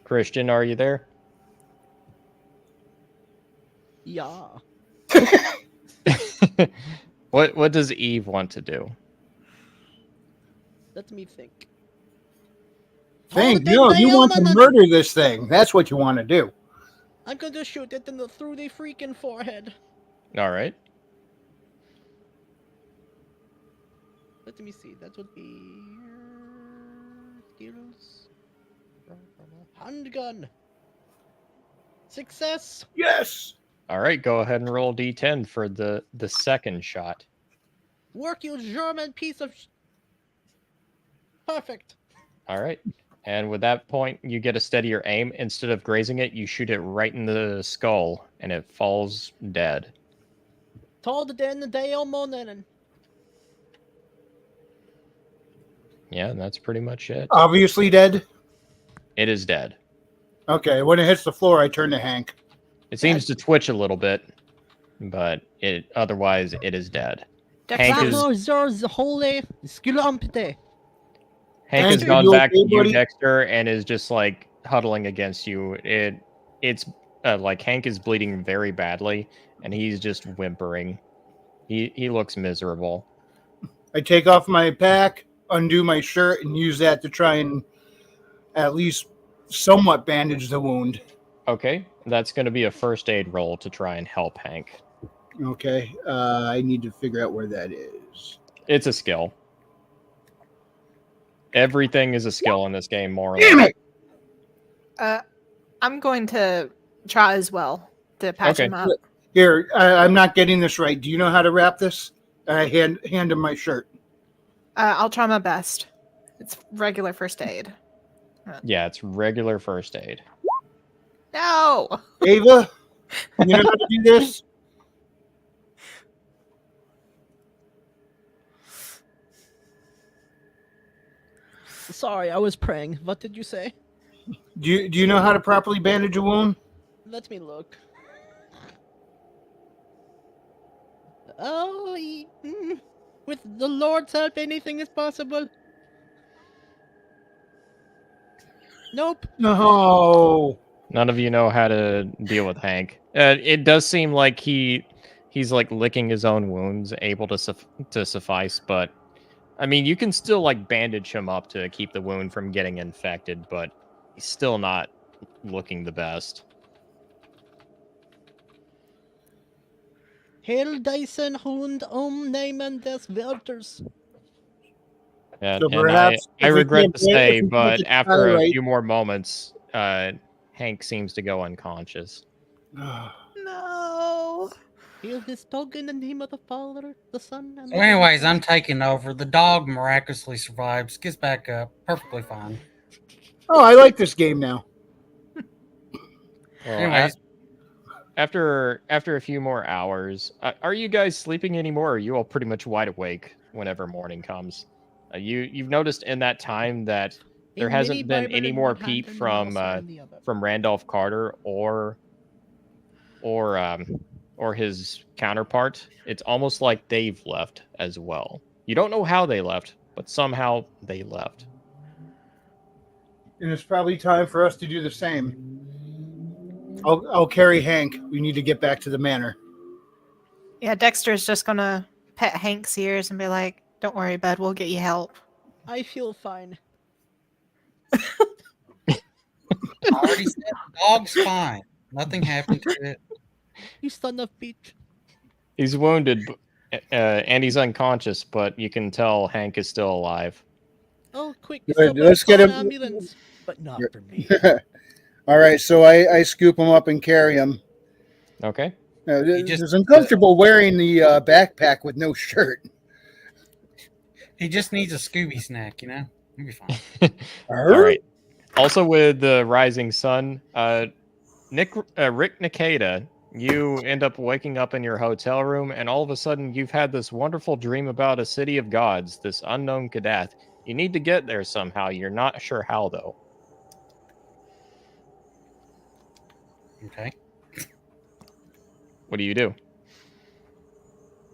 Christian, are you there? Yeah. What does Eve want to do? Let me think. No, you want to murder this thing. That's what you want to do. I'm going to shoot it through the freaking forehead. All right. Let me see. That would be skills. Handgun. Success. Yes. All right, go ahead and roll D10 for the second shot. Work, you German piece of. Perfect. All right. And with that point, you get a steadier aim. Instead of grazing it, you shoot it right in the skull, and it falls dead. Told den the day on morning. Yeah, and that's pretty much it. Obviously dead. It is dead. Okay, when it hits the floor, I turn to Hank. It seems to twitch a little bit, but otherwise it is dead. Hank Dexter, is No, there's holy skulumpte. Hank has Dexter, gone you back okay, to you, buddy? Dexter, and is just like huddling against you. It's like Hank is bleeding very badly, and he's just whimpering. He looks miserable. I take off my pack, undo my shirt, and use that to try and at least somewhat bandage the wound. Okay, that's going to be a first aid roll to try and help Hank. Okay, I need to figure out where that is. It's a skill. Everything is a skill in this game, more or Damn less. it! I'm going to try as well to patch Okay. him up. Here, I'm not getting this right. Do you know how to wrap this? I hand him my shirt. I'll try my best. It's regular first aid. Yeah, it's regular first aid. No! Ava, you know how to do this? Sorry, I was praying. What did you say? Do you know how to properly bandage a wound? Let me look. Oh, with the Lord's help, anything is possible. Nope. No. None of you know how to deal with Hank. It does seem like he's like licking his own wounds, able to suffice. But I mean, you can still like bandage him up to keep the wound from getting infected, but he's still not looking the best. Hail Dyson Hund Namen des Wörters. And, So and perhaps I if we regret can't to ban- say, if we can't but get the after fire a right- few more moments, Hank seems to go unconscious. No! Hail this dog in the name of the Father, the Son, and So, anyways, I'm taking over. The dog miraculously survives, gets back up, perfectly fine. Oh, I like this game now. Well, Anyways, after a few more hours, are you guys sleeping anymore? Or are you all pretty much wide awake whenever morning comes? You've noticed in that time that there In hasn't mini been Bible any in more one hand peep and from also in the other. Randolph Carter or his counterpart. It's almost like they've left as well. You don't know how they left, but somehow they left. And it's probably time for us to do the same. I'll carry Hank. We need to get back to the manor. Yeah, Dexter's just gonna pet Hank's ears and be like, "Don't worry, bud, we'll get you help." I feel fine. I already said the dog's fine. Nothing happened to it. You son of bitch. He's wounded, and he's unconscious, but you can tell Hank is still alive. Oh, quick! Good, somebody let's get call him- an ambulance. But not for me. All right, so I scoop him up and carry him. Okay. It's uncomfortable wearing the backpack with no shirt. He just needs a Scooby snack, you know? He'll be fine. All right. Also, with the rising sun, Rick Nikeda, you end up waking up in your hotel room, and all of a sudden, you've had this wonderful dream about a city of gods, this unknown Kadath. You need to get there somehow. You're not sure how, though. Okay. What do you do?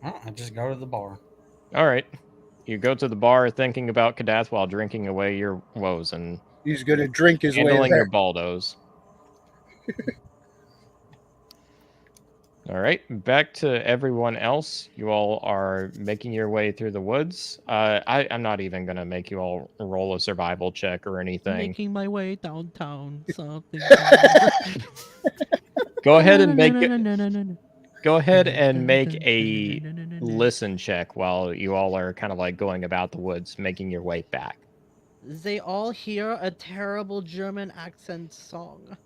Well, I just go to the bar. All right. You go to the bar thinking about Kadath while drinking away your woes and He's going to drink his way handling your there. baldos. All right, back to everyone else. You all are making your way through the woods. I'm not even going to make you all roll a survival check or anything. Making my way downtown. Something. Go ahead and make it. No. Go ahead and make a listen check while you all are kind of like going about the woods, making your way back. They all hear a terrible German accent song.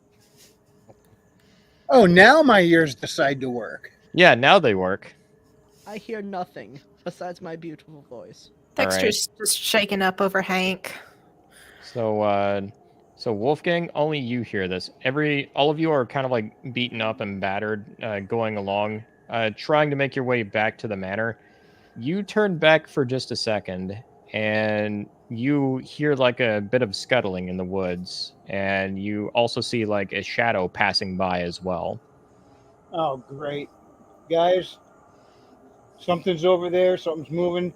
Oh, now my ears decide to work. Yeah, now they work. I hear nothing besides my beautiful voice. Dexter's just shaken up over Hank. So, so Wolfgang, only you hear this. All of you are kind of like beaten up and battered, going along, trying to make your way back to the manor. You turn back for just a second, and you hear like a bit of scuttling in the woods, and you also see like a shadow passing by as well. Oh, great. Guys, something's over there. Something's moving.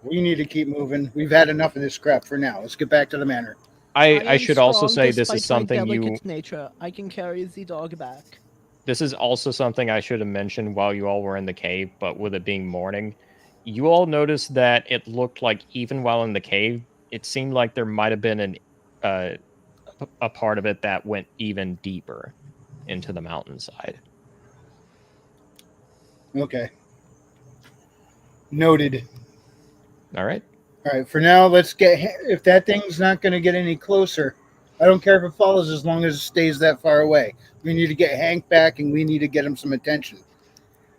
We need to keep moving. We've had enough of this crap for now. Let's get back to the manor. I am should also strong say this is despite my something delicate nature. I can carry the dog back. This is also something I should have mentioned while you all were in the cave, but with it being morning, you all noticed that it looked like even while in the cave, it seemed like there might have been a part of it that went even deeper into the mountainside. Okay. Noted. All right. All right, for now, let's get. If that thing's not going to get any closer, I don't care if it follows as long as it stays that far away. We need to get Hank back, and we need to get him some attention.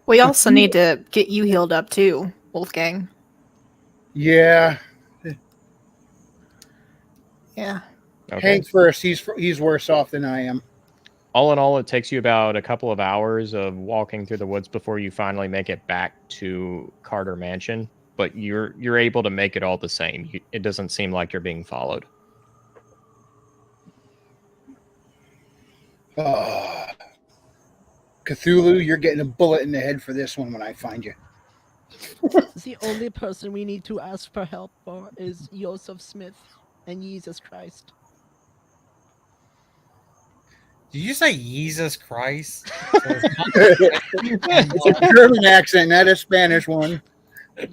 We also need to get you healed up too, Wolfgang. Yeah. Yeah. Okay. Hank first. He's worse off than I am. All in all, it takes you about a couple of hours of walking through the woods before you finally make it back to Carter Mansion. But you're able to make it all the same. It doesn't seem like you're being followed. Cthulhu, you're getting a bullet in the head for this one when I find you. The only person we need to ask for help for is Joseph Smith and Jesus Christ. Did you say Jesus Christ? It's a German accent, not a Spanish one.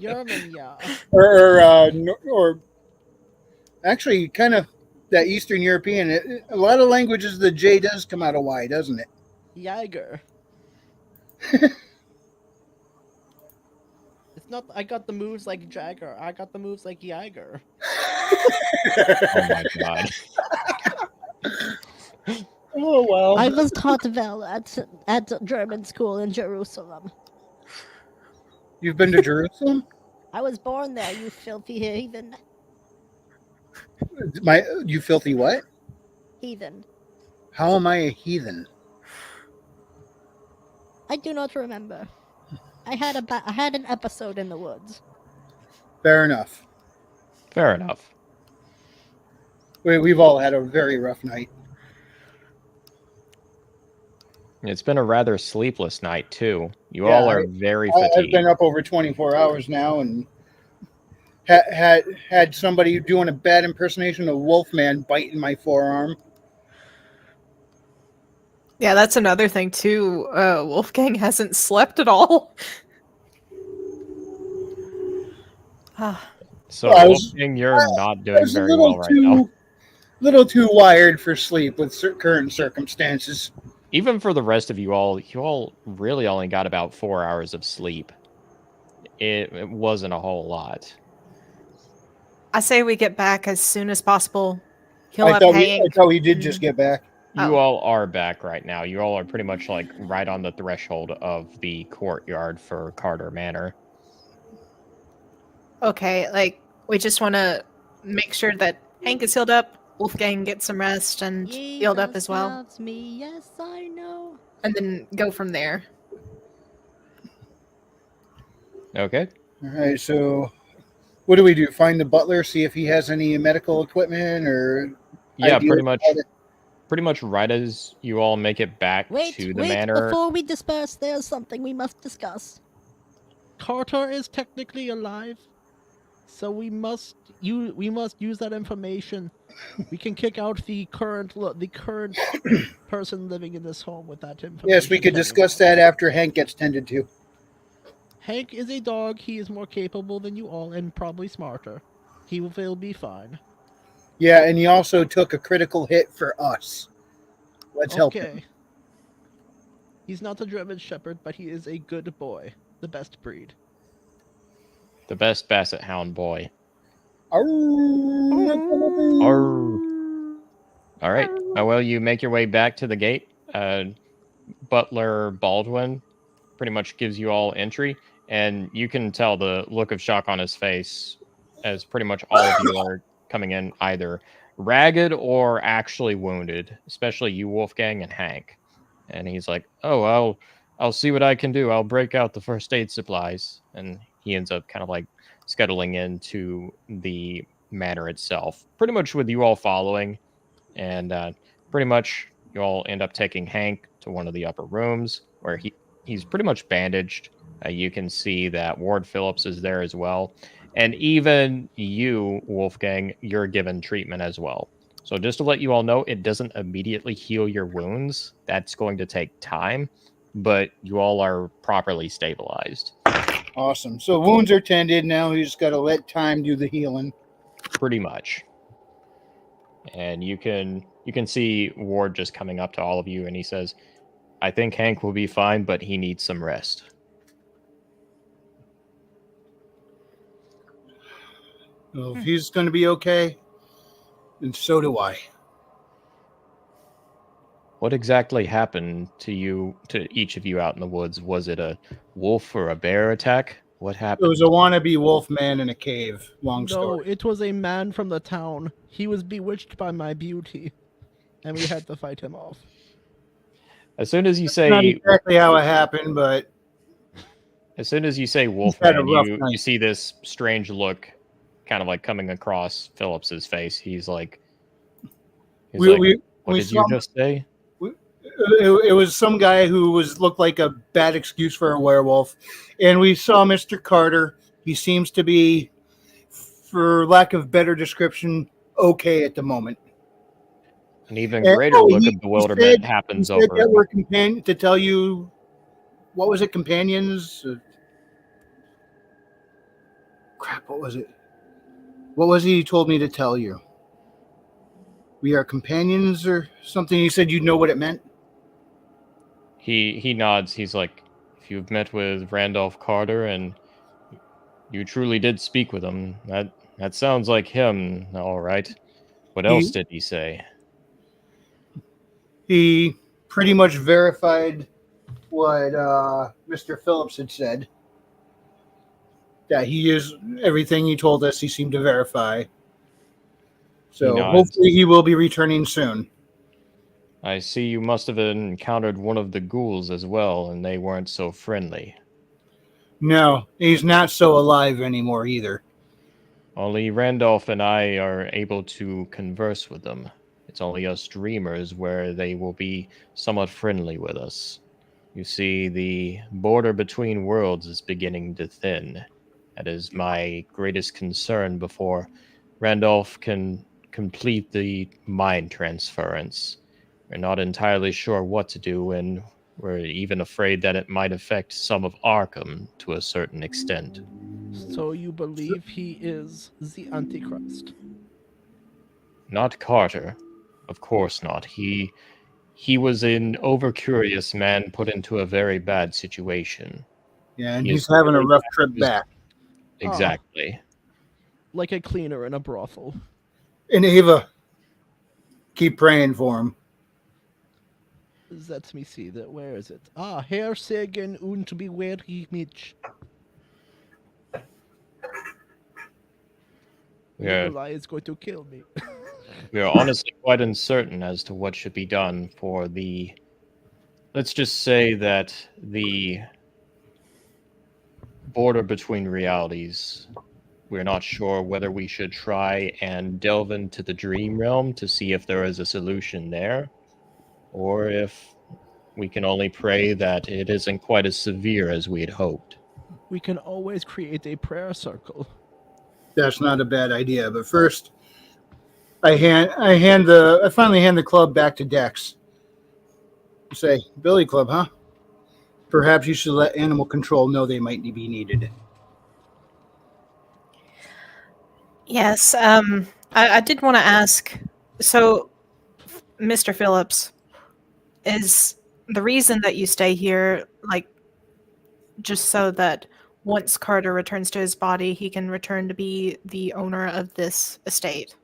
German, yeah. Or actually, kind of that Eastern European. A lot of languages, the J does come out of Y, doesn't it? Jaeger. It's not. I got the moves like Jagger. I got the moves like Jaeger. Oh my god. Oh well. I was taught well at German school in Jerusalem. You've been to Jerusalem? I was born there, you filthy heathen. You filthy what? Heathen. How am I a heathen? I do not remember. I had an episode in the woods. Fair enough. Fair enough. We've all had a very rough night. It's been a rather sleepless night, too. You all are very fatigued. I've been up over 24 hours now and had somebody doing a bad impersonation of Wolfman biting my forearm. Yeah, that's another thing, too. Wolfgang hasn't slept at all. So, Wolfgang, you're not doing very well right now. Little too wired for sleep with current circumstances. Even for the rest of you all really only got about 4 hours of sleep. It wasn't a whole lot. I say we get back as soon as possible. I thought we did just get back. You all are back right now. You all are pretty much like right on the threshold of the courtyard for Carter Manor. Okay, like we just want to make sure that Hank is healed up, Wolfgang gets some rest and healed up as well. Loves me, yes, I know. And then go from there. Okay. All right, so what do we do? Find the butler, see if he has any medical equipment or... Yeah, pretty much right as you all make it back to the manor. Before we disperse, there's something we must discuss. Carter is technically alive, so we must use that information. We can kick out the current person living in this home with that information. Yes, we could discuss that after Hank gets tended to. Hank is a dog. He is more capable than you all and probably smarter. He will be fine. Yeah, and he also took a critical hit for us. Let's help him. He's not a German Shepherd, but he is a good boy. The best breed. The best Basset Hound boy. Arr. All right. Well, you make your way back to the gate. Butler Baldwin pretty much gives you all entry, and you can tell the look of shock on his face as pretty much all of you are coming in either ragged or actually wounded, especially you, Wolfgang and Hank. And he's like, "Oh, I'll see what I can do. I'll break out the first aid supplies." And he ends up kind of like scuttling into the manor itself, pretty much with you all following. And pretty much you all end up taking Hank to one of the upper rooms where he's pretty much bandaged. You can see that Ward Phillips is there as well. And even you, Wolfgang, you're given treatment as well. So just to let you all know, it doesn't immediately heal your wounds. That's going to take time, but you all are properly stabilized. Awesome. So wounds are tended. Now we just got to let time do the healing. Pretty much. And you can see Ward just coming up to all of you, and he says, "I think Hank will be fine, but he needs some rest." Well, if he's going to be okay, and so do I. What exactly happened to each of you out in the woods? Was it a wolf or a bear attack? What It happened? was a wannabe wolf man in a cave. Long No, story. it was a man from the town. He was bewitched by my beauty, and we had to fight him off. As soon as you Not say exactly how it happened, but wolfman, rough you night. see this strange look kind of like coming across Phillips's face. He's like, what did you just say? It was some guy who looked like a bad excuse for a werewolf, and we saw Mr. Carter. He seems to be, for lack of better description, okay at the moment. An even greater look of bewilderment happens he said over. that we're to tell you, what was it, companions? Crap, what was it? What was he told me to tell you? We are companions or something. He said you'd know what it meant. He nods. He's like, "If you've met with Randolph Carter and you truly did speak with him, that sounds like him, all right. What else did he say?" He pretty much verified what Mr. Phillips had said. That he is everything he told us. He seemed to verify. So hopefully he will be returning soon. I see you must have encountered one of the ghouls as well, and they weren't so friendly. No, he's not so alive anymore either. Only Randolph and I are able to converse with them. It's only us dreamers where they will be somewhat friendly with us. You see, the border between worlds is beginning to thin. That is my greatest concern before Randolph can complete the mind transference. We're not entirely sure what to do, and we're even afraid that it might affect some of Arkham to a certain extent. So you believe he is the Antichrist? Not Carter. Of course not. He was an overcurious man put into a very bad situation. Yeah, and he's having a rough trip back. Exactly. Like a cleaner in a brothel. And Ava, keep praying for him. Let me see that. Where is it? Herr Segen und bewähre mich. Nikolai is going to kill me. We are honestly quite uncertain as to what should be done for the... Let's just say that the border between realities, we're not sure whether we should try and delve into the dream realm to see if there is a solution there, or if we can only pray that it isn't quite as severe as we had hoped. We can always create a prayer circle. That's not a bad idea. But first, I finally hand the club back to Dex. Say, Billy Club, huh? Perhaps you should let animal control know they might be needed. Yes, I did want to ask, so, Mr. Phillips, is the reason that you stay here, like, just so that once Carter returns to his body, he can return to be the owner of this estate?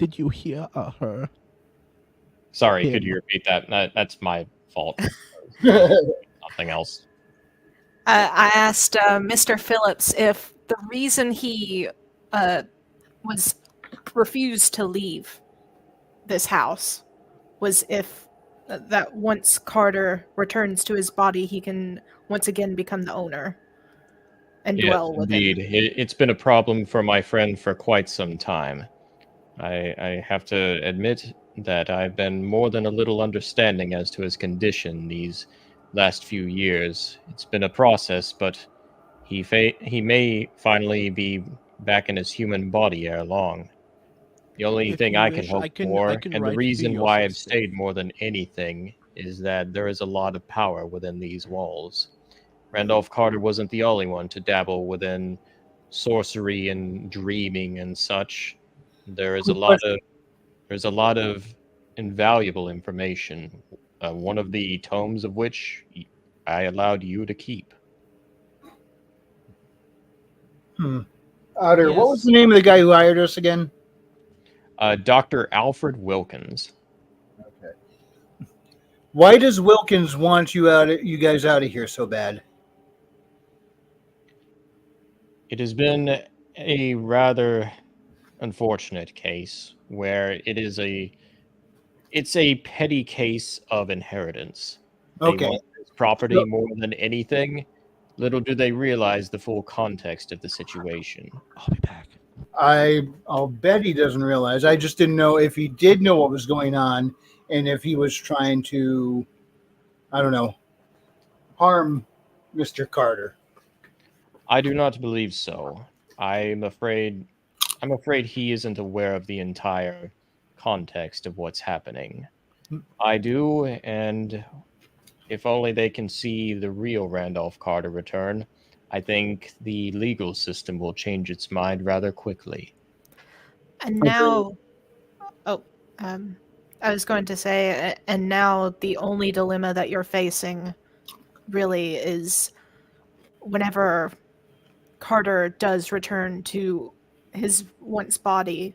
Did you hear her? Sorry, could Him. you repeat that? That's my fault. Something else. I asked Mr. Phillips if the reason he was refused to leave this house was if that once Carter returns to his body, he can once again become the owner and Yes, dwell within. indeed. It's been a problem for my friend for quite some time. I have to admit that I've been more than a little understanding as to his condition these last few years. It's been a process, but he may finally be back in his human body ere long. The only If thing you I can wish, hope I for, can and the write to reason your why I've sister. stayed more than anything, is that there is a lot of power within these walls. Randolph Carter wasn't the only one to dabble within sorcery and dreaming and such. There is a Quick lot question. of there's a lot of invaluable information. One of the tomes of which I allowed you to keep. Otter, what was Yes. the name of the guy who hired us again? Dr. Alfred Wilkins. Okay. Why does Wilkins want you guys out of here so bad? It has been a rather unfortunate case where it's a petty case of inheritance. They Okay. want this property more than anything. Little do they realize the full context of the situation. I'll be back. I'll bet he doesn't realize. I just didn't know if he did know what was going on and if he was trying to, I don't know, harm Mr. Carter. I do not believe so. I'm afraid he isn't aware of the entire context of what's happening. I do, and if only they can see the real Randolph Carter return, I think the legal system will change its mind rather quickly. And now, I was going to say, and now the only dilemma that you're facing really is whenever Carter does return to his once body,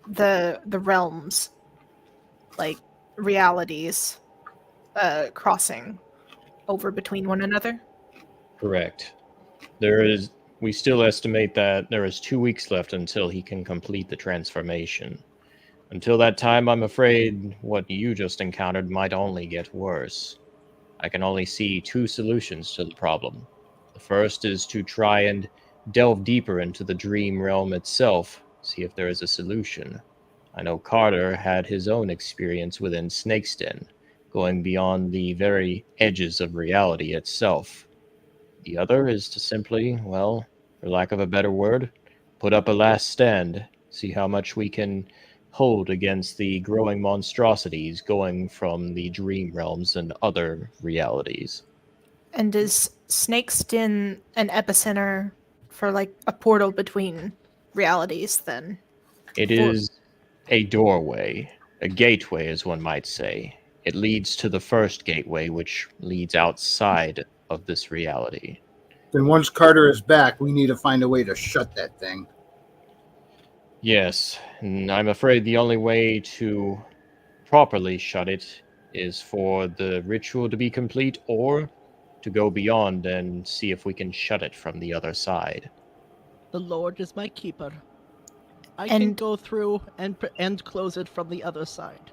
the realms, like realities, crossing over between one another. Correct. We still estimate that there is 2 weeks left until he can complete the transformation. Until that time, I'm afraid what you just encountered might only get worse. I can only see two solutions to the problem. The first is to try and delve deeper into the dream realm itself, see if there is a solution. I know Carter had his own experience within Snake's Den, going beyond the very edges of reality itself. The other is to simply, well, for lack of a better word, put up a last stand, see how much we can hold against the growing monstrosities going from the dream realms and other realities. And is Snake's Den an epicenter for like a portal between realities then? It is a doorway, a gateway, as one might say. It leads to the first gateway, which leads outside of this reality. Then once Carter is back, we need to find a way to shut that thing. Yes, and I'm afraid the only way to properly shut it is for the ritual to be complete or to go beyond and see if we can shut it from the other side. The Lord is my keeper. I can go through and close it from the other side.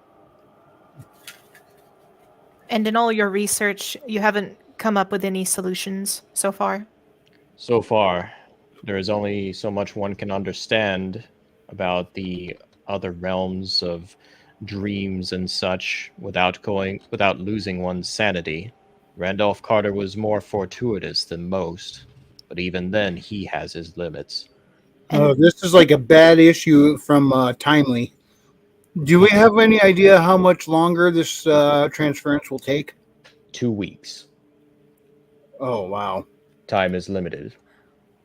And in all your research, you haven't come up with any solutions so far? So far, there is only so much one can understand about the other realms of dreams and such without losing one's sanity. Randolph Carter was more fortuitous than most, but even then he has his limits. Oh, this is like a bad issue from Timely. Do we have any idea how much longer this transference will take? 2 weeks. Oh, wow. Time is limited.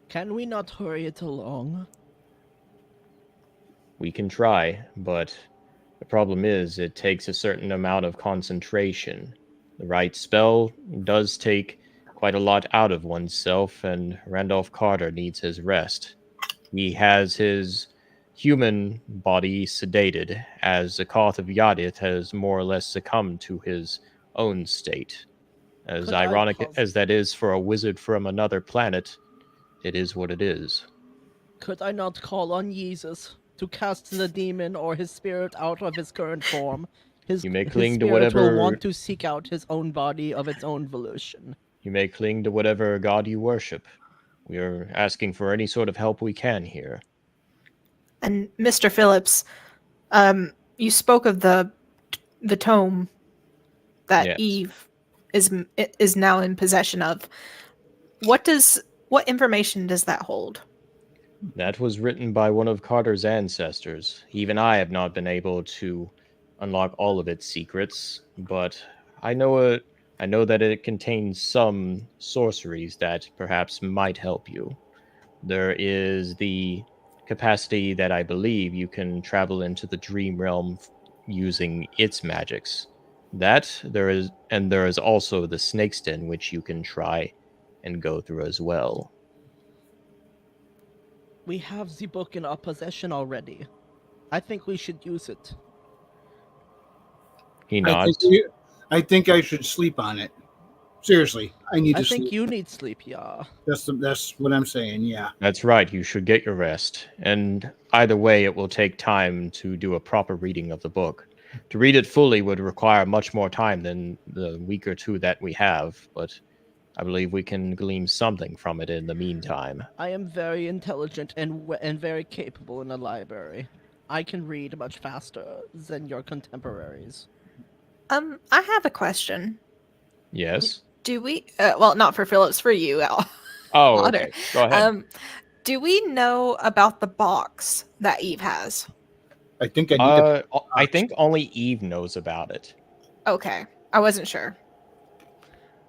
Can we not hurry it along? We can try, but the problem is it takes a certain amount of concentration. The right spell does take quite a lot out of oneself, and Randolph Carter needs his rest. He has his human body sedated, as the Koth of Yadith has more or less succumbed to his own state. As Could I ironic pos- as that is for a wizard from another planet, it is what it is. Could I not call on Jesus to cast the demon or his spirit out of his current form? You may His cling to spirit will whatever want to seek out his own body of its own volition. you may cling to whatever god you worship. We are asking for any sort of help we can here. And Mr. Phillips, you spoke of the tome that Yes. Eve is now in possession of. What information does that hold? That was written by one of Carter's ancestors. Even I have not been able to unlock all of its secrets, but I know that it contains some sorceries that perhaps might help you. There is the capacity that I believe you can travel into the dream realm using its magics. There is also the snake's den, which you can try and go through as well. We have the book in our possession already. I think we should use it. He I think, nods. I think I should sleep on it. Seriously, I need I to think sleep. you need sleep, yeah. That's what I'm saying. Yeah. That's right, you should get your rest. And either way, it will take time to do a proper reading of the book. To read it fully would require much more time than the week or two that we have, but I believe we can glean something from it in the meantime. I am very intelligent and very capable in a library. I can read much faster than your contemporaries. I have a question. Yes? Do we? Well, not for Phillips, for you, Al. Oh, Otter. okay. Go ahead. Do we know about the box that Eve has? I think I need to. I think only Eve knows about it. Okay, I wasn't sure.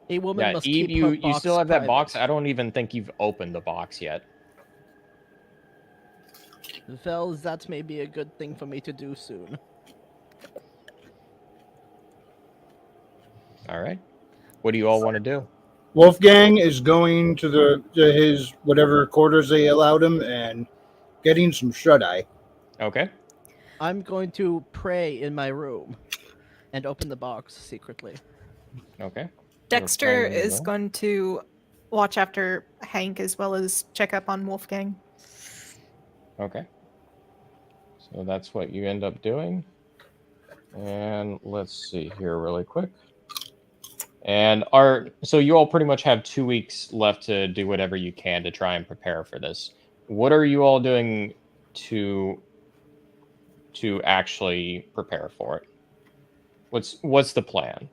A woman Yeah, must Eve, keep her you box still have that box? private. I don't even think you've opened the box yet. Well, that may be a good thing for me to do soon. All right. What do you all want to do? Wolfgang is going to his whatever quarters they allowed him and getting some shut eye. Okay. I'm going to pray in my room and open the box secretly. Okay. Dexter You're playing is well. going to watch after Hank as well as check up on Wolfgang. Okay. So that's what you end up doing. And let's see here really quick. And so you all pretty much have 2 weeks left to do whatever you can to try and prepare for this. What are you all doing to actually prepare for it? What's the plan?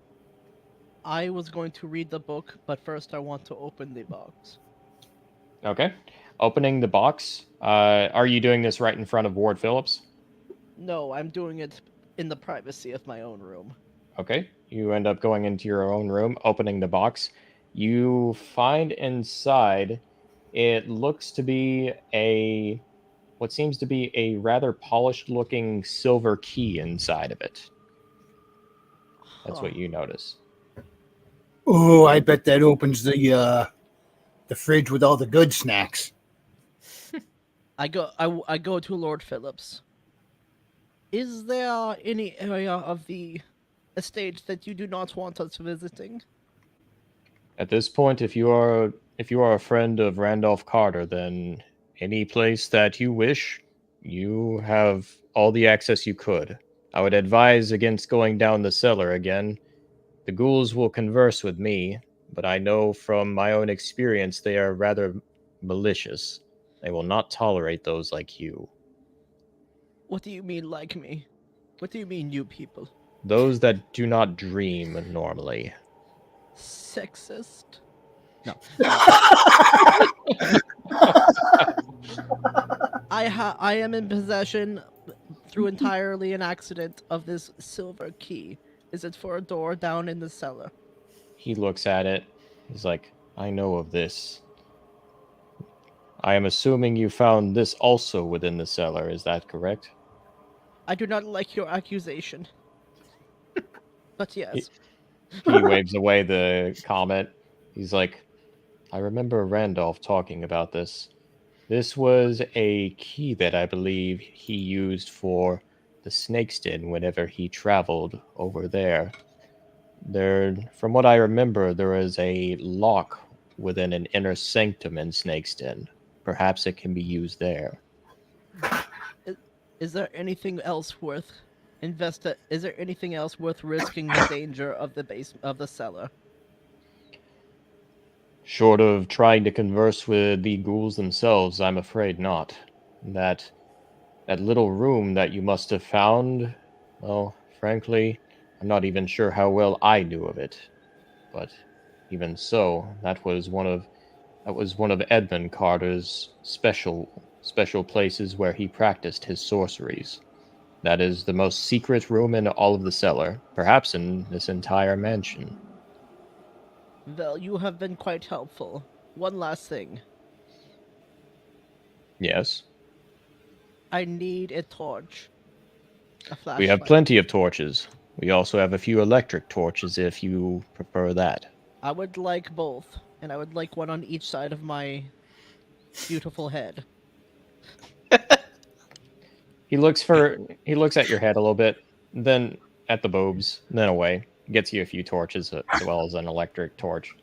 I was going to read the book, but first I want to open the box. Okay. Opening the box. Are you doing this right in front of Ward Phillips? No, I'm doing it in the privacy of my own room. Okay. You end up going into your own room, opening the box. You find inside, it looks to be what seems to be a rather polished looking silver key inside of it. That's what you notice. Oh, I bet that opens the fridge with all the good snacks. I go to Lord Phillips. Is there any area of the estate that you do not want us visiting? At this point, if you are a friend of Randolph Carter, then any place that you wish, you have all the access you could. I would advise against going down the cellar again. The ghouls will converse with me, but I know from my own experience they are rather malicious. They will not tolerate those like you. What do you mean, like me? What do you mean, you people? Those that do not dream normally. Sexist? No. I am in possession, through entirely an accident, of this silver key. Is it for a door down in the cellar? He looks at it. He's like, I know of this. I am assuming you found this also within the cellar. Is that correct? I do not like your accusation. But yes. He waves away the comment. He's like, I remember Randolph talking about this. This was a key that I believe he used for the snake's den whenever he traveled over there. From what I remember, there is a lock within an inner sanctum in Snake's Den. Perhaps it can be used there. Is there anything else worth Is there anything else worth risking the danger of the cellar? Short of trying to converse with the ghouls themselves, I'm afraid not. That little room that you must have found, well, frankly, I'm not even sure how well I knew of it. But even so, that was one of Edmund Carter's special places where he practiced his sorceries. That is the most secret room in all of the cellar, perhaps in this entire mansion. Well, you have been quite helpful. One last thing. Yes? I need a torch. A flashlight. We have plenty of torches. We also have a few electric torches if you prefer that. I would like both, and I would like one on each side of my beautiful head. He looks at your head a little bit, then at the boobs, then away. Gets you a few torches as well as an electric torch.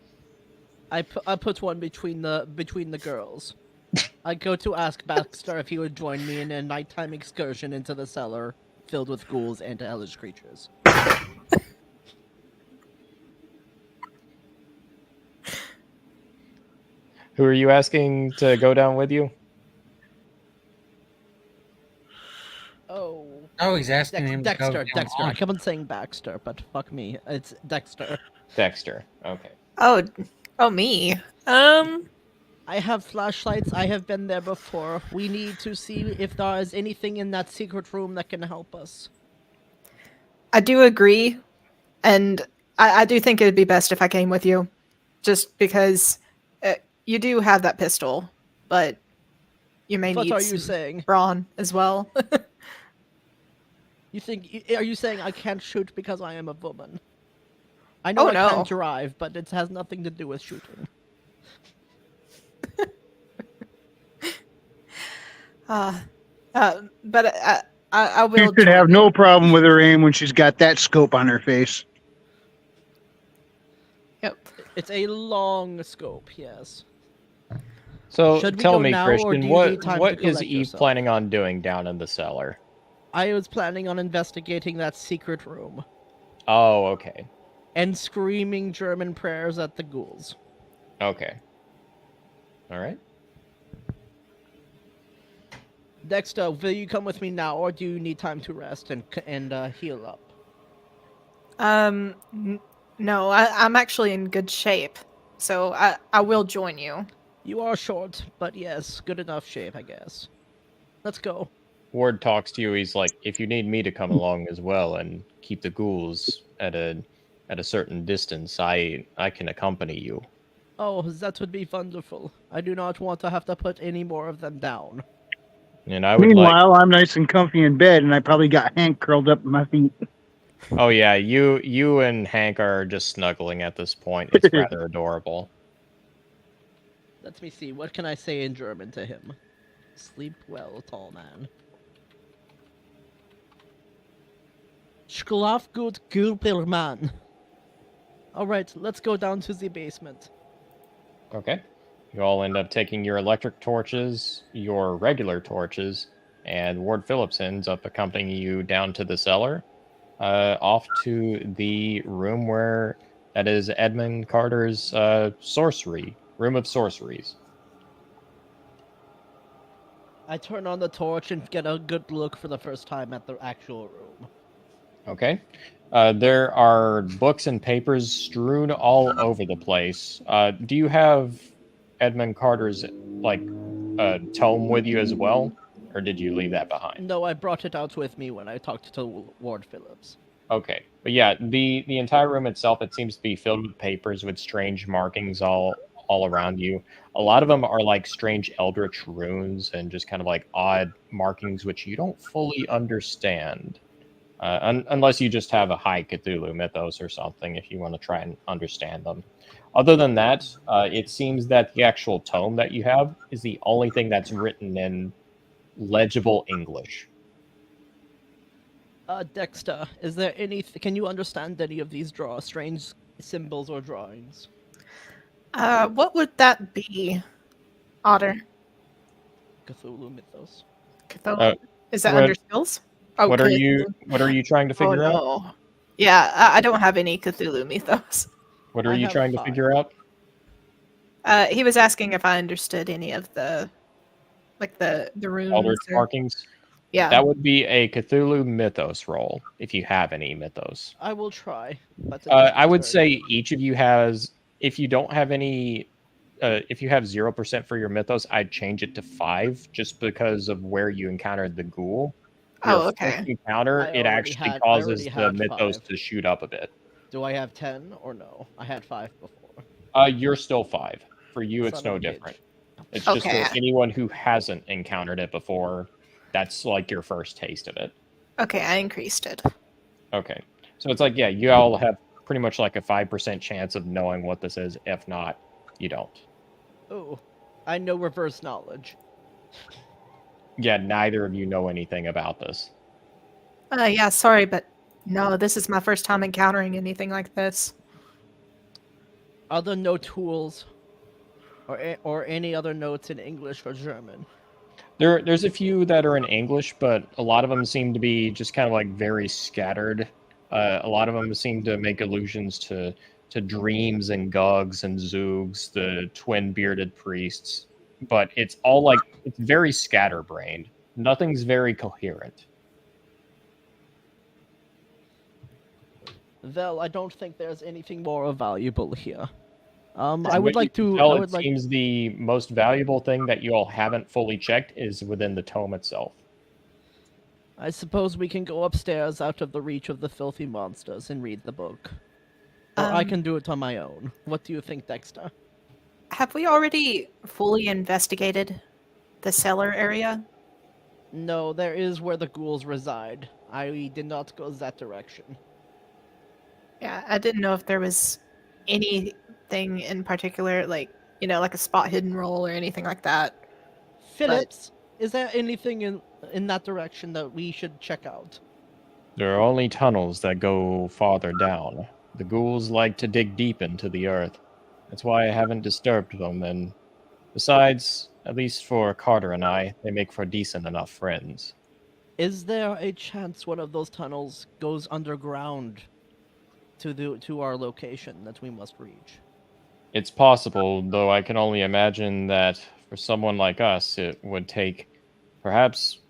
I put one between the girls. I go to ask Baxter if he would join me in a nighttime excursion into the cellar filled with ghouls and hellish creatures. Who are you asking to go down with you? Oh, he's asking him to go Dexter. down I keep on saying Baxter, but fuck me. It's Dexter. Dexter. Okay. Oh, me. I have flashlights. I have been there before. We need to see if there is anything in that secret room that can help us. I do agree, and I do think it would be best if I came with you, just because you do have that pistol, but you may need some brawn as well. Are you saying I can't shoot because I am a woman? I know I can't drive, but it has nothing to do with shooting. But I will. You should have no problem with her aim when she's got that scope on her face. Yep. It's a long scope, yes. So tell me, Christian, what is Eve planning on doing down in the cellar? I was planning on investigating that secret room. Oh, okay. And screaming German prayers at the ghouls. Okay. All right. Dexter, will you come with me now, or do you need time to rest and heal up? No, I'm actually in good shape, so I will join you. You are short, but yes, good enough shape, I guess. Let's go. Ward talks to you. He's like, if you need me to come along as well and keep the ghouls at a certain distance, I can accompany you. Oh, that would be wonderful. I do not want to have to put any more of them down. And I would Meanwhile, I'm nice and comfy in bed, and I probably got Hank curled up in my feet. Oh yeah, you and Hank are just snuggling at this point. It's rather adorable. Let me see. What can I say in German to him? Sleep well, tall man. Schlaf gut, guter Mann. Alright, let's go down to the basement. Okay. You all end up taking your electric torches, your regular torches, and Ward Phillips ends up accompanying you down to the cellar, off to the room where that is Edmund Carter's room of sorceries. I turn on the torch and get a good look for the first time at the actual room. Okay. There are books and papers strewn all over the place. Do you have Edmund Carter's tome with you as well, or did you leave that behind? No, I brought it out with me when I talked to Ward Phillips. Okay, but yeah, the entire room itself, it seems to be filled with papers with strange markings all around you. A lot of them are like strange eldritch runes and just kind of like odd markings which you don't fully understand. unless you just have a high Cthulhu mythos or something, if you want to try and understand them. Other than that, it seems that the actual tome that you have is the only thing that's written in legible English. Dexter, is there any? Can you understand any of these strange symbols or drawings? What would that be, Otter? Cthulhu mythos. Cthulhu? Is that what- under skills? Oh, What are you trying to Oh figure out? no. Yeah, I don't have any Cthulhu mythos. What are I you have trying to 5. figure out? He was asking if I understood any of the, like the runes. Eldritch or- markings? Yeah. That would be a Cthulhu mythos roll, if you have any mythos. I will try. But I would say each of you has, if you don't have any, if you have 0% for your mythos, I'd change it to 5, just because of where you encountered the ghoul. Your Oh, okay. first encounter, it actually causes the had mythos 5. to shoot up a bit. Do I have 10 or no? I had 5 before. You're still 5. For you, it's Son no of a bitch. different. It's just Okay. for anyone who hasn't encountered it before, that's like your first taste of it. Okay, I increased it. Okay. So it's like, yeah, you all have pretty much like a 5% chance of knowing what this is. If not, you don't. Oh, I know reverse knowledge. Yeah, neither of you know anything about this. Yeah, sorry, but no, this is my first time encountering anything like this. Are there no tools or any other notes in English or German? There's a few that are in English, but a lot of them seem to be just kind of like very scattered. A lot of them seem to make allusions to dreams and Gugs and Zoogs, the twin bearded priests. But it's all like, it's very scatterbrained. Nothing's very coherent. Well, I don't think there's anything more valuable here. I From would what like you can to. tell, I it would like. seems the most valuable thing that you all haven't fully checked is within the tome itself. I suppose we can go upstairs out of the reach of the filthy monsters and read the book. Or I can do it on my own. What do you think, Dexter? Have we already fully investigated the cellar area? No, there is where the ghouls reside. I did not go that direction. Yeah, I didn't know if there was anything in particular, like, you know, like a spot hidden roll or anything like that. Phillips, is there anything in that direction that we should check out? There are only tunnels that go farther down. The ghouls like to dig deep into the earth. That's why I haven't disturbed them, and besides, at least for Carter and I, they make for decent enough friends. Is there a chance one of those tunnels goes underground to our location that we must reach? It's possible, though I can only imagine that for someone like us, it would take perhaps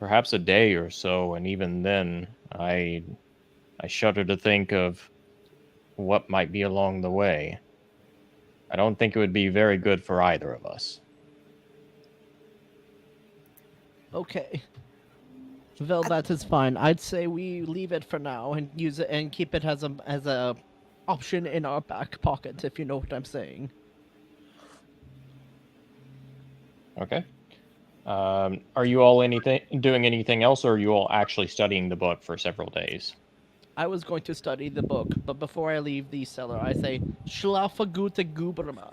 a day or so, and even then, I shudder to think of what might be along the way. I don't think it would be very good for either of us. Okay. Well, that is fine. I'd say we leave it for now and use it and keep it as a option in our back pocket, if you know what I'm saying. Okay. Are you all doing anything else, or are you all actually studying the book for several days? I was going to study the book, but before I leave the cellar, I say, Schlafe gute Gubermann.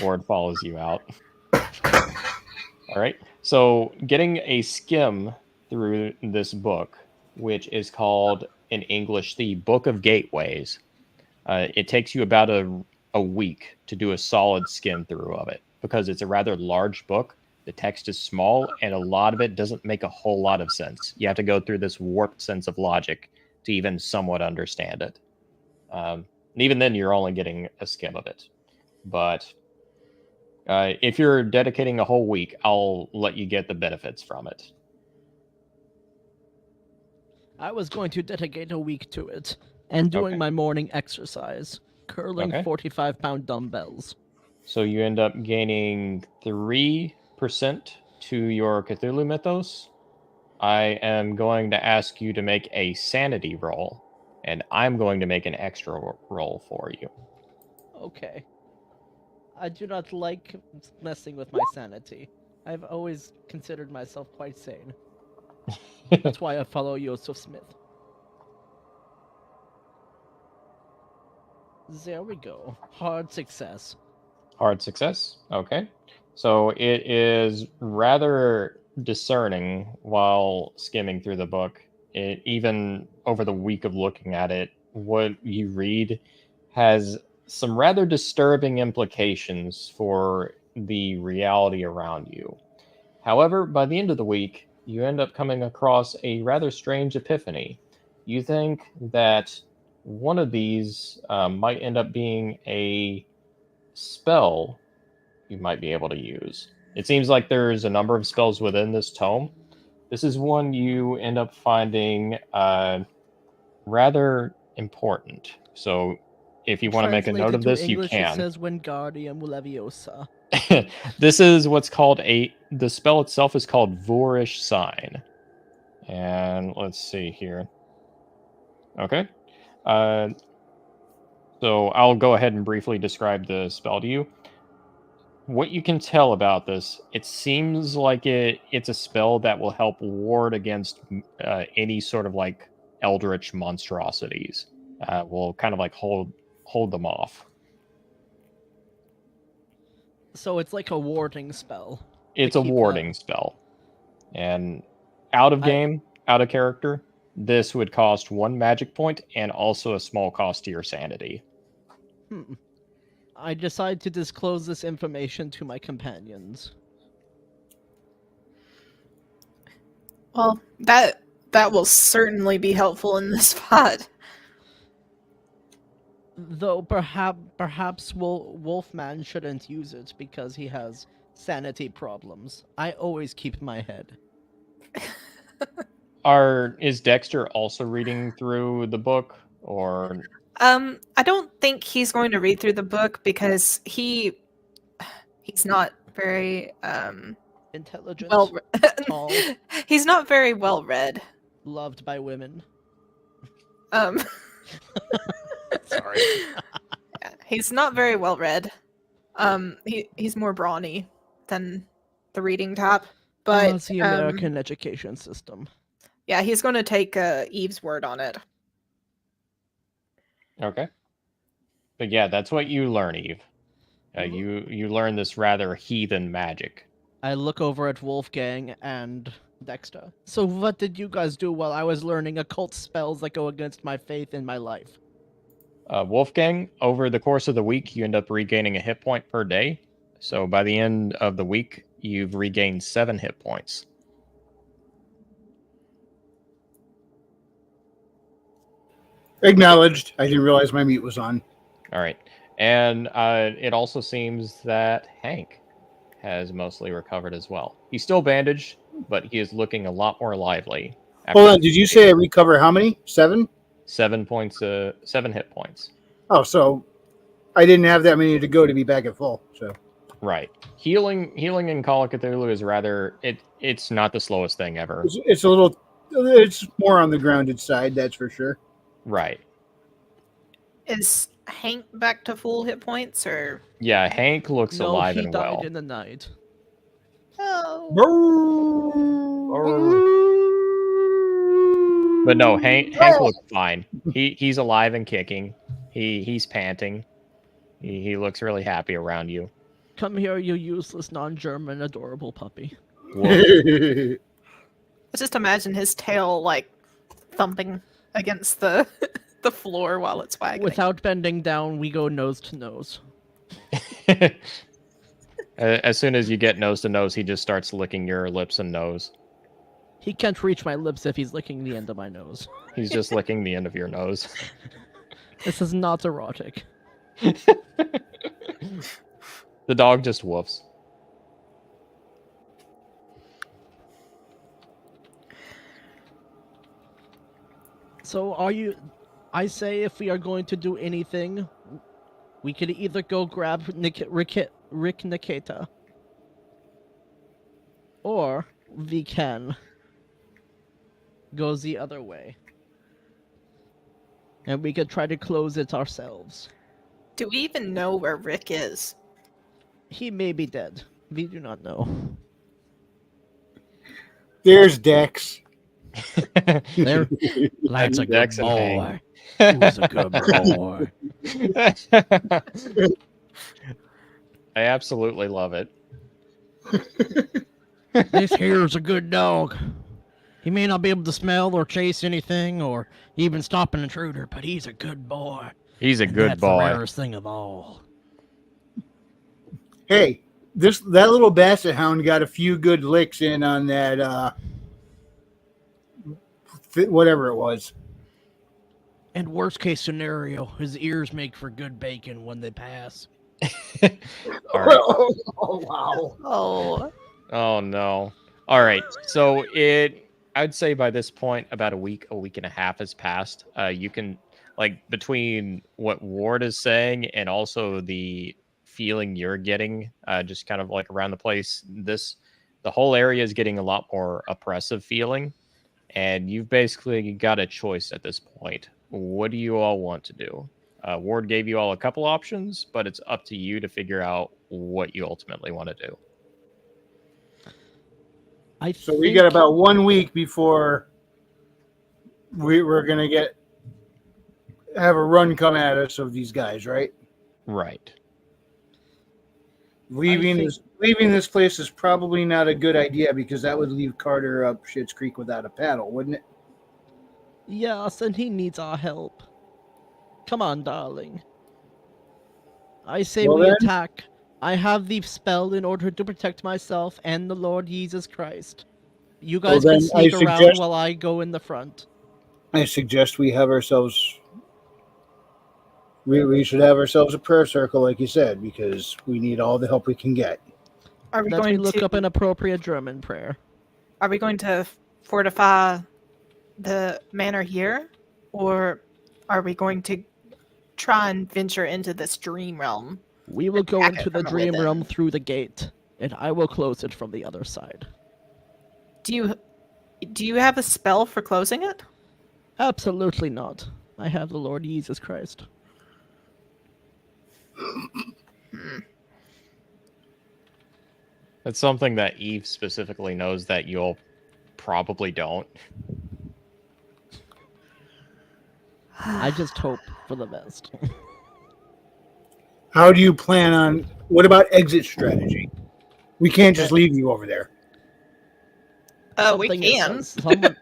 Ward follows you out. All right. So, getting a skim through this book, which is called in English the Book of Gateways, it takes you about a week to do a solid skim through of it, because it's a rather large book. The text is small, and a lot of it doesn't make a whole lot of sense. You have to go through this warped sense of logic to even somewhat understand it. And even then, you're only getting a skim of it. But if you're dedicating a whole week, I'll let you get the benefits from it. I was going to dedicate a week to it, and doing my morning exercise, curling 45-pound dumbbells. So you end up gaining 3% to your Cthulhu mythos. I am going to ask you to make a sanity roll, and I'm going to make an extra roll for you. Okay. I do not like messing with my sanity. I've always considered myself quite sane. That's why I follow Joseph Smith. There we go. Hard success. Hard success. Okay. So it is rather discerning while skimming through the book. It, even over the week of looking at it, what you read has some rather disturbing implications for the reality around you. However, by the end of the week, you end up coming across a rather strange epiphany. You think that one of these might end up being a spell you might be able to use. It seems like there's a number of spells within this tome. This is one you end up finding rather important. So if you want to make a note Translated of to this, English, you it can. says Wingardium Leviosa. This is what's called the spell itself is called Voorish Sign. And let's see here. Okay. So I'll go ahead and briefly describe the spell to you. What you can tell about this, it seems like it's a spell that will help ward against any sort of like eldritch monstrosities. Will kind of like hold them off. So it's like a warding spell. It's a warding spell. And out of game, out of character, this would cost 1 magic point and also a small cost to your sanity. I decide to disclose this information to my companions. Well, that will certainly be helpful in this spot. Though perhaps Wolfman shouldn't use it because he has sanity problems. I always keep my head. Is Dexter also reading through the book, or? I don't think he's going to read through the book because he's not very intelligent. Tall. He's not very well read. Loved by women. Sorry. Yeah, he's not very well read. He's more brawny than the reading type. But the American education system. Yeah, he's going to take Eve's word on it. Okay. But yeah, that's what you learn, Eve. You learn this rather heathen magic. I look over at Wolfgang and Dexter. So what did you guys do while I was learning occult spells that go against my faith in my life? Wolfgang, over the course of the week, you end up regaining a hit point per day. So by the end of the week, you've regained 7 hit points. Acknowledged. I didn't realize my mute was on. All right. And it also seems that Hank has mostly recovered as well. He's still bandaged, but he is looking a lot more lively. Hold on. Did you say I recover how many? 7? 7 points. 7 hit points. Oh, so I didn't have that many to go to be back at full. So right. Healing in Call of Cthulhu is rather it's not the slowest thing ever. It's more on the grounded side, that's for sure. Right. Is Hank back to full hit points, or? Yeah, Hank looks alive and well. He died in the night. Oh. But no, Hank looks fine. He's alive and kicking. He's panting. He looks really happy around you. Come here, you useless non-German adorable puppy. I just imagine his tail like thumping against the floor while it's wagging. Without bending down, we go nose to nose. As soon as you get nose to nose, he just starts licking your lips and nose. He can't reach my lips if he's licking the end of my nose. He's just licking the end of your nose. This is not erotic. The dog just woofs. So I say if we are going to do anything, we could either go grab Rick Nikita, or we can go the other way. And we could try to close it ourselves. Do we even know where Rick is? He may be dead. We do not know. There's Dex. There, that's a good Dex and boy. Who's a good boy? I absolutely love it. This here's a good dog. He may not be able to smell or chase anything or even stop an intruder, but he's a good boy. He's a And good that's boy. the rarest thing of all. Hey, that little basset hound got a few good licks in on that whatever it was. And worst case scenario, his ears make for good bacon when they pass. All right. Oh wow. Oh. Oh no. All right. So I'd say by this point, about a week and a half has passed. You can, like, between what Ward is saying and also the feeling you're getting, just kind of like around the place, the whole area is getting a lot more oppressive feeling, and you've basically got a choice at this point. What do you all want to do? Ward gave you all a couple options, but it's up to you to figure out what you ultimately want to do. So we got about 1 week before we're gonna have a run come at us of these guys, right? Right. Leaving this place is probably not a good idea because that would leave Carter up Schitt's Creek without a paddle, wouldn't it? Yes, and he needs our help. Come on, darling. I say Well we then. attack. I have the spell in order to protect myself and the Lord Jesus Christ. You guys Well, can then I sneak around suggest- while I go in the front. I suggest we have ourselves. We should have ourselves a prayer circle, like you said, because we need all the help we can get. Are we Let me going look to up an appropriate German prayer. Are we going to fortify the manor here, or are we going to try and venture into this dream realm? We will go Attack it into the from dream within. realm through the gate, and I will close it from the other side. Do you have a spell for closing it? Absolutely not. I have the Lord Jesus Christ. That's something that Eve specifically knows that you'll probably don't. I just hope for the best. How do you plan on? What about exit strategy? We can't just leave you over there. We Something can. is, someone...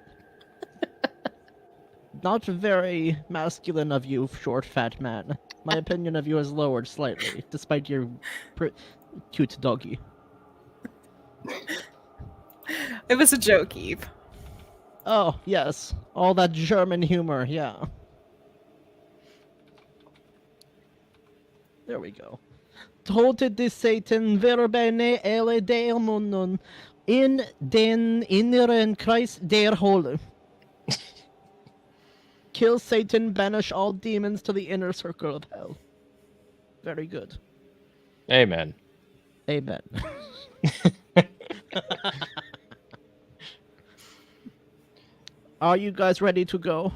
Not very masculine of you, short, fat man. My opinion of you has lowered slightly, despite your cute doggy. It was a joke, Eve. Oh, yes. All that German humor, yeah. There we go. Tote de Satan verbene ele Dämonen in den inneren Kreis der Hölle. Kill Satan, banish all demons to the inner circle of hell. Very good. Amen. Amen. Are you guys ready to go?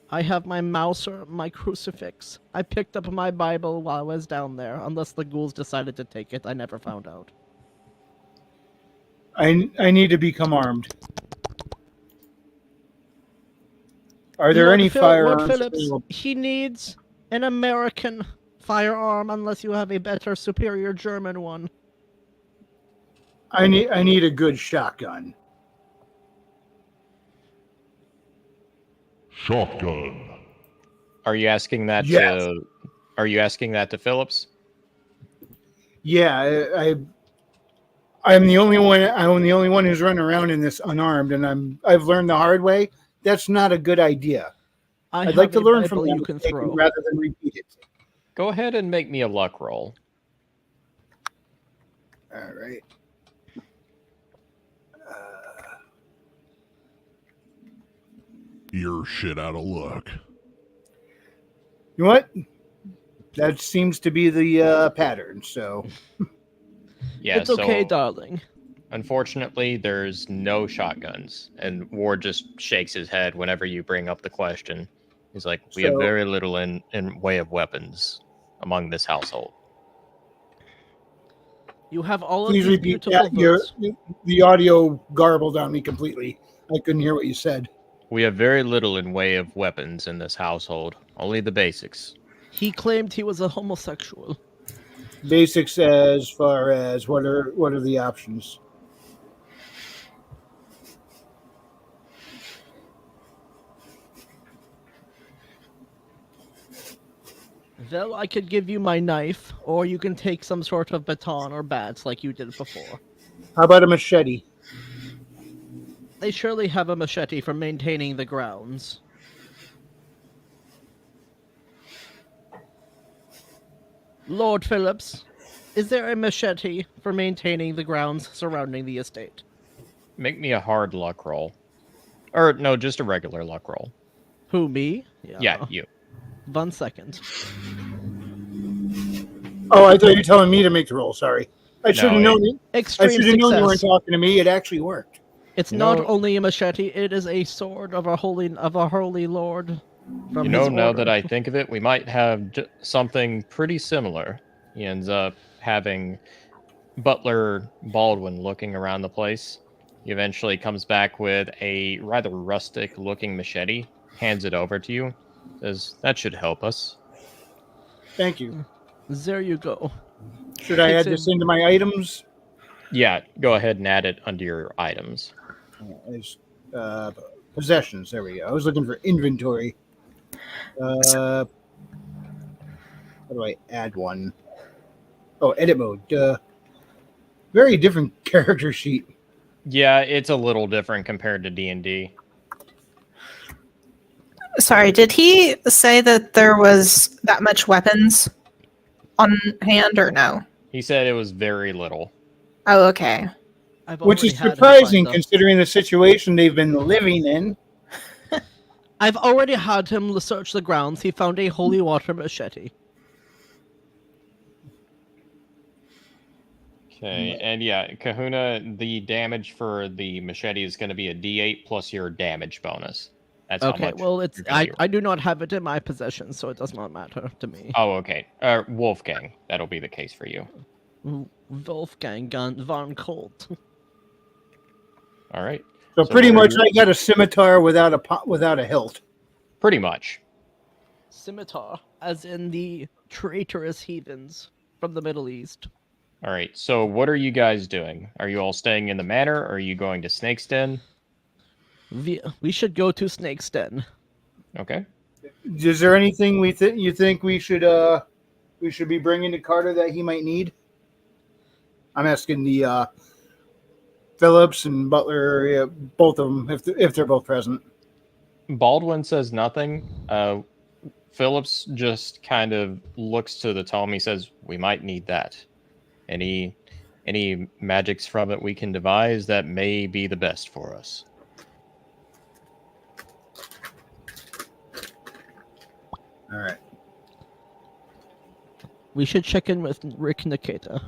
I have my mouser, my crucifix. I picked up my Bible while I was down there, unless the ghouls decided to take it. I never found out. I need to become armed. Are there any firearms Lord Phillips, available? he needs an American firearm unless you have a better, superior German one. I need a good shotgun. Shotgun. Are you asking that Yes. to Phillips? Yeah, I'm the only one. I'm the only one who's running around in this unarmed, and I've learned the hard way. That's not a good idea. I'd like to learn from you them can throw. rather than repeat it. Go ahead and make me a luck roll. All right. You're shit out of luck. You know what? That seems to be the pattern. So Yeah, It's okay, so darling. unfortunately, there's no shotguns, and Ward just shakes his head whenever you bring up the question. He's like, "We have So- very little in way of weapons among this household." You have all of Please these repeat beautiful that. woods. The audio garbled on me completely. I couldn't hear what you said. We have very little in way of weapons in this household. Only the basics. He claimed he was a homosexual. Basics as far as what are the options? Well, I could give you my knife, or you can take some sort of baton or bats like you did before. How about a machete? They surely have a machete for maintaining the grounds. Lord Phillips, is there a machete for maintaining the grounds surrounding the estate? Make me a hard luck roll. Or, no, just a regular luck roll. Who, me? Yeah, you. 1 second. Oh, I thought you were telling me to make the roll. Sorry. I should have known it. Extreme I should have known you weren't success. talking to me. It actually worked. It's You not know- only a machete, it is a sword of a holy lord. From You know, his now order. that I think of it, we might have something pretty similar. He ends up having Butler Baldwin looking around the place. He eventually comes back with a rather rustic-looking machete, hands it over to you, says, "That should help us." Thank you. There you go. Should I Takes add this in- into my items? Yeah, go ahead and add it under your items. Possessions. There we go. I was looking for inventory. How do I add one? Oh, edit mode. Very different character sheet. Yeah, it's a little different compared to D&D. Sorry, did he say that there was that much weapons on hand or no? He said it was very little. Oh, okay. I've Which already is had him surprising find considering the situation they've been living in. I've already had him search the grounds. He found a holy water machete. Okay, and yeah, Kahuna, the damage for the machete is going to be a D8 plus your damage bonus. That's how Okay, much well, it's you're gonna be- I do not have it in my possession, so it does not matter to me. Oh, okay. Wolfgang, that'll be the case for you. Wolfgang von Colt. All right. So So pretty what are much your- I got a scimitar without a hilt. Pretty much. Scimitar, as in the traitorous heathens from the Middle East. All right. So what are you guys doing? Are you all staying in the manor? Or are you going to Snake's Den? We should go to Snake's Den. Okay. Is there anything you think we should be bringing to Carter that he might need? I'm asking the Phillips and Butler, yeah, both of them, if they're both present. Baldwin says nothing. Phillips just kind of looks to the tome. He says, "We might need that. Any magics from it we can devise that may be the best for us." All right. We should check in with Rick Nikita.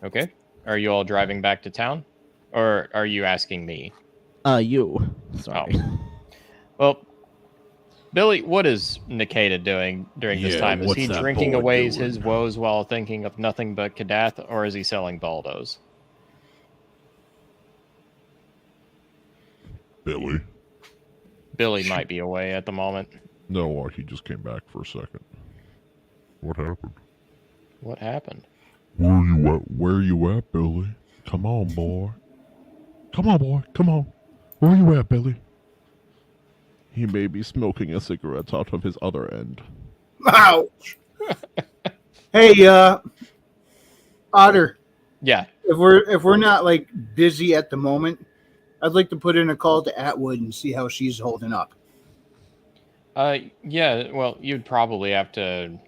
Okay. Are you all driving back to town? Or are you asking me? You. Sorry. Well, Billy, what is Nikita doing during this Yeah, time? Is what's he that drinking boy away doing? his woes while thinking of nothing but Kadath, or is he selling Baldos? Billy? Billy might be away at the moment. No, he just came back for a second. What happened? What happened? Where you at, Billy? Come on, boy. Come on, boy. Come on. Where you at, Billy? He may be smoking a cigarette out of his other end. Ouch. Hey, Otter. Yeah. If we're not like busy at the moment, I'd like to put in a call to Atwood and see how she's holding up. Yeah, well, you'd probably have to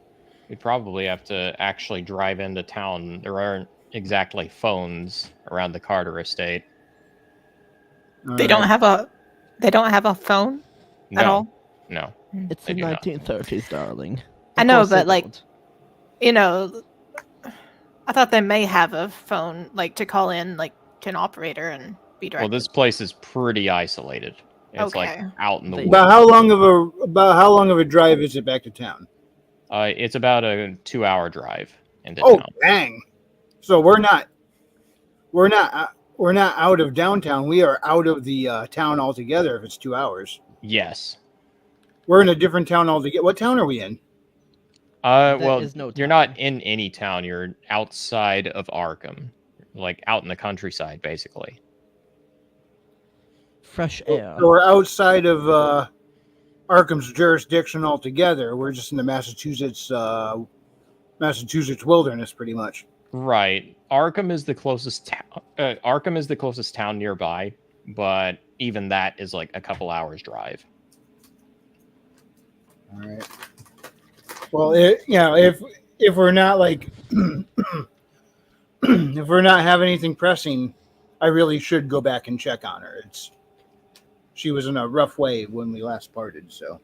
actually drive into town. There aren't exactly phones around the Carter estate. They don't have a phone No, at all. no. It's They the do not. 1930s, darling. I Of know, course they but like, don't. you know, I thought they may have a phone like to call in like to an operator and be directed. Well, this place is pretty isolated. It's like Okay. out in the woods. About how long of a drive is it back to town? It's about a 2-hour drive, into Oh, town. dang! So we're not out of downtown. We are out of the town altogether. If it's 2 hours, Yes. we're in a different town altogether. What town are we in? Well, is no you're town. not in any town. You're outside of Arkham, like out in the countryside, basically. Fresh air. So we're outside of Arkham's jurisdiction altogether. We're just in the Massachusetts wilderness, pretty much. Right. Arkham is the closest town. Arkham is the closest town nearby, but even that is like a couple hours drive. All right. Well, if we're not like if we're not having anything pressing, I really should go back and check on her. She was in a rough way when we last parted. So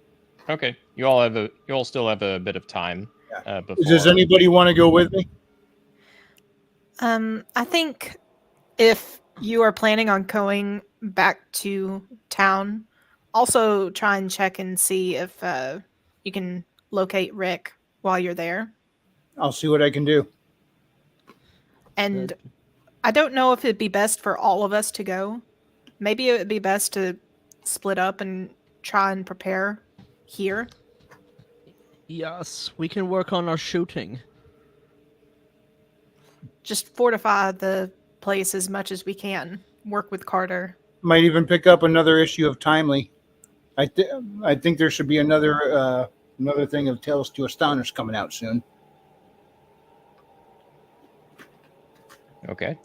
Okay. You all still have a bit of time. Before. does anybody want to go with me? I think if you are planning on going back to town, also try and check and see if you can locate Rick while you're there. I'll see what I can do. And I don't know if it'd be best for all of us to go. Maybe it would be best to split up and try and prepare here. Yes, we can work on our shooting. Just fortify the place as much as we can. Work with Carter. Might even pick up another issue of Timely. I think there should be another thing of Tales to Astonish coming out soon. Okay.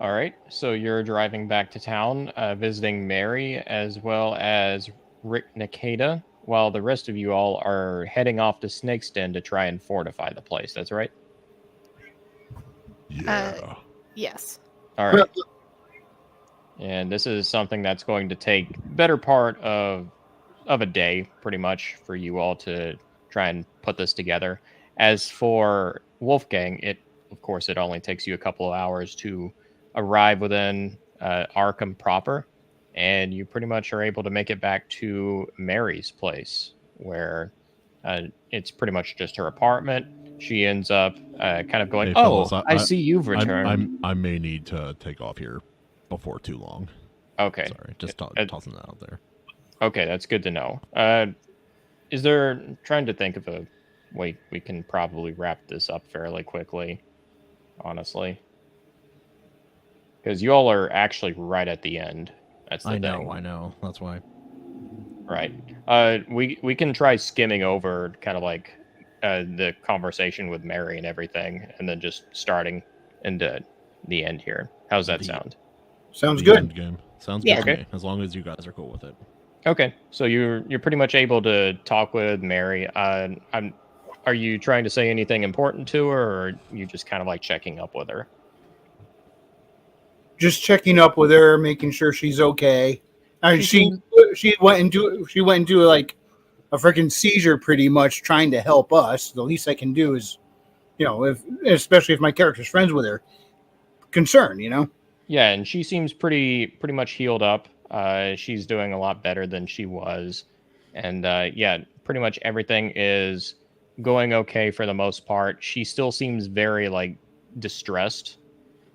All right. So you're driving back to town, visiting Mary as well as Rick Nikita, while the rest of you all are heading off to Snake's Den to try and fortify the place. That's right? Yeah. Yes. All right. And this is something that's going to take better part of a day, pretty much, for you all to try and put this together. As for Wolfgang, of course, it only takes you a couple of hours to arrive within Arkham proper, and you pretty much are able to make it back to Mary's place, where it's pretty much just her apartment. She ends up kind of going, Hey, fellas, I see you've returned. I may need to take off here before too long. Okay. Sorry, just tossing that out there. Okay, that's good to know. Is there, trying to think of a way we can probably wrap this up fairly quickly, honestly. Because you all are actually right at the end. That's the thing. I know. That's why. Right. We can try skimming over kind of like the conversation with Mary and everything, and then just starting into the end here. How's that sound? Sounds The good. end game. Sounds Yeah. good to Okay. me, as long as you guys are cool with it. Okay, so you're pretty much able to talk with Mary. Are you trying to say anything important to her, or are you just kind of like checking up with her? Just checking up with her, making sure she's okay. I mean, she went into like a freaking seizure, pretty much trying to help us. The least I can do is, especially if my character's friends with her, concern. Yeah, and she seems pretty much healed up. She's doing a lot better than she was, and yeah, pretty much everything is going okay for the most part. She still seems very like distressed.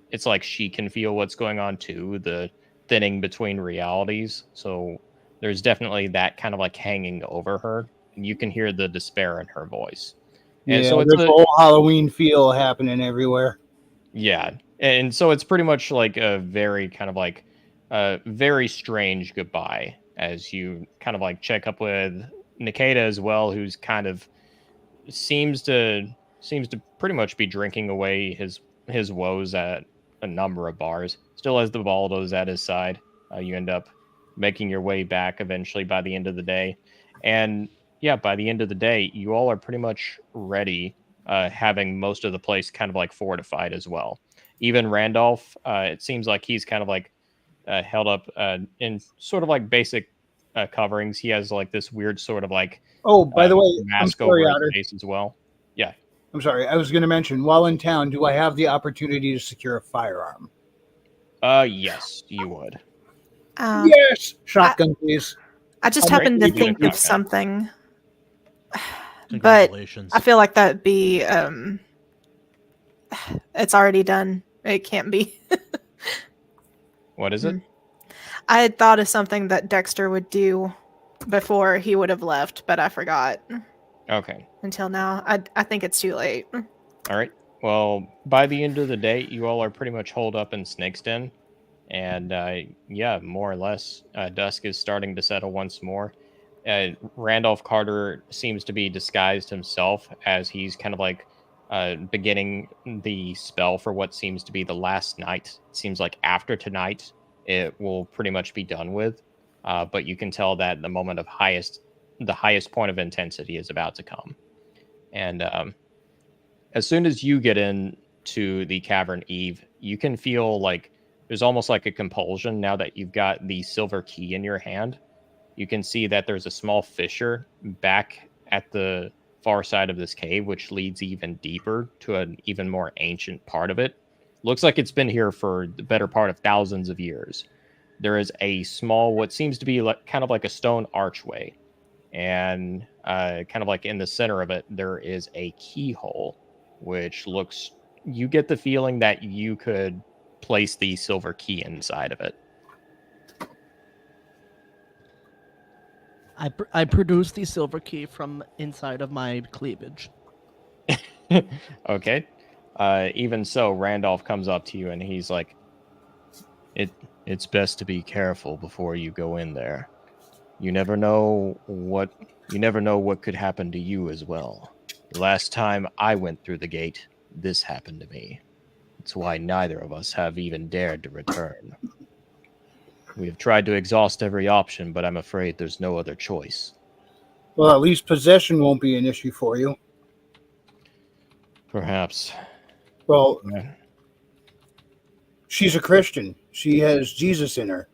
It's like she can feel what's going on too, the thinning between realities. So there's definitely that kind of like hanging over her, and you can hear the despair in her voice. And Yeah, so it's there's a whole Halloween feel happening everywhere. yeah, and so it's pretty much like a very kind of like a very strange goodbye as you kind of like check up with Nikita as well, who's kind of seems to pretty much be drinking away his woes at a number of bars. Still has the Baldos at his side. You end up making your way back eventually by the end of the day, and yeah, by the end of the day, you all are pretty much ready, having most of the place kind of like fortified as well. Even Randolph, it seems like he's kind of like held up in sort of like basic coverings. He has like this weird sort of like Oh, by the way, I'm mask sorry, over Otter. his face as well. Yeah. I'm sorry. I was going to mention, while in town, do I have the opportunity to secure a firearm? Yes, you would. Yes, shotgun, please. I just I'll happened to break you think the of shotgun. something, but Congratulations. I feel like that'd be It's already done. It can't be. What is it? I had thought of something that Dexter would do before he would have left, but I forgot Okay. until now. I think it's too late. All right. Well, by the end of the day, you all are pretty much holed up in Snake's Den. And yeah, more or less, dusk is starting to settle once more. Randolph Carter seems to be disguised himself as he's kind of like beginning the spell for what seems to be the last night. It seems like after tonight, it will pretty much be done with. But you can tell that the moment of the highest point of intensity is about to come. And as soon as you get into the cavern, Eve, you can feel like there's almost like a compulsion now that you've got the silver key in your hand. You can see that there's a small fissure back at the far side of this cave, which leads even deeper to an even more ancient part of it. Looks like it's been here for the better part of thousands of years. There is a small, what seems to be like kind of like a stone archway. And kind of like in the center of it, there is a keyhole, which looks, you get the feeling that you could place the silver key inside of it. I produce the silver key from inside of my cleavage. Okay. Even so, Randolph comes up to you and he's like, it's best to be careful before you go in there. You never know what could happen to you as well. The last time I went through the gate, this happened to me. It's why neither of us have even dared to return. We have tried to exhaust every option, but I'm afraid there's no other choice. Well, at least possession won't be an issue for you. Perhaps. Well, Yeah. she's a Christian. She has Jesus in her.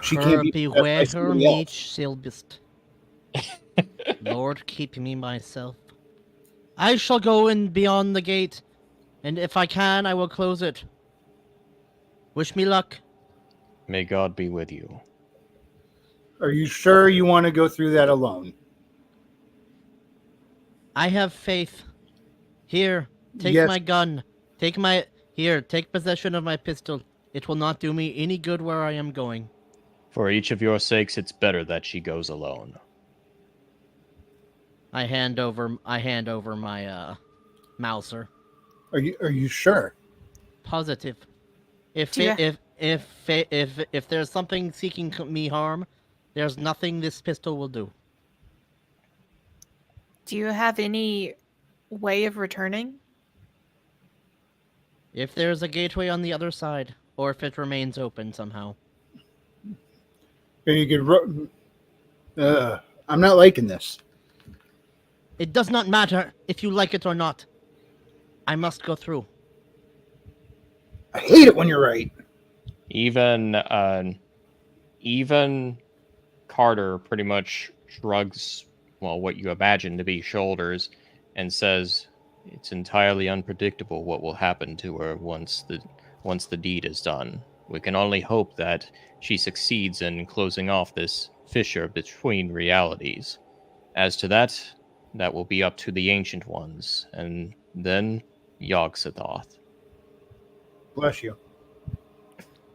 She can't be possessed by beware her somebody else. meech silbist. Lord, keep me myself. I shall go in beyond the gate, and if I can, I will close it. Wish me luck. May God be with you. Are you sure you want to go through that alone? I have faith. Here, take Yes. my gun. Take possession of my pistol. It will not do me any good where I am going. For each of your sakes, it's better that she goes alone. I hand over my Mauser. Are you sure? Positive. If Do you- if there's something seeking me harm, there's nothing this pistol will do. Do you have any way of returning? If there's a gateway on the other side, or if it remains open somehow. And you could. I'm not liking this. It does not matter if you like it or not. I must go through. I hate it when you're right. Even Carter pretty much shrugs, well, what you imagine to be shoulders, and says, "It's entirely unpredictable what will happen to her once the deed is done. We can only hope that she succeeds in closing off this fissure between realities. As to that will be up to the Ancient Ones, and then Yog-Sothoth." Bless you.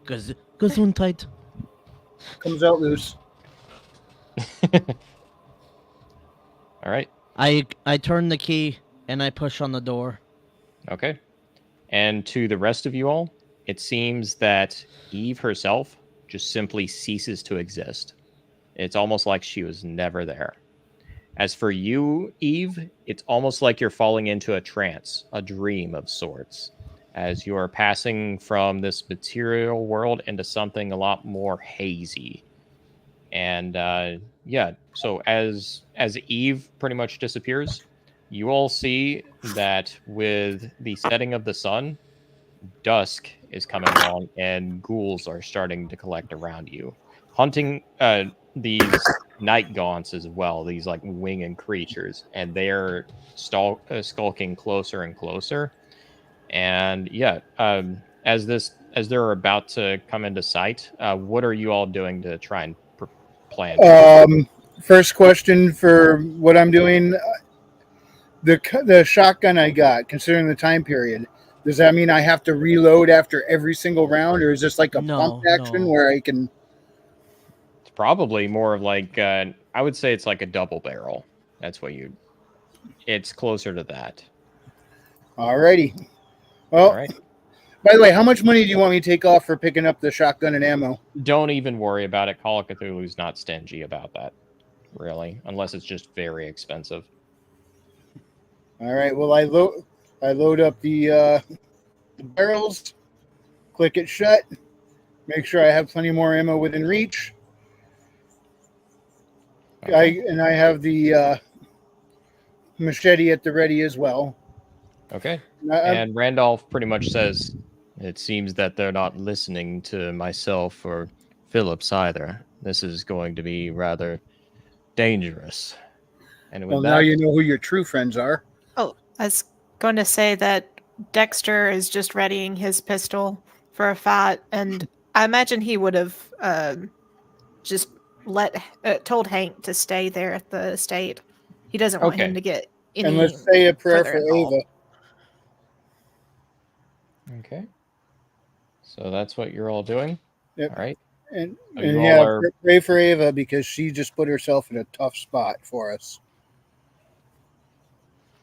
Gesundheit. Comes out loose. All right. I turn the key and I push on the door. Okay. And to the rest of you all, it seems that Eve herself just simply ceases to exist. It's almost like she was never there. As for you, Eve, it's almost like you're falling into a trance, a dream of sorts, as you are passing from this material world into something a lot more hazy. And yeah, so as Eve pretty much disappears, you all see that with the setting of the sun, dusk is coming along and ghouls are starting to collect around you, hunting these night gaunts as well, these like winged creatures, and they're skulking closer and closer. And yeah, as they're about to come into sight, what are you all doing to try and plan? First question for what I'm doing. The shotgun I got, considering the time period, Does that mean I have to reload after every single round, or is this like a No, pump action no. where I can? It's probably more of like I would say it's like a double barrel. That's what you. It's closer to that. Alrighty. Well, All right. by the way, how much money do you want me to take off for picking up the shotgun and ammo? Don't even worry about it. Call of Cthulhu's not stingy about that, really, unless it's just very expensive. All right. Well, I load up the barrels, click it shut, make sure I have plenty more ammo within reach. Okay. I have the machete at the ready as well. Okay. I'm- And Randolph pretty much says, it seems that they're not listening to myself or Phillips either. This is going to be rather dangerous. And with well, that, now you know who your true friends are. Oh, I was going to say that Dexter is just readying his pistol for a fight, and I imagine he would have just told Hank to stay there at the estate. He doesn't want him Okay. to get And any let's say a prayer further for involved. Ava. okay. So that's what you're all doing. Yep. All right. And, So and you yeah, all are pray for Ava because she just put herself in a tough spot for us.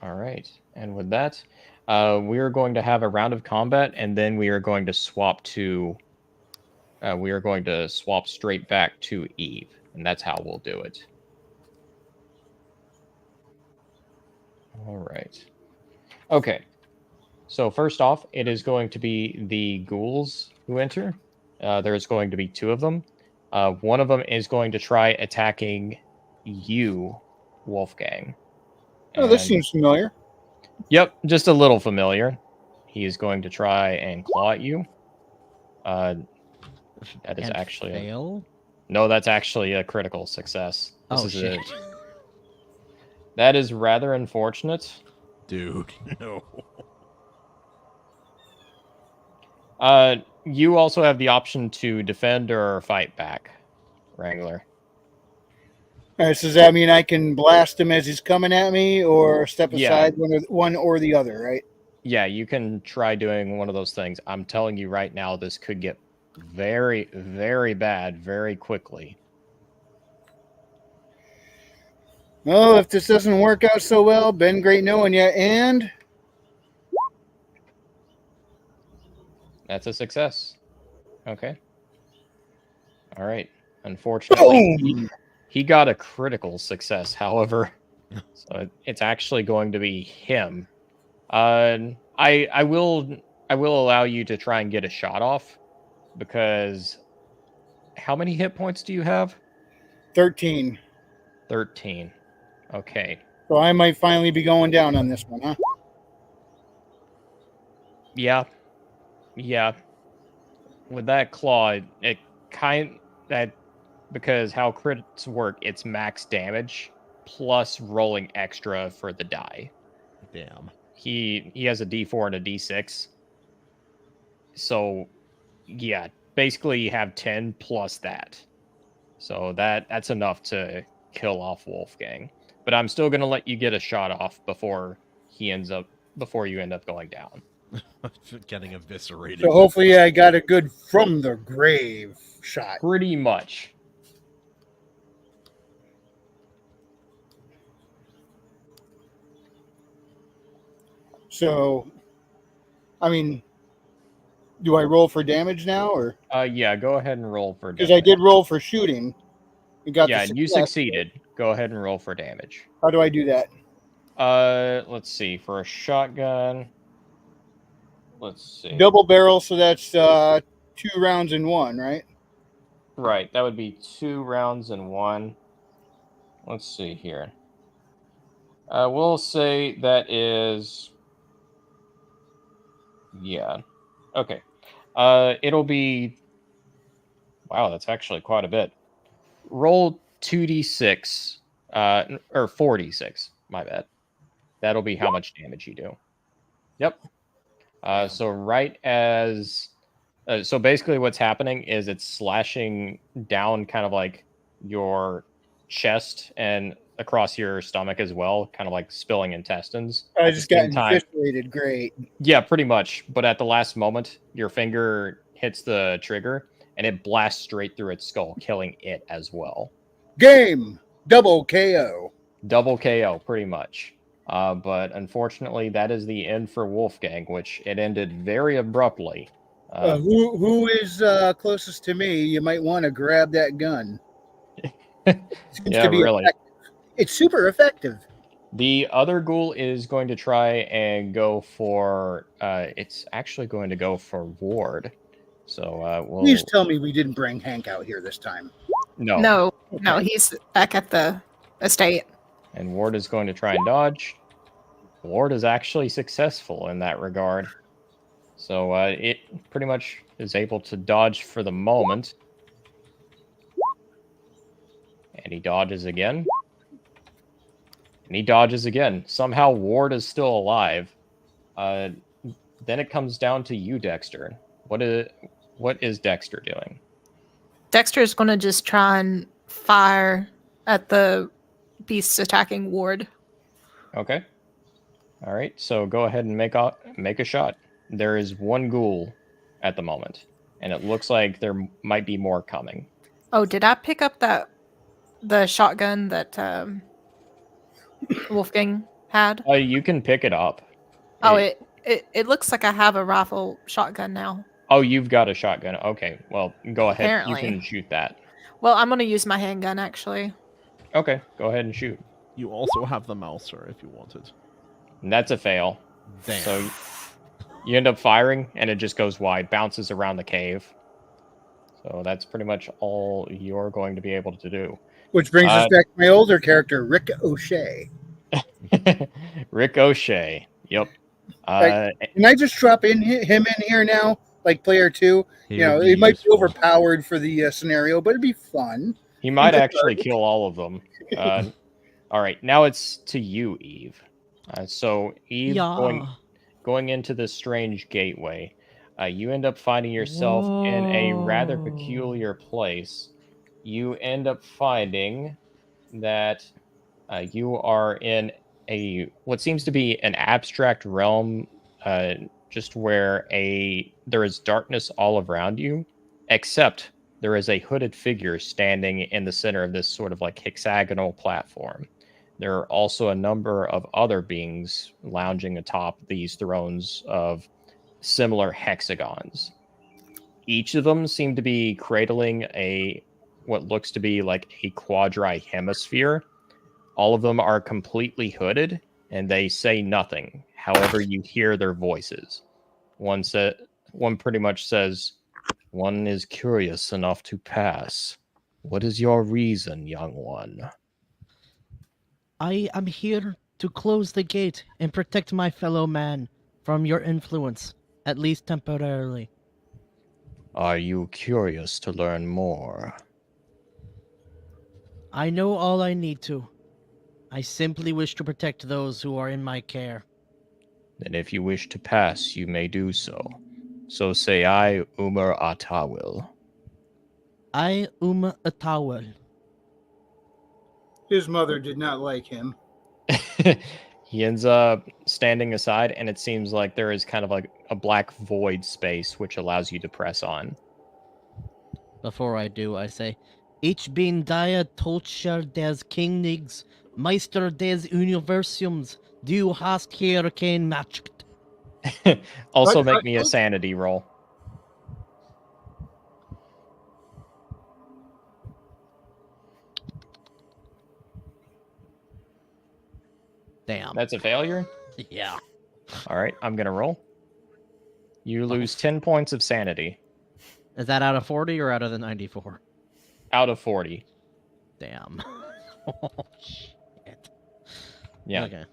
all right. And with that, we are going to have a round of combat, and then we are going to swap to. We are going to swap straight back to Eve, and that's how we'll do it. All right. Okay. So first off, it is going to be the ghouls who enter. There's going to be two of them. One of them is going to try attacking you, Wolfgang. Oh, this And- seems familiar. Yep, just a little familiar. He is going to try and claw at you. That is And actually fail. no. That's actually a critical success. Oh shit! That is rather unfortunate. Dude, no. You also have the option to defend or fight back, Wrangler. All right, so does that mean I can blast him as he's coming at me, or step Yeah. aside one or the other? Right? Yeah, you can try doing one of those things. I'm telling you right now, this could get very, very bad very quickly. Well, if this doesn't work out so well, been great knowing you. And That's a success. Okay. All right. Unfortunately, he got a critical success. However, so it's actually going to be him. I will allow you to try and get a shot off, because how many hit points do you have? 13. 13. Okay. So I might finally be going down on this one, huh? Yeah. With that claw, because how crits work, it's max damage plus rolling extra for the die. Damn. He has a D4 and a D6. So yeah, basically you have 10 plus that. So that's enough to kill off Wolfgang. But I'm still gonna let you get a shot off before you end up going down. Getting eviscerated. So hopefully I got a good from the grave shot. Pretty much. So, I mean, do I roll for damage now, or Yeah, go ahead and roll for because damage. I did roll for shooting? You got Yeah, the you success. succeeded. Go ahead and roll for damage. How do I do that? Let's see. For a shotgun, let's see. Double barrel, so that's 2 rounds in one, right? Right, that would be 2 rounds in one. Let's see here. We'll say that is... Yeah. Okay. It'll be... Wow, that's actually quite a bit. Roll 2d6, or 4d6, my bad. That'll be how much damage you do. Yep. So right as... so basically what's happening is it's slashing down kind of like your chest and across your stomach as well, kind of like spilling intestines. I At the just got same time, infiltrated. Great. yeah, pretty much. But at the last moment, your finger hits the trigger and it blasts straight through its skull, killing it as well. Game. Double KO. Double KO, pretty much. But unfortunately, that is the end for Wolfgang, which it ended very abruptly. Who is closest to me? You might want to grab that gun. Seems Yeah, to be really. effective. It's super effective. The other ghoul is going to try and go for. It's actually going to go for Ward. So we'll. Please tell me we didn't bring Hank out here this time. No. No, he's back at the estate. And Ward is going to try and dodge. Ward is actually successful in that regard. So it pretty much is able to dodge for the moment. And he dodges again. And he dodges again. Somehow Ward is still alive. Then it comes down to you, Dexter. What is Dexter doing? Dexter's going to just try and fire at the beasts attacking Ward. Okay. All right. So go ahead and make a shot. There is one ghoul at the moment, and it looks like there might be more coming. Oh, did I pick up the shotgun that Wolfgang had? You can pick it up. Oh, it looks like I have a rifle shotgun now. Oh, you've got a shotgun. Okay. Well, go ahead. Apparently. You can shoot that. Well, I'm going to use my handgun, actually. Okay. Go ahead and shoot. You also have the Mouser if you wanted. And that's a fail. Damn. So you end up firing, and it just goes wide, bounces around the cave. So that's pretty much all you're going to be able to do. Which brings us back to my older character, Rick O'Shea. Rick O'Shea. Yep. Can I just drop him in here now, like player 2? It might be overpowered for the scenario, but it'd be fun. He might actually kill all of them. All right, now it's to you, Eve. So Eve, going into this strange gateway, you end up finding yourself in a rather peculiar place. You end up finding that you are in what seems to be an abstract realm, just where there is darkness all around you, except there is a hooded figure standing in the center of this sort of like hexagonal platform. There are also a number of other beings lounging atop these thrones of similar hexagons. Each of them seem to be cradling what looks to be like a quadri hemisphere. All of them are completely hooded, and they say nothing. However, you hear their voices. One pretty much says, "One is curious enough to pass. What is your reason, young one?" I am here to close the gate and protect my fellow man from your influence, at least temporarily. Are you curious to learn more? I know all I need to. I simply wish to protect those who are in my care. Then if you wish to pass, you may do so. So say I, Umar Atawil. I, Atawil. His mother did not like him. He ends up standing aside, and it seems like there is kind of like a black void space which allows you to press on. Before I do, I say, Ich bin der Tolcher des Königs, Meister des Universums, du hast hier kein Macht. Also make me a sanity roll. Damn. That's a failure? Yeah. All right, I'm going to roll. You lose 10 points of sanity. Is that out of 40 or out of the 94? Out of 40. Damn. Oh, shit. Yeah. Okay.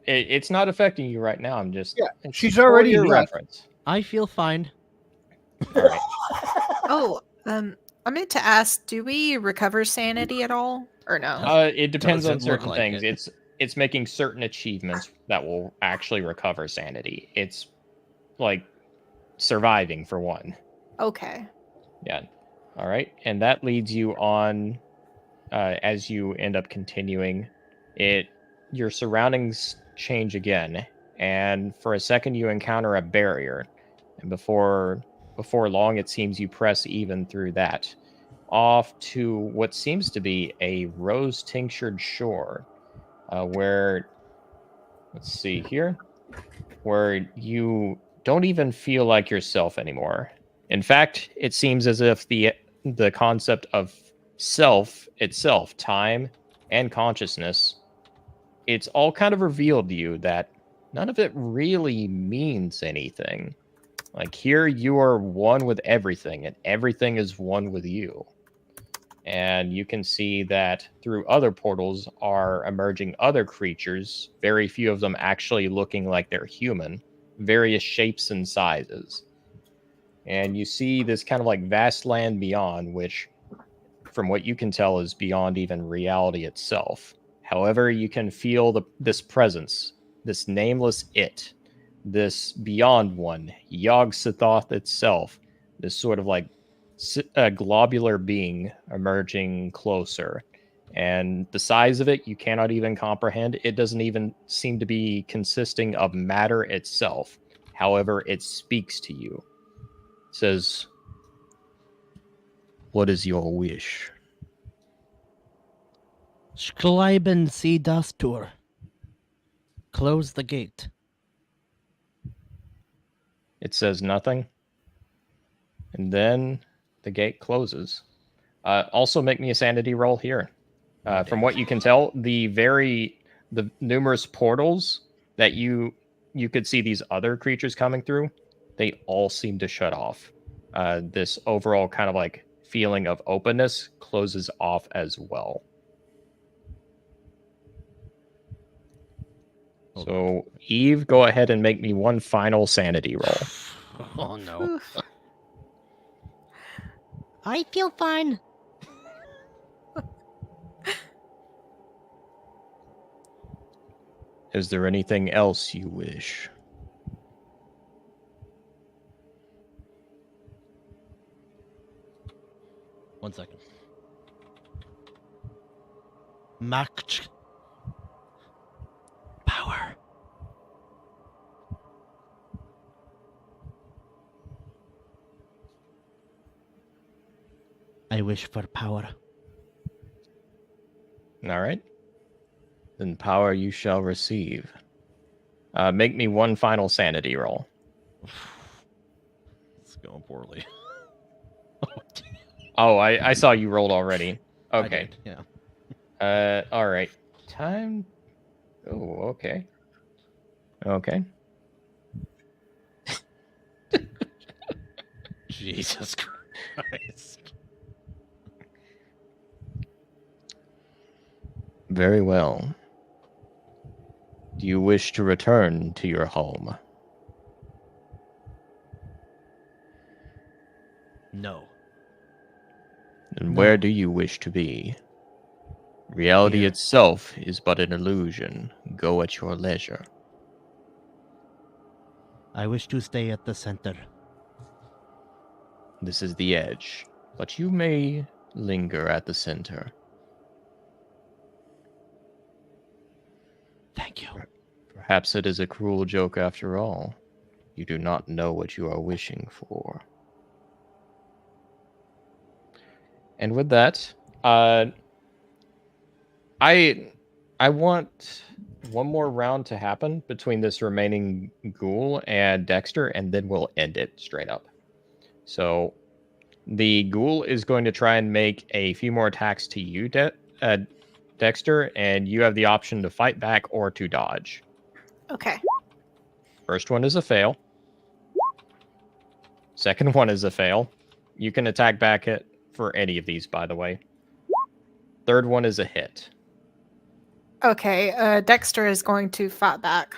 It's not affecting you right now. I'm just... Yeah, she's already your left. reference. I feel fine. All right. Oh, I meant to ask, do we recover sanity at all? Or no? It depends on Doesn't look certain like things. it. It's making certain achievements that will actually recover sanity. It's like surviving for one. Okay. Yeah. All right. And that leads you on as you end up continuing Your surroundings change again, and for a second you encounter a barrier, and before long it seems you press even through that, off to what seems to be a rose tinctured shore, where, let's see here, where you don't even feel like yourself anymore. In fact, it seems as if the concept of self itself, time and consciousness, it's all kind of revealed to you that none of it really means anything. Like, here you are one with everything, and everything is one with you. And you can see that through other portals are emerging other creatures, very few of them actually looking like they're human, various shapes and sizes. And you see this kind of like vast land beyond, which, from what you can tell, is beyond even reality itself. However, you can feel this presence, this nameless it, this beyond one, Yog-Sothoth itself, this sort of like a globular being emerging closer. And the size of it, you cannot even comprehend. It doesn't even seem to be consisting of matter itself. However, it speaks to you. It says, "What is your wish?" Schreiben Sie das Tor. Close the gate. It says nothing. And then the gate closes. Also make me a sanity roll here. From what you can tell, the numerous portals that you could see these other creatures coming through, they all seem to shut off. This overall kind of like feeling of openness closes off as well. So, Eve, go ahead and make me one final sanity roll. Oh no. I feel fine. Is there anything else you wish? One second. Macht power. I wish for power. All right. Then power you shall receive. Make me one final sanity roll. It's going poorly. Oh, I saw you rolled already. Okay. I did, yeah. All right. Time. Oh, okay. Okay. Jesus Christ. Very well. Do you wish to return to your home? No. And No. where do you wish to be? Reality Here. itself is but an illusion. Go at your leisure. I wish to stay at the center. This is the edge, but you may linger at the center. Thank you. Perhaps it is a cruel joke after all. You do not know what you are wishing for. And with that, I want one more round to happen between this remaining ghoul and Dexter, and then we'll end it straight up. So the ghoul is going to try and make a few more attacks to you, Dexter, and you have the option to fight back or to dodge. Okay. First one is a fail. Second one is a fail. You can attack back for any of these, by the way. Third one is a hit. Okay. Dexter is going to fight back.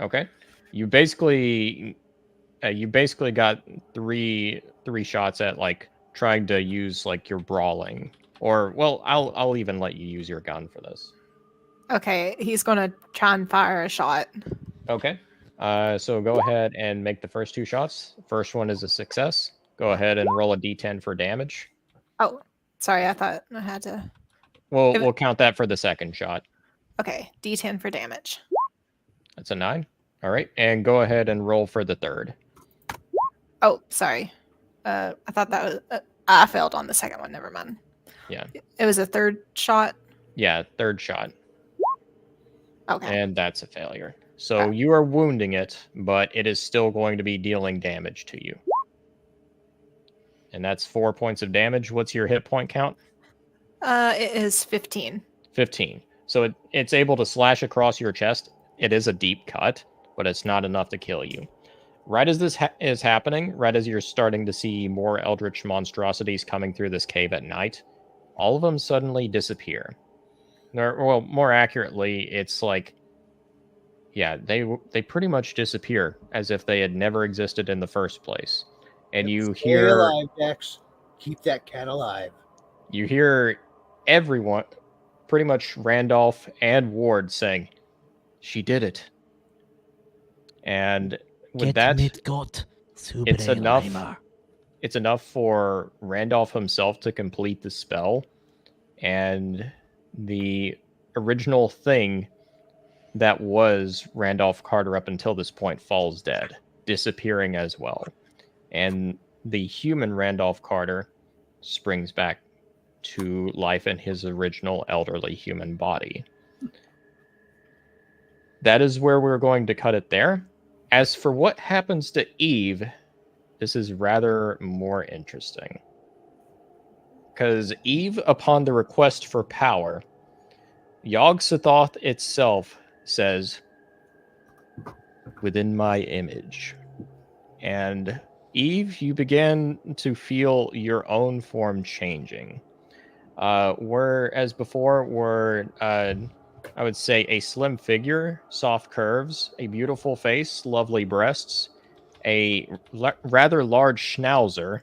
Okay. You basically got three shots at like trying to use like your brawling, or well, I'll even let you use your gun for this. Okay. He's going to try and fire a shot. Okay. So go ahead and make the first two shots. First one is a success. Go ahead and roll a d10 for damage. Oh, sorry. I thought I had to. We'll count that for the second shot. Okay, D10 for damage. That's a 9. All right, and go ahead and roll for the third. Oh, sorry. I thought that was. I failed on the second one. Never mind. Yeah. It was a third shot. Yeah, third shot. Okay. And that's a failure. So you are wounding it, but it is still going to be dealing damage to you. And that's 4 points of damage. What's your hit point count? It is 15. 15. So it's able to slash across your chest. It is a deep cut, but it's not enough to kill you. Right as this is happening, right as you're starting to see more eldritch monstrosities coming through this cave at night, all of them suddenly disappear. Well, more accurately, it's like, yeah, they pretty much disappear as if they had never existed in the first place. And you Stay hear alive, Dex. Keep that cat alive. You hear everyone, pretty much Randolph and Ward, saying, "She did it." And with that, it's enough. It's enough for Randolph himself to complete the spell, and the original thing that was Randolph Carter up until this point falls dead, disappearing as well. And the human Randolph Carter springs back to life in his original elderly human body. That is where we're going to cut it there. As for what happens to Eve, this is rather more interesting. Because Eve, upon the request for power, Yog-Sothoth itself says, "Within my image." And Eve, you begin to feel your own form changing. Whereas before were, I would say, a slim figure, soft curves, a beautiful face, lovely breasts, a rather large schnauzer.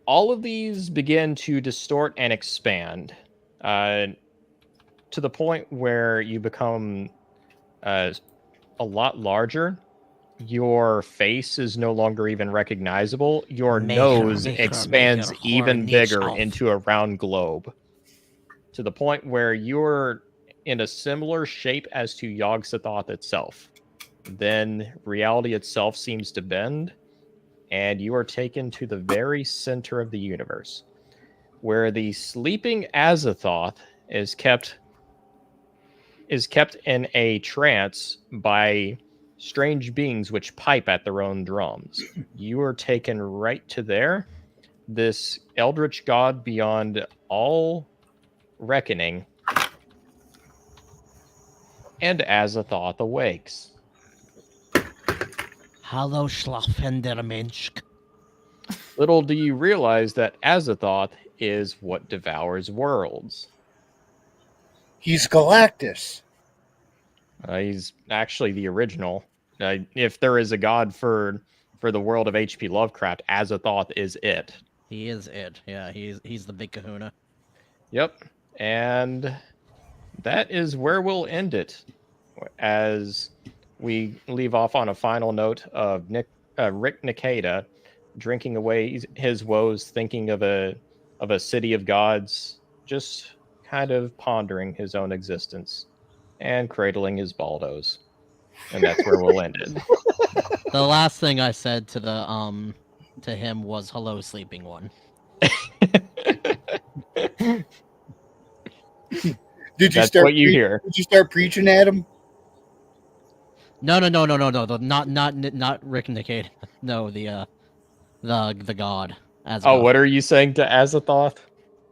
All of these begin to distort and expand to the point where you become a lot larger. Your face is no longer even recognizable. Your nose expands even bigger into a round globe, to the point where you're in a similar shape as to Yog-Sothoth itself. Then reality itself seems to bend, and you are taken to the very center of the universe, where the sleeping Azathoth is kept in a trance by strange beings which pipe at their own drums. You are taken right to there. This eldritch god beyond all reckoning. And Azathoth awakes. Hallo Schlafendermensch. Little do you realize that Azathoth is what devours worlds. He's Galactus. He's actually the original. If there is a god for the world of H.P. Lovecraft, Azathoth is it. He is it. Yeah, he's the big kahuna. Yep. And that is where we'll end it, as we leave off on a final note of Rick Nikeda drinking away his woes, thinking of a city of gods, just kind of pondering his own existence and cradling his baldos. And that's where we'll end it. The last thing I said to him was "Hello, sleeping one." Did you That's start what you hear. Did you start preaching at him? No. Not Rick Nikeda. No, the god. Oh, what are you saying to Azathoth?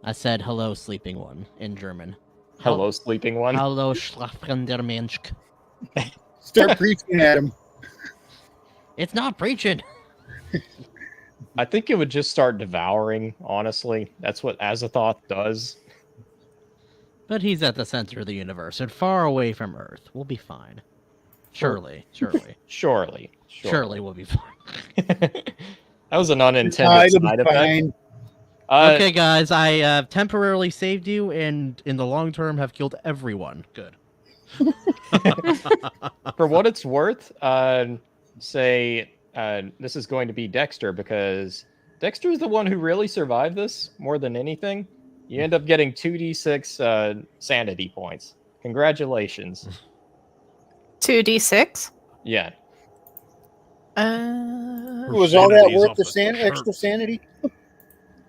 I said "Hello, sleeping one" in German. Hello, sleeping one. Hallo, Schlafendermensch. Start preaching at him. It's not preaching. I think it would just start devouring, honestly. That's what Azathoth does. But he's at the center of the universe and far away from Earth. We'll be fine. Surely. Surely We'll be fine. That was an unintended side effect. Okay, guys, I temporarily saved you, and in the long term have killed everyone. Good. For what it's worth, say this is going to be Dexter, because Dexter is the one who really survived this more than anything. You end up getting 2d6 sanity points, Congratulations. 2d6. Yeah. Was all that Sanity's worth off the the extra charts. sanity?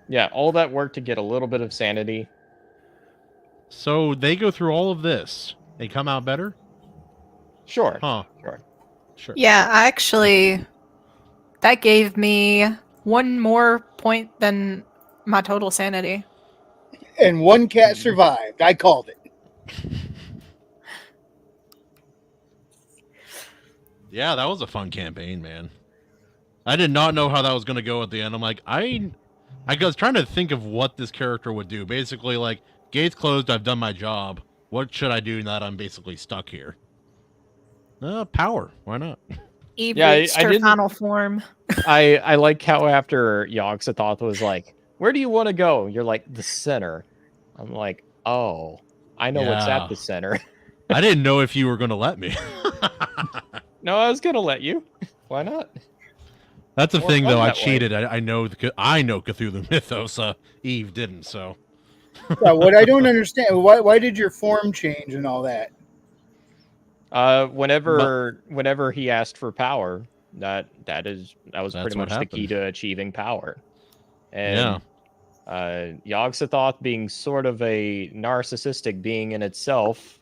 Yeah, all that work to get a little bit of sanity. So they go through all of this. They come out better? Sure. Huh. Sure. Yeah, that gave me 1 more point than my total sanity. And one cat survived. I called it. Yeah, that was a fun campaign, man. I did not know how that was going to go at the end. I'm like, I was trying to think of what this character would do. Basically, like, gates closed, I've done my job. What should I do now that I'm basically stuck here? Power. Why not? Eve Yeah, reached I her didn't- final form. I like how after Yogg-Sothoth was like, "Where do you want to go?" You're like, "The center." I'm like, "Oh, I know what's Yeah. at the center." I didn't know if you were going to let me. No, I was gonna let you. Why not? That's the More thing, fun though. I that way. cheated. I know Cthulhu Mythos. Eve didn't, so. Yeah, what I don't understand, why did your form change and all that? Whenever he asked for power, that was That's pretty what much the key happened. to achieving power. Yeah. And Yogg-Sothoth, being sort of a narcissistic being in itself,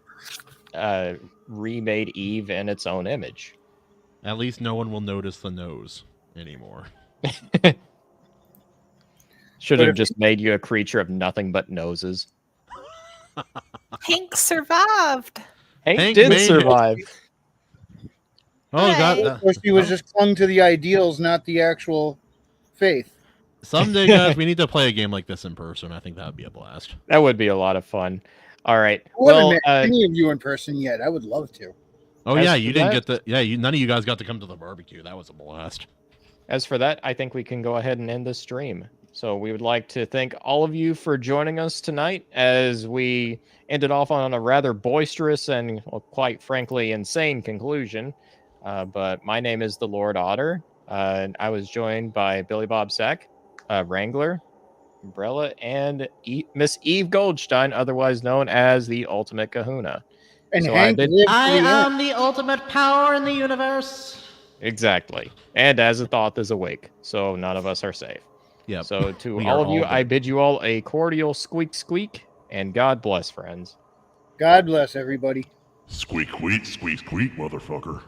remade Eve in its own image. At least no one will notice the nose anymore. Should But have if- just made you a creature of nothing but noses. Hank survived. Hank Hank did made it. survive. Oh, God. Hooray. Of course, he was just clung to the ideals, not the actual faith. Someday, guys, we need to play a game like this in person. I think that would be a blast. That would be a lot of fun. All right. I haven't Well, met any of you in person yet. I would love to. Oh, As yeah, for you didn't that- get the... Yeah, none of you guys got to come to the barbecue. That was a blast. as for that, I think we can go ahead and end the stream. So we would like to thank all of you for joining us tonight as we ended off on a rather boisterous and, well, quite frankly, insane conclusion. But my name is the Lord Otter. I was joined by Billy Bob Sack, Wrangler, Umbrella, and Miss Eve Goldstein, otherwise known as the Ultimate Kahuna. And So Hank lived I to the end. am the ultimate power in the universe. Exactly. And Azathoth is awake, so none of us are safe. Yeah. So to We all are of you, all I dead. bid you all a cordial squeak squeak, and God bless, friends. God bless everybody. Squeak, squeak, squeak, squeak, motherfucker.